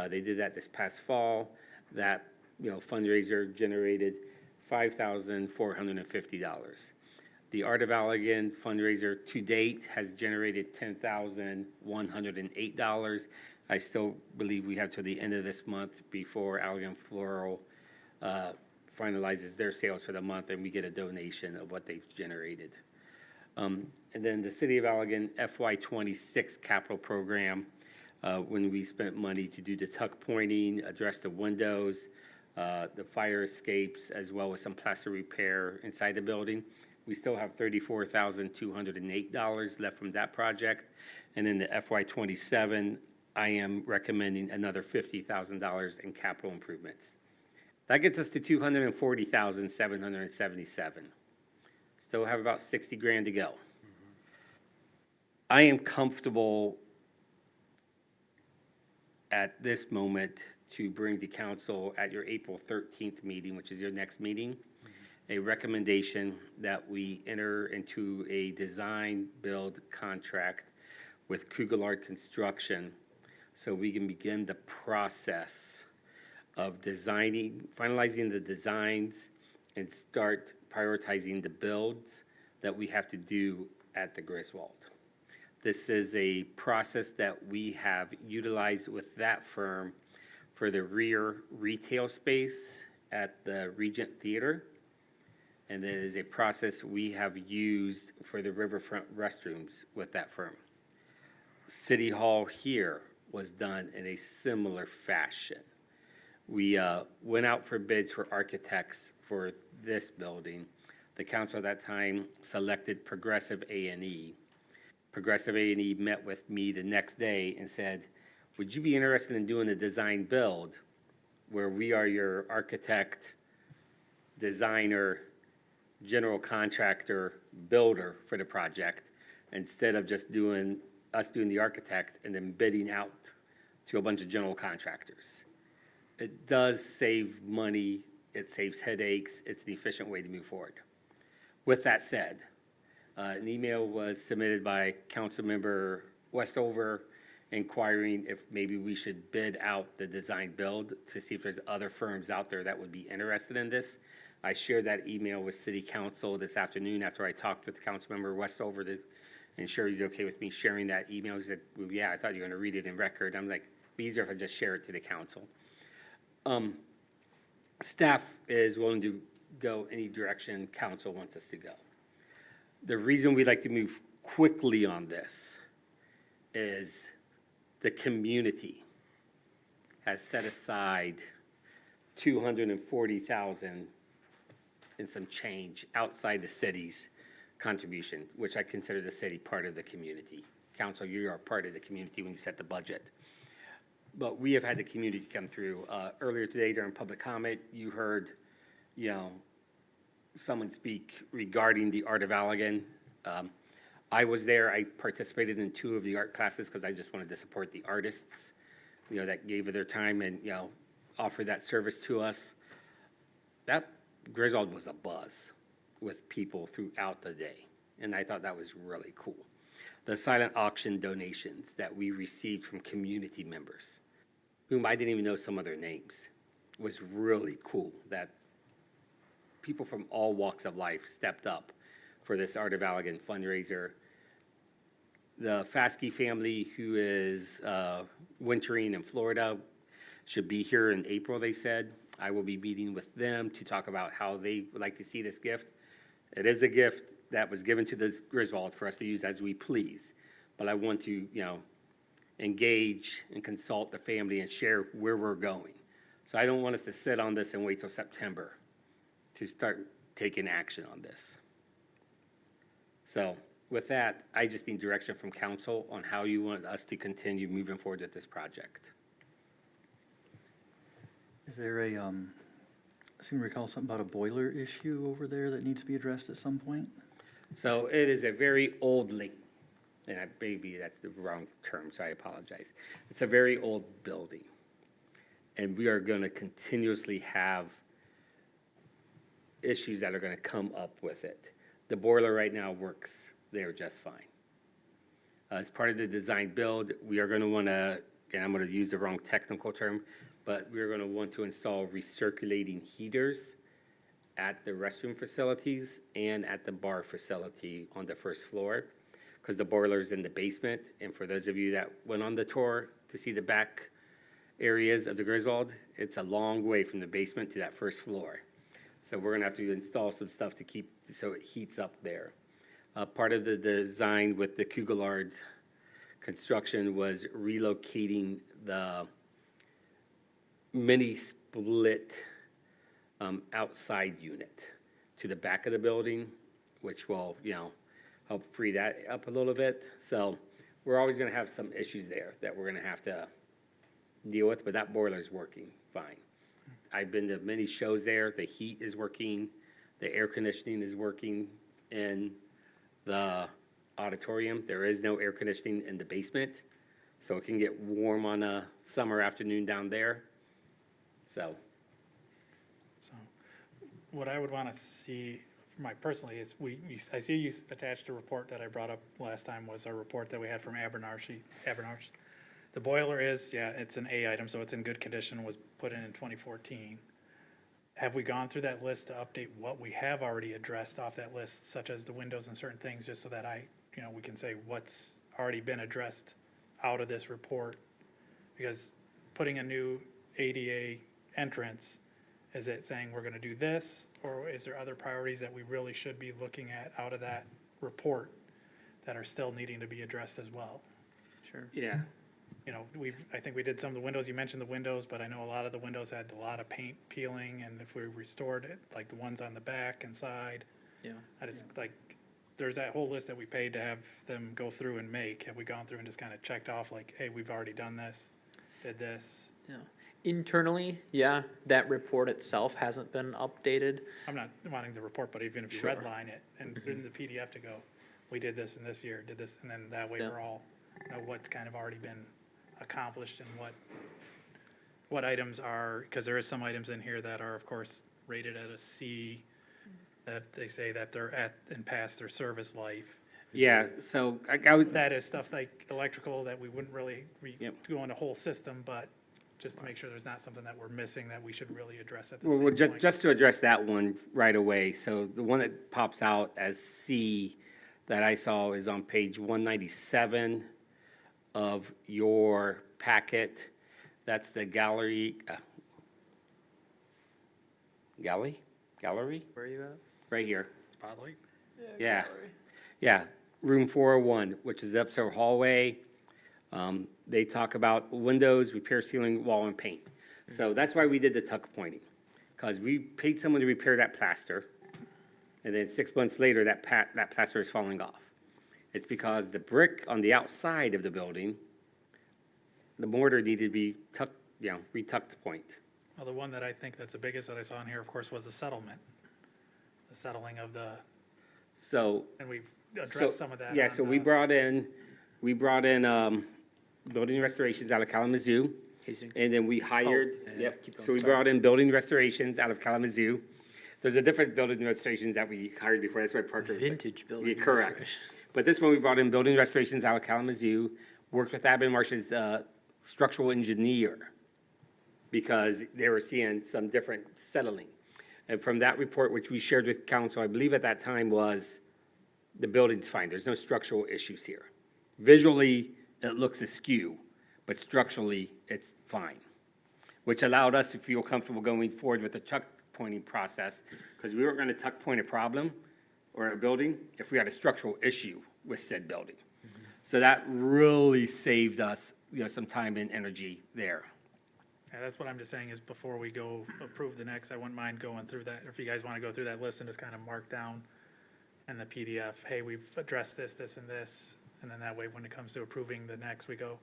They did that this past fall. That fundraiser generated $5,450. The Art of Allegan fundraiser to date has generated $10,108. I still believe we have till the end of this month before Allegan Floral finalizes their sales for the month and we get a donation of what they've generated. And then the City of Allegan FY26 capital program, when we spent money to do the tuck pointing, address the windows, the fire escapes, as well as some plaster repair inside the building. We still have $34,208 left from that project. And in the FY27, I am recommending another $50,000 in capital improvements. That gets us to $240,777. Still have about 60 grand to go. I am comfortable at this moment to bring to council at your April 13th meeting, which is your next meeting, a recommendation that we enter into a design build contract with Kugelard Construction so we can begin the process of designing, finalizing the designs and start prioritizing the builds that we have to do at the Griswold. This is a process that we have utilized with that firm for the rear retail space at the Regent Theater. And it is a process we have used for the riverfront restrooms with that firm. City Hall here was done in a similar fashion. We went out for bids for architects for this building. The council at that time selected Progressive A&E. Progressive A&E met with me the next day and said, would you be interested in doing a design build where we are your architect, designer, general contractor, builder for the project, instead of just doing the architect and then bidding out to a bunch of general contractors. It does save money, it saves headaches, it's the efficient way to move forward. With that said, an email was submitted by Councilmember Westover inquiring if maybe we should bid out the design build to see if there's other firms out there that would be interested in this. I shared that email with City Council this afternoon after I talked with Councilmember Westover to ensure he's okay with me sharing that email. He said, well, yeah, I thought you were gonna read it in record. I'm like, it'd be easier if I just share it to the council. Staff is willing to go any direction council wants us to go. The reason we like to move quickly on this is the community has set aside 240,000 and some change outside the city's contribution, which I consider the city part of the community. Council, you are part of the community when you set the budget. But we have had the community come through. Earlier today during public comment, you heard, someone speak regarding the Art of Allegan. I was there. I participated in 2 of the art classes because I just wanted to support the artists, that gave of their time and, offered that service to us. That Griswold was a buzz with people throughout the day, and I thought that was really cool. The silent auction donations that we received from community members, whom I didn't even know some of their names, was really cool that people from all walks of life stepped up for this Art of Allegan fundraiser. The Faskey family, who is wintering in Florida, should be here in April, they said. I will be meeting with them to talk about how they would like to see this gift. It is a gift that was given to the Griswold for us to use as we please, but I want to, engage and consult the family and share where we're going. So I don't want us to sit on this and wait till September to start taking action on this. So with that, I just need direction from council on how you want us to continue moving forward with this project. Is there I seem to recall something about a boiler issue over there that needs to be addressed at some point? So it is a very old lake, and maybe that's the wrong term, so I apologize. It's a very old building, and we are going to continuously have issues that are going to come up with it. The boiler right now works there just fine. As part of the design build, we are going to want to, and I'm going to use the wrong technical term, but we're going to want to install recirculating heaters at the restroom facilities and at the bar facility on the first floor, because the boiler's in the basement. And for those of you that went on the tour to see the back areas of the Griswold, it's a long way from the basement to that first floor. So we're gonna have to install some stuff to keep, so it heats up there. Part of the design with the Kugelard construction was relocating the mini split outside unit to the back of the building, which will, help free that up a little bit. So we're always gonna have some issues there that we're gonna have to deal with, but that boiler's working fine. I've been to many shows there. The heat is working, the air conditioning is working in the auditorium. There is no air conditioning in the basement, so it can get warm on a summer afternoon down there. So What I would want to see, personally, is I see you attached a report that I brought up last time, was a report that we had from Abernarsh. The boiler is, it's an A item, so it's in good condition, was put in 2014. Have we gone through that list to update what we have already addressed off that list, such as the windows and certain things, just so that we can say what's already been addressed out of this report? Because putting a new ADA entrance, is it saying we're gonna do this, or is there other priorities that we really should be looking at out of that report that are still needing to be addressed as well? Sure. yeah, I think we did some of the windows, you mentioned the windows, but I know a lot of the windows had a lot of paint peeling, and if we restored it, like the ones on the back and side, Yeah. I just, there's that whole list that we paid to have them go through and make. Have we gone through and just kind of checked off, hey, we've already done this, did this? Yeah. Internally, that report itself hasn't been updated. I'm not wanting the report, but even if you Sure. redline it and put it in the PDF to go, we did this in this year, did this, and then that way Yeah. we're all, know what's kind of already been accomplished and what items are, because there is some items in here that are, of course, rated at a C, that they say that they're at and past their service life. yeah, so I would, That is stuff like electrical that we wouldn't really Yep. go in a whole system, but just to make sure there's not something that we're missing that we should really address at the well, same point. just to address that one right away, so the one that pops out as C that I saw is on page 197 of your packet. That's the gallery, gallery, Where are you at? right here. Spotlight. Yeah, yeah, room 401, which is the upstairs hallway. They talk about windows, repair ceiling, wall, and paint. So that's why we did the tuck pointing, because we paid someone to repair that plaster, and then 6 months later, that plaster is falling off. It's because the brick on the outside of the building, the mortar needed to be tucked, retucked point. Well, the one that I think that's the biggest that I saw in here, of course, was the settlement. The settling of the, So, and we've addressed some of that. yeah, on so we the- brought in, building restorations out of Kalamazoo, and then we hired, so we brought in building restorations out of Kalamazoo. There's a different building restorations that we hired before, that's why Parker. Vintage building. Yeah, correct. But this one, we brought in building restorations out of Kalamazoo, worked with Abin Marsh's structural engineer, because they were seeing some different settling. And from that report, which we shared with council, I believe at that time was, the building's fine, there's no structural issues here. Visually, it looks askew, but structurally, it's fine. Which allowed us to feel comfortable going forward with the tuck pointing process, because we weren't gonna tuck point a problem or a building if we had a structural issue with said building. So that really saved us, some time and energy there. Yeah, that's what I'm just saying is before we go approve the next, I wouldn't mind going through that. If you guys want to go through that list and just kind of mark down in the PDF, hey, we've addressed this, this, and this. And then that way, when it comes to approving the next, we can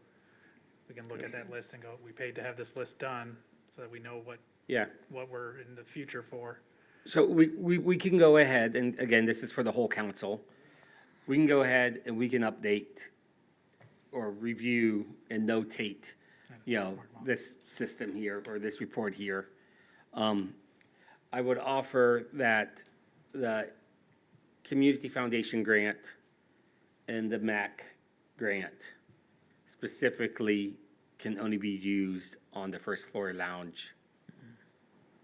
look at that list and go, we paid to have this list done so that we know Yeah. what we're in the future for. So we can go ahead, and again, this is for the whole council. We can go ahead and we can update or review and notate, this system here or this report here. I would offer that the Community Foundation grant and the MAC grant specifically can only be used on the first floor lounge.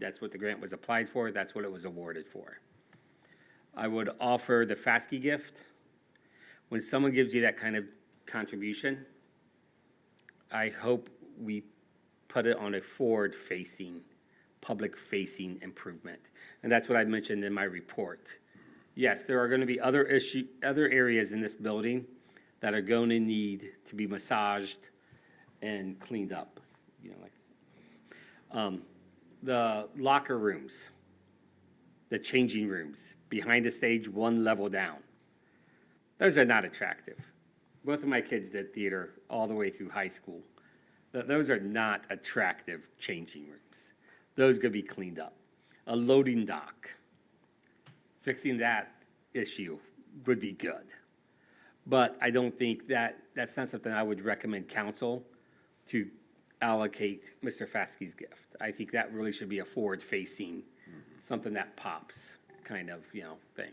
That's what the grant was applied for, that's what it was awarded for. I would offer the FASCI gift. When someone gives you that kind of contribution, I hope we put it on a forward-facing, public-facing improvement. And that's what I mentioned in my report. Yes, there are gonna be other areas in this building that are going to need to be massaged and cleaned up, the locker rooms, the changing rooms, behind the stage, one level down. Those are not attractive. Both of my kids did theater all the way through high school. Those are not attractive changing rooms. Those could be cleaned up. A loading dock, fixing that issue would be good. But I don't think that's not something I would recommend council to allocate Mr. Fasky's gift. I think that really should be a forward-facing, something that pops kind of, thing.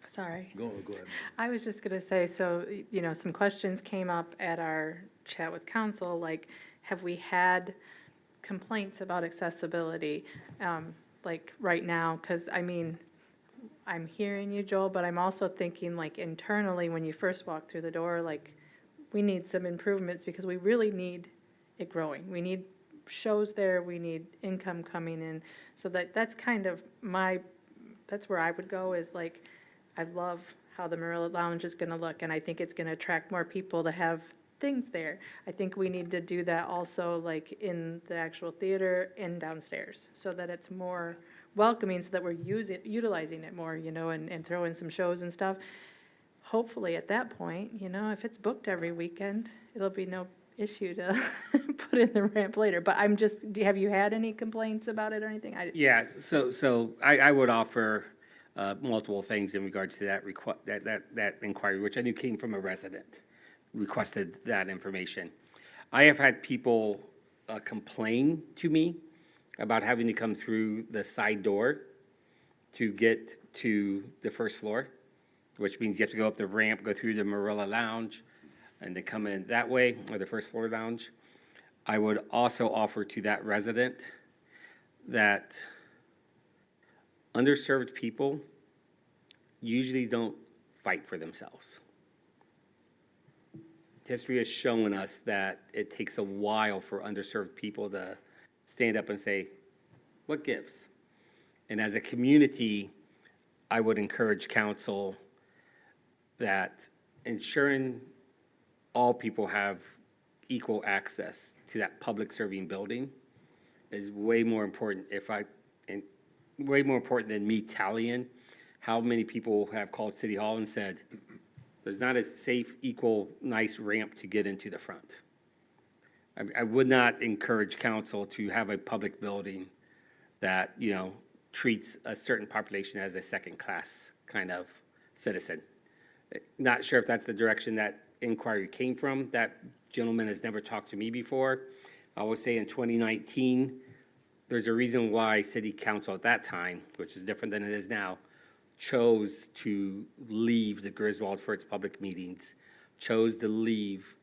Sorry. Go ahead. I was just gonna say, so, some questions came up at our chat with council, like, have we had complaints about accessibility, like, right now? Because, I'm hearing you, Joel, but I'm also thinking, like, internally, when you first walk through the door, like, we need some improvements, because we really need it growing. We need shows there, we need income coming in, so that's kind of that's where I would go, is like, I love how the Marilla Lounge is gonna look, and I think it's gonna attract more people to have things there. I think we need to do that also, like, in the actual theater and downstairs, so that it's more welcoming, so that we're utilizing it more, and throw in some shows and stuff. Hopefully, at that point, if it's booked every weekend, it'll be no issue to put in the ramp later. But have you had any complaints about it or anything? Yeah, so I would offer multiple things in regards to that inquiry, which I knew came from a resident, requested that information. I have had people complain to me about having to come through the side door to get to the first floor, which means you have to go up the ramp, go through the Marilla Lounge, and then come in that way, or the first floor lounge. I would also offer to that resident that underserved people usually don't fight for themselves. History has shown us that it takes a while for underserved people to stand up and say, what gives? And as a community, I would encourage council that ensuring all people have equal access to that public serving building is way more important and way more important than me tallying how many people have called City Hall and said, there's not a safe, equal, nice ramp to get into the front. I would not encourage council to have a public building that, treats a certain population as a second-class kind of citizen. Not sure if that's the direction that inquiry came from. That gentleman has never talked to me before. I will say in 2019, there's a reason why city council at that time, which is different than it is now, chose to leave the Griswold for its public meetings, chose to leave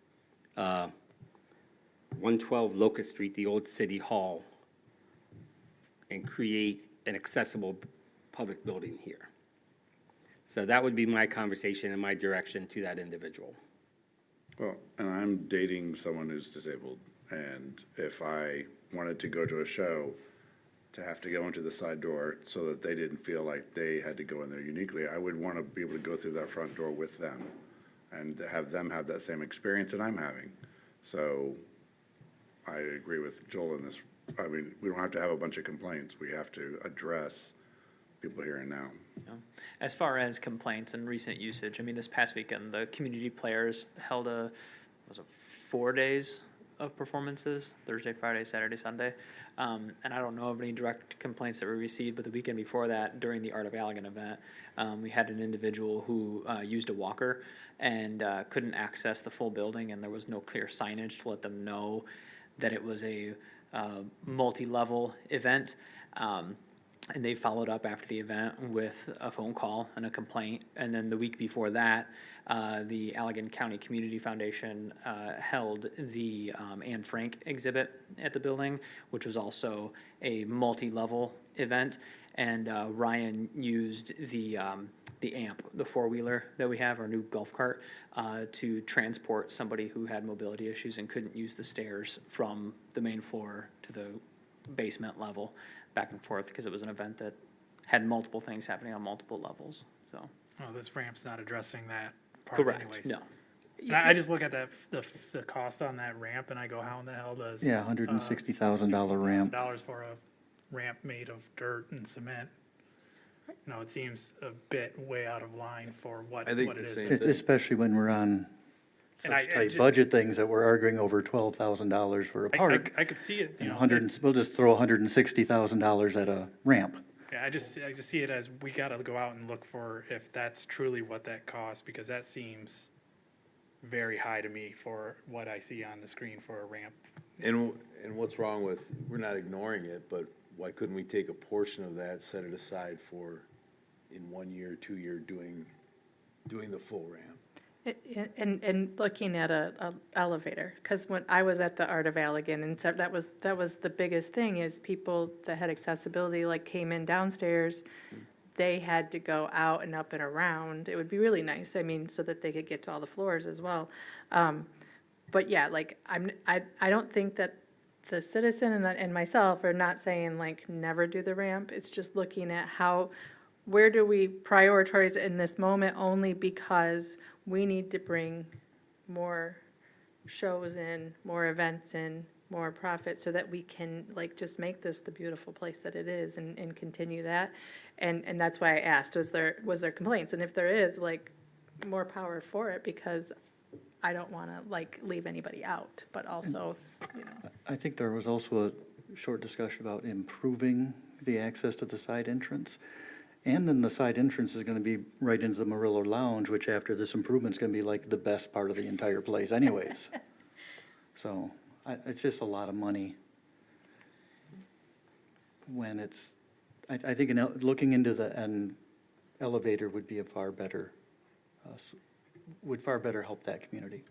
112 Locust Street, the old city hall, and create an accessible public building here. So that would be my conversation and my direction to that individual. Well, and I'm dating someone who's disabled, and if I wanted to go to a show, to have to go into the side door so that they didn't feel like they had to go in there uniquely, I would want to be able to go through that front door with them and have them have that same experience that I'm having. So I agree with Joel in this. I mean, we don't have to have a bunch of complaints. We have to address people here and now. As far as complaints and recent usage, I mean, this past weekend, the community players held 4 days of performances, Thursday, Friday, Saturday, Sunday. And I don't know of any direct complaints that were received, but the weekend before that, during the Art of Allegan event, we had an individual who used a walker and couldn't access the full building, and there was no clear signage to let them know that it was a multi-level event. And they followed up after the event with a phone call and a complaint. And then the week before that, the Allegan County Community Foundation held the Anne Frank exhibit at the building, which was also a multi-level event. And Ryan used the AMP, the four-wheeler that we have, our new golf cart, to transport somebody who had mobility issues and couldn't use the stairs from the main floor to the basement level, back and forth, because it was an event that had multiple things happening on multiple levels, so. Well, this ramp's not addressing that part Correct, anyways. no. And I just look at the cost on that ramp and I go, how in the hell does? Yeah, $160,000 ramp. Dollars for a ramp made of dirt and cement. No, it seems a bit way out of line for what I it think the is. same Especially when we're on And I such tight just- budget things that we're arguing over $12,000 for a park. I could see it, you And know. we'll just throw $160,000 at a ramp. Yeah, I just see it as we gotta go out and look for if that's truly what that costs, because that seems very high to me for what I see on the screen for a ramp. And what's wrong with, we're not ignoring it, but why couldn't we take a portion of that, set it aside for, in 1 year, 2 year, doing the full ramp? And looking at a elevator, because when I was at the Art of Allegan, and so that was the biggest thing, is people that had accessibility, like came in downstairs, they had to go out and up and around. It would be really nice, I mean, so that they could get to all the floors as well. But yeah, like, I don't think that the citizen and myself are not saying like, never do the ramp. It's just looking at where do we prioritize in this moment, only because we need to bring more shows in, more events in, more profit, so that we can like just make this the beautiful place that it is and continue that. And that's why I asked, was there complaints? And if there is, like, more power for it, because I don't want to like leave anybody out, but also, you know. I think there was also a short discussion about improving the access to the side entrance. And then the side entrance is gonna be right into the Murillo Lounge, which after this improvement's gonna be like the best part of the entire place anyways. So, it's just a lot of money when I think looking into an elevator would be a far better, would far better help that community.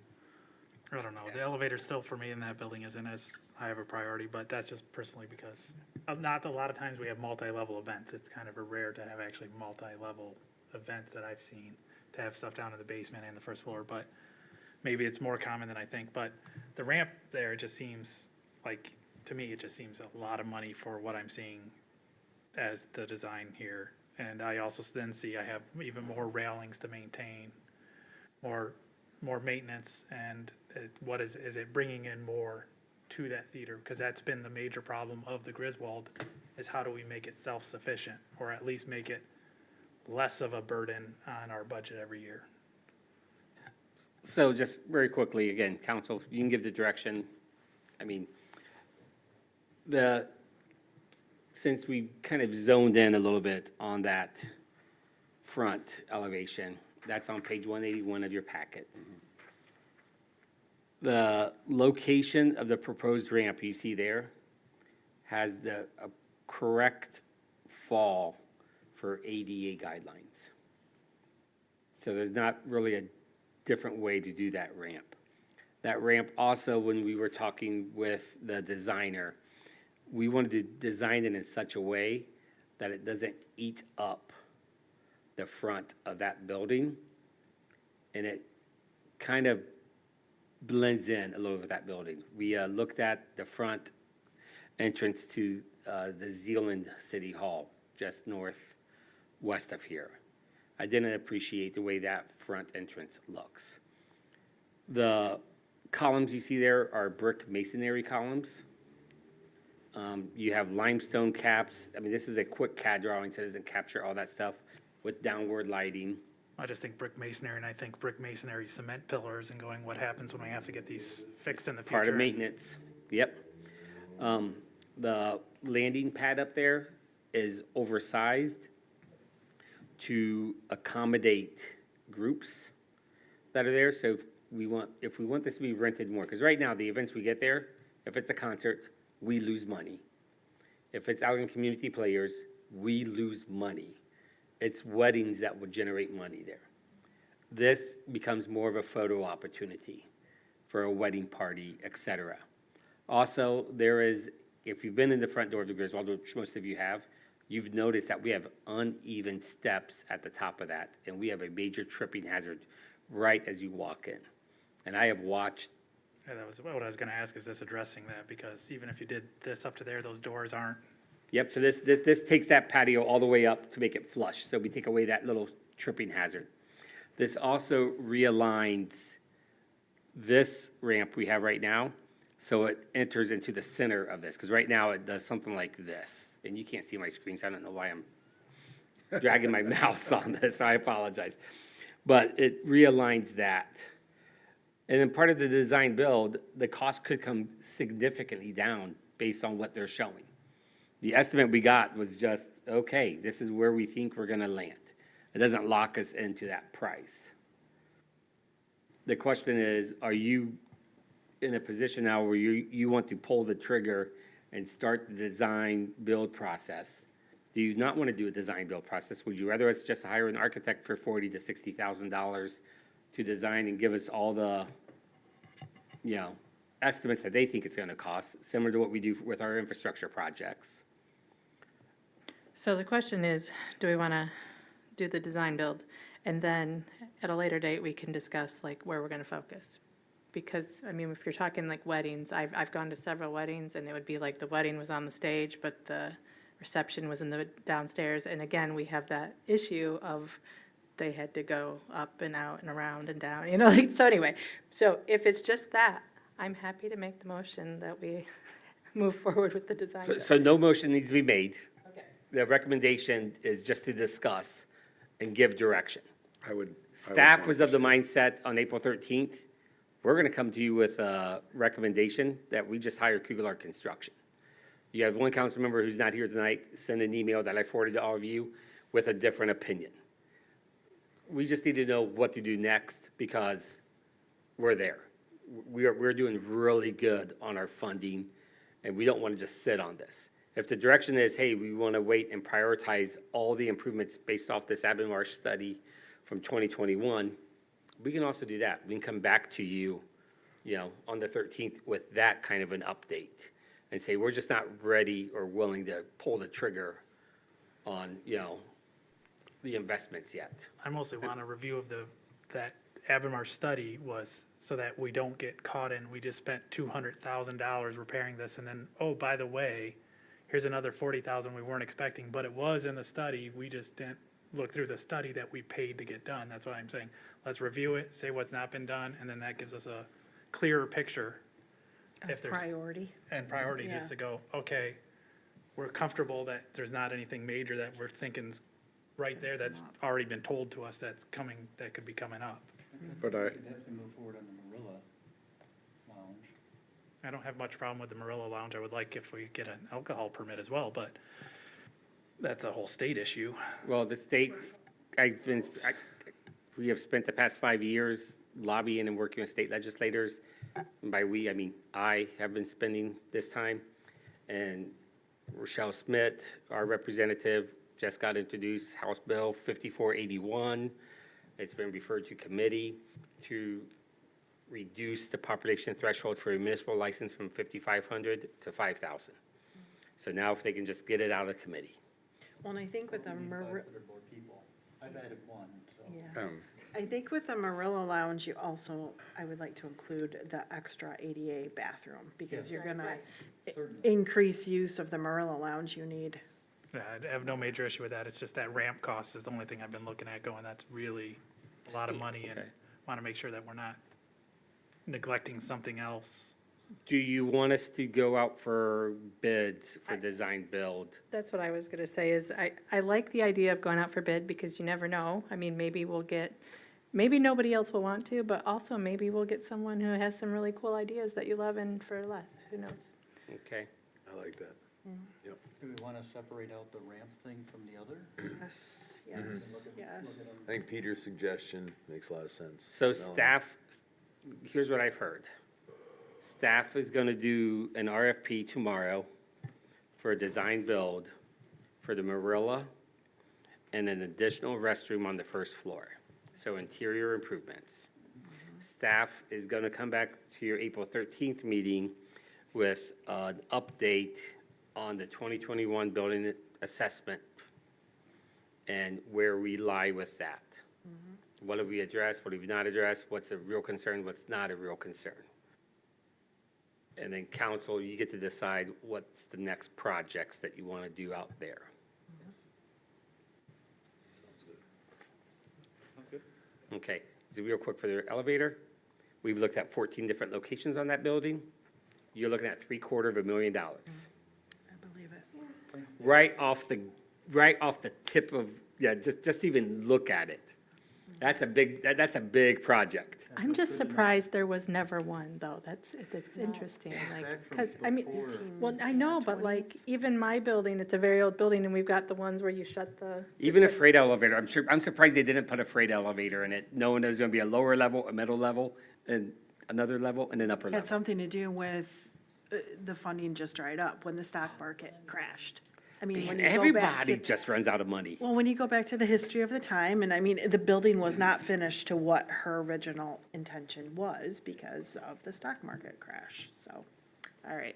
I don't know, the elevator still for me in that building isn't as high of a priority, but that's just personally because not a lot of times we have multi-level events. It's kind of a rare to have actually multi-level events that I've seen, to have stuff down in the basement and the first floor, but maybe it's more common than I think. But the ramp there just seems like, to me, it just seems a lot of money for what I'm seeing as the design here. And I also then see I have even more railings to maintain, more more maintenance and what is it bringing in more to that theater? Because that's been the major problem of the Griswold, is how do we make it self-sufficient, or at least make it less of a burden on our budget every year? So just very quickly, again, council, you can give the direction. I mean, since we kind of zoned in a little bit on that front elevation, that's on page 181 of your packet. The location of the proposed ramp you see there has the correct fall for ADA guidelines. So there's not really a different way to do that ramp. That ramp also, when we were talking with the designer, we wanted to design it in such a way that it doesn't eat up the front of that building, and it kind of blends in a little with that building. We looked at the front entrance to the Zealand City Hall, just northwest of here. I didn't appreciate the way that front entrance looks. The columns you see there are brick masonry columns. You have limestone caps. I mean, this is a quick CAD drawing, so it doesn't capture all that stuff with downward lighting. I just think brick masonry, and I think brick masonry cement pillars, and going, what happens when we have to get these fixed in the future? Part of maintenance, yep. The landing pad up there is oversized to accommodate groups that are there. So if we want this to be rented more, because right now, the events we get there, if it's a concert, we lose money. If it's Allegan community players, we lose money. It's weddings that will generate money there. This becomes more of a photo opportunity for a wedding party, et cetera. Also, there is, if you've been in the front door of the Griswold, which most of you have, you've noticed that we have uneven steps at the top of that, and we have a major tripping hazard right as you walk in. And I have watched. Yeah, that was what I was gonna ask, is this addressing that? Because even if you did this up to there, those doors aren't. Yep, so this takes that patio all the way up to make it flush, so we take away that little tripping hazard. This also realigns this ramp we have right now, so it enters into the center of this, because right now it does something like this. And you can't see my screen, so I don't know why I'm dragging my mouse on this, so I apologize. But it realigns that. And then part of the design build, the cost could come significantly down based on what they're showing. The estimate we got was just, okay, this is where we think we're gonna land. It doesn't lock us into that price. The question is, are you in a position now where you want to pull the trigger and start the design build process? Do you not want to do a design build process? Would you rather us just hire an architect for $40,000 to $60,000 to design and give us all the, estimates that they think it's gonna cost, similar to what we do with our infrastructure projects? So the question is, do we want to do the design build? And then at a later date, we can discuss like where we're going to focus. Because, I mean, if you're talking like weddings, I've gone to several weddings, and it would be like the wedding was on the stage, but the reception was in the downstairs. And again, we have that issue of they had to go up and out and around and down, so anyway. So if it's just that, I'm happy to make the motion that we move forward with the design. So no motion needs to be made. Okay. The recommendation is just to discuss and give direction. I would Staff want was to of the see- mindset on April 13th, we're going to come to you with a recommendation that we just hire Kugler Construction. You have one council member who's not here tonight, send an email that I forwarded to all of you with a different opinion. We just need to know what to do next, because we're there. We're doing really good on our funding, and we don't want to just sit on this. If the direction is, hey, we want to wait and prioritize all the improvements based off this Abinmarsh study from 2021, we can also do that. We can come back to you, on the 13th with that kind of an update and say, we're just not ready or willing to pull the trigger on, the investments yet. I mostly want a review of that Abinmarsh study was so that we don't get caught in, we just spent $200,000 repairing this, and then, oh, by the way, here's another $40,000 we weren't expecting, but it was in the study, we just didn't look through the study that we paid to get done. That's why I'm saying, let's review it, say what's not been done, and then that gives us a clearer picture. If there's Priority. and priority, just Yeah. to go, okay, we're comfortable that there's not anything major that we're thinking's right there that's already been told to us that's coming, that could be coming up. But I, Could definitely move forward on the Marilla Lounge. I don't have much problem with the Marilla Lounge. I would like if we get an alcohol permit as well, but that's a whole state issue. Well, the state, we have spent the past 5 years lobbying and working with state legislators. And by we, I mean I have been spending this time. And Rochelle Smith, our representative, just got introduced House Bill 5481. It's been referred to committee to reduce the population threshold for a municipal license from 5,500 to 5,000. So now if they can just get it out of committee. Well, and I think with the I've added one, so. yeah. I think with the Marilla Lounge, you also, I would like to include the extra ADA bathroom, because you're gonna increase use of the Marilla Lounge, you need. Yeah, I have no major issue with that. It's just that ramp cost is the only thing I've been looking at going, that's really a lot of money, and Okay. want to make sure that we're not neglecting something else. Do you want us to go out for bids for design build? That's what I was gonna say, is I like the idea of going out for bid, because you never know. I mean, maybe we'll get, maybe nobody else will want to, but also maybe we'll get someone who has some really cool ideas that you love, and for less, who knows? Okay. I like that. Yep. Do we want to separate out the ramp thing from the other? Yes, yes, yes. I think Peter's suggestion makes a lot of sense. So Melanie? staff, here's what I've heard. Staff is gonna do an RFP tomorrow for a design build for the Marilla and an additional restroom on the first floor. So interior improvements. Staff is gonna come back to your April 13th meeting with an update on the 2021 building assessment and where we lie with that. What have we addressed, what have we not addressed, what's a real concern, what's not a real concern? And then council, you get to decide what's the next projects that you want to do out there. Okay, so real quick for the elevator, we've looked at 14 different locations on that building. You're looking at $750,000. I believe it. Right off the tip of, yeah, just even look at it. That's a big project. I'm just surprised there was never one, though. That's interesting, like, because, I mean, well, I know, but like, even my building, it's a very old building, and we've got the ones where you shut the. Even a freight elevator, I'm surprised they didn't put a freight elevator in it, knowing there's gonna be a lower level, a middle level, and another level, and an upper Had level. something to do with the funding just dried up when the stock market crashed. I mean, when Man, you go back everybody to, just runs out of money. well, when you go back to the history of the time, and I mean, the building was not finished to what her original intention was because of the stock market crash, so, all right.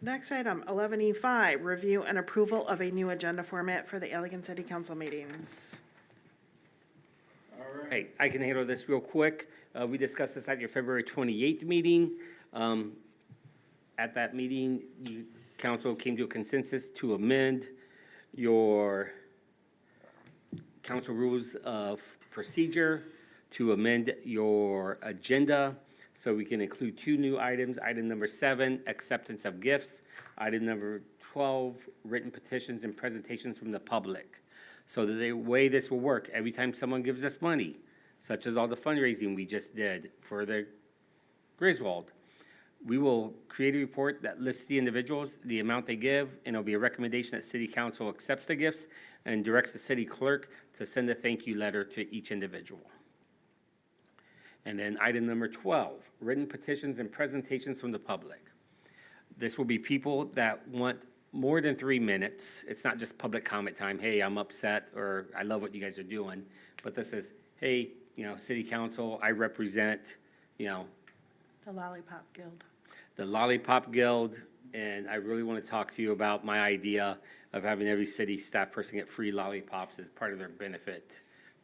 Next item, 11E5, review and approval of a new agenda format for the Allegan City Council meetings. All right, I can handle this real quick. We discussed this at your February 28th meeting. At that meeting, council came to a consensus to amend your council rules of procedure, to amend your agenda, so we can include 2 new items. Item number 7, acceptance of gifts. Item number 12, written petitions and presentations from the public. So the way this will work, every time someone gives us money, such as all the fundraising we just did for the Griswold, we will create a report that lists the individuals, the amount they give, and it'll be a recommendation that city council accepts the gifts and directs the city clerk to send a thank you letter to each individual. And then item number 12, written petitions and presentations from the public. This will be people that want more than 3 minutes. It's not just public comment time, hey, I'm upset, or I love what you guys are doing. But this is, hey, city council, I represent, The Lollipop Guild. the Lollipop Guild, and I really want to talk to you about my idea of having every city staff person get free lollipops as part of their benefit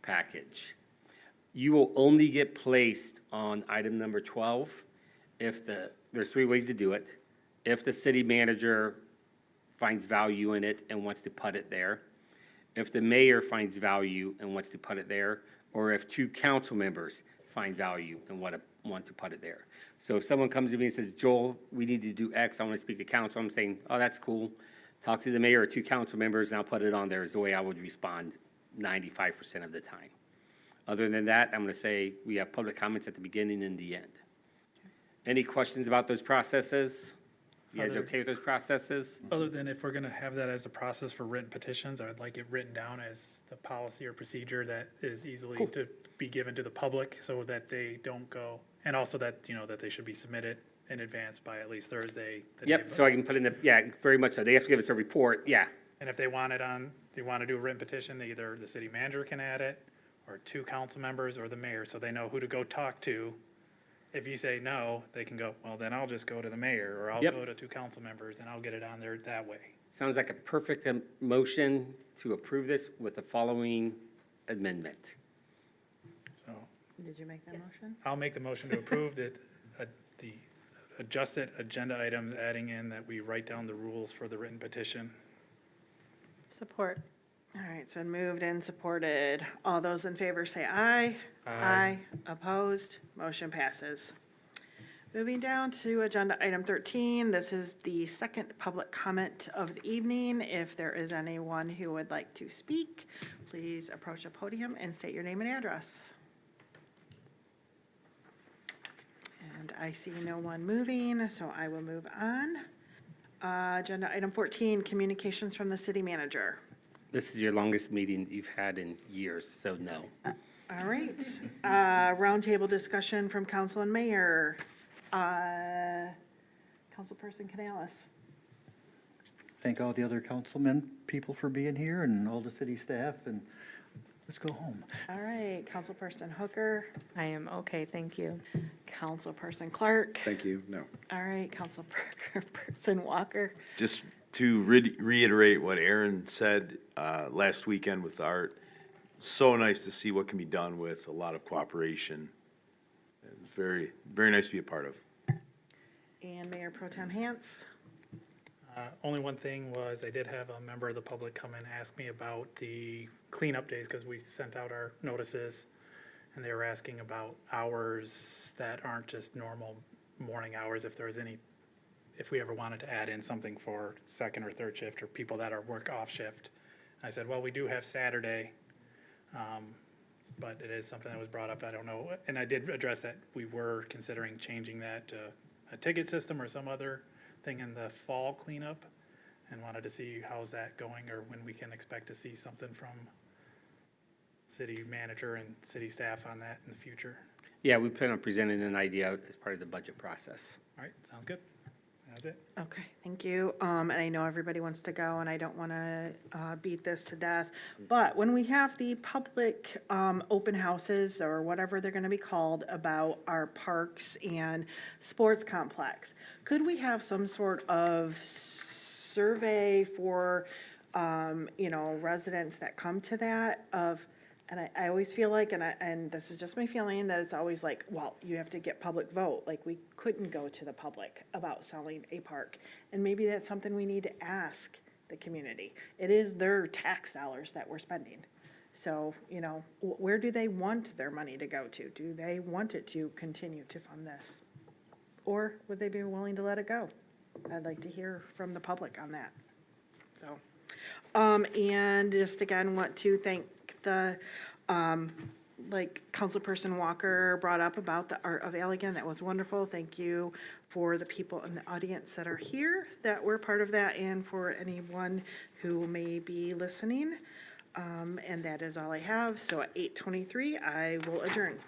package. You will only get placed on item number 12 if there's 3 ways to do it. If the city manager finds value in it and wants to put it there. if the mayor finds value and wants to put it there, or if two council members find value and want to put it there. So if someone comes to me and says, Joel, we need to do X, I want to speak to council, I'm saying, oh, that's cool. Talk to the mayor or two council members, and I'll put it on there, is the way I would respond 95% of the time. Other than that, I'm going to say we have public comments at the beginning and the end. Any questions about those processes? You guys okay with those processes? Other than if we're gonna have that as a process for written petitions, I would like it written down as the policy or procedure that is easily to be given to the public so that they don't go, and also that, you know, that they should be submitted in advance by at least Thursday. the day Yep, so I can put in the, yeah, very much so. They have to give us a report, yeah. And if they want it on, they want to do a written petition, either the city manager can add it, or two council members, or the mayor, so they know who to go talk to. If you say no, they can go, well, then I'll just go to the mayor, or I'll Yep. go to two council members, and I'll get it on there that way. Sounds like a perfect motion to approve this with the following amendment. So Did you make that motion? I'll make the motion to approve the adjusted agenda items, adding in that we write down the rules for the written petition. Support. All right, it's been moved and supported. All those in favor say aye. Aye. Opposed? Motion passes. Moving down to agenda item 13, this is the second public comment of the evening. If there is anyone who would like to speak, please approach the podium and state your name and address. And I see no one moving, so I will move on. Agenda item 14, communications from the city manager. This is your longest meeting you've had in years, so no. All right. Roundtable discussion from council and mayor. Councilperson Canales. Thank all the other councilmen, people for being here, and all the city staff, and let's go home. All right, Councilperson Hooker, I am okay, thank you. Councilperson Clark. Thank you, no. All right, Councilperson Walker. Just to reiterate what Aaron said last weekend with Art, so nice to see what can be done with a lot of cooperation. It was very, very nice to be a part of. And Mayor Pro Tem Hance. Only one thing was, I did have a member of the public come and ask me about the cleanup days, because we sent out our notices, and they were asking about hours that aren't just normal morning hours, if there was any, if we ever wanted to add in something for second or third shift, or people that are work off shift. I said, well, we do have Saturday, but it is something that was brought up, I don't know, and I did address that we were considering changing that to a ticket system or some other thing in the fall cleanup, and wanted to see how's that going, or when we can expect to see something from city manager and city staff on that in the future. Yeah, we plan on presenting an idea as part of the budget process. All right, sounds good. That's it. Okay, thank you. And I know everybody wants to go, and I don't want to beat this to death. But when we have the public open houses, or whatever they're going to be called, about our parks and sports complex, could we have some sort of survey for, residents that come to that of, and I always feel like, and this is just my feeling, that it's always like, well, you have to get public vote. Like, we couldn't go to the public about selling a park. And maybe that's something we need to ask the community. It is their tax dollars that we're spending. So, where do they want their money to go to? Do they want it to continue to fund this? Or would they be willing to let it go? I'd like to hear from the public on that. So, and just again, want to thank the, Councilperson Walker brought up about the Art of Allegan. That was wonderful. Thank you for the people in the audience that are here that were part of that, and for anyone who may be listening. And that is all I have. So at 8:23, I will adjourn.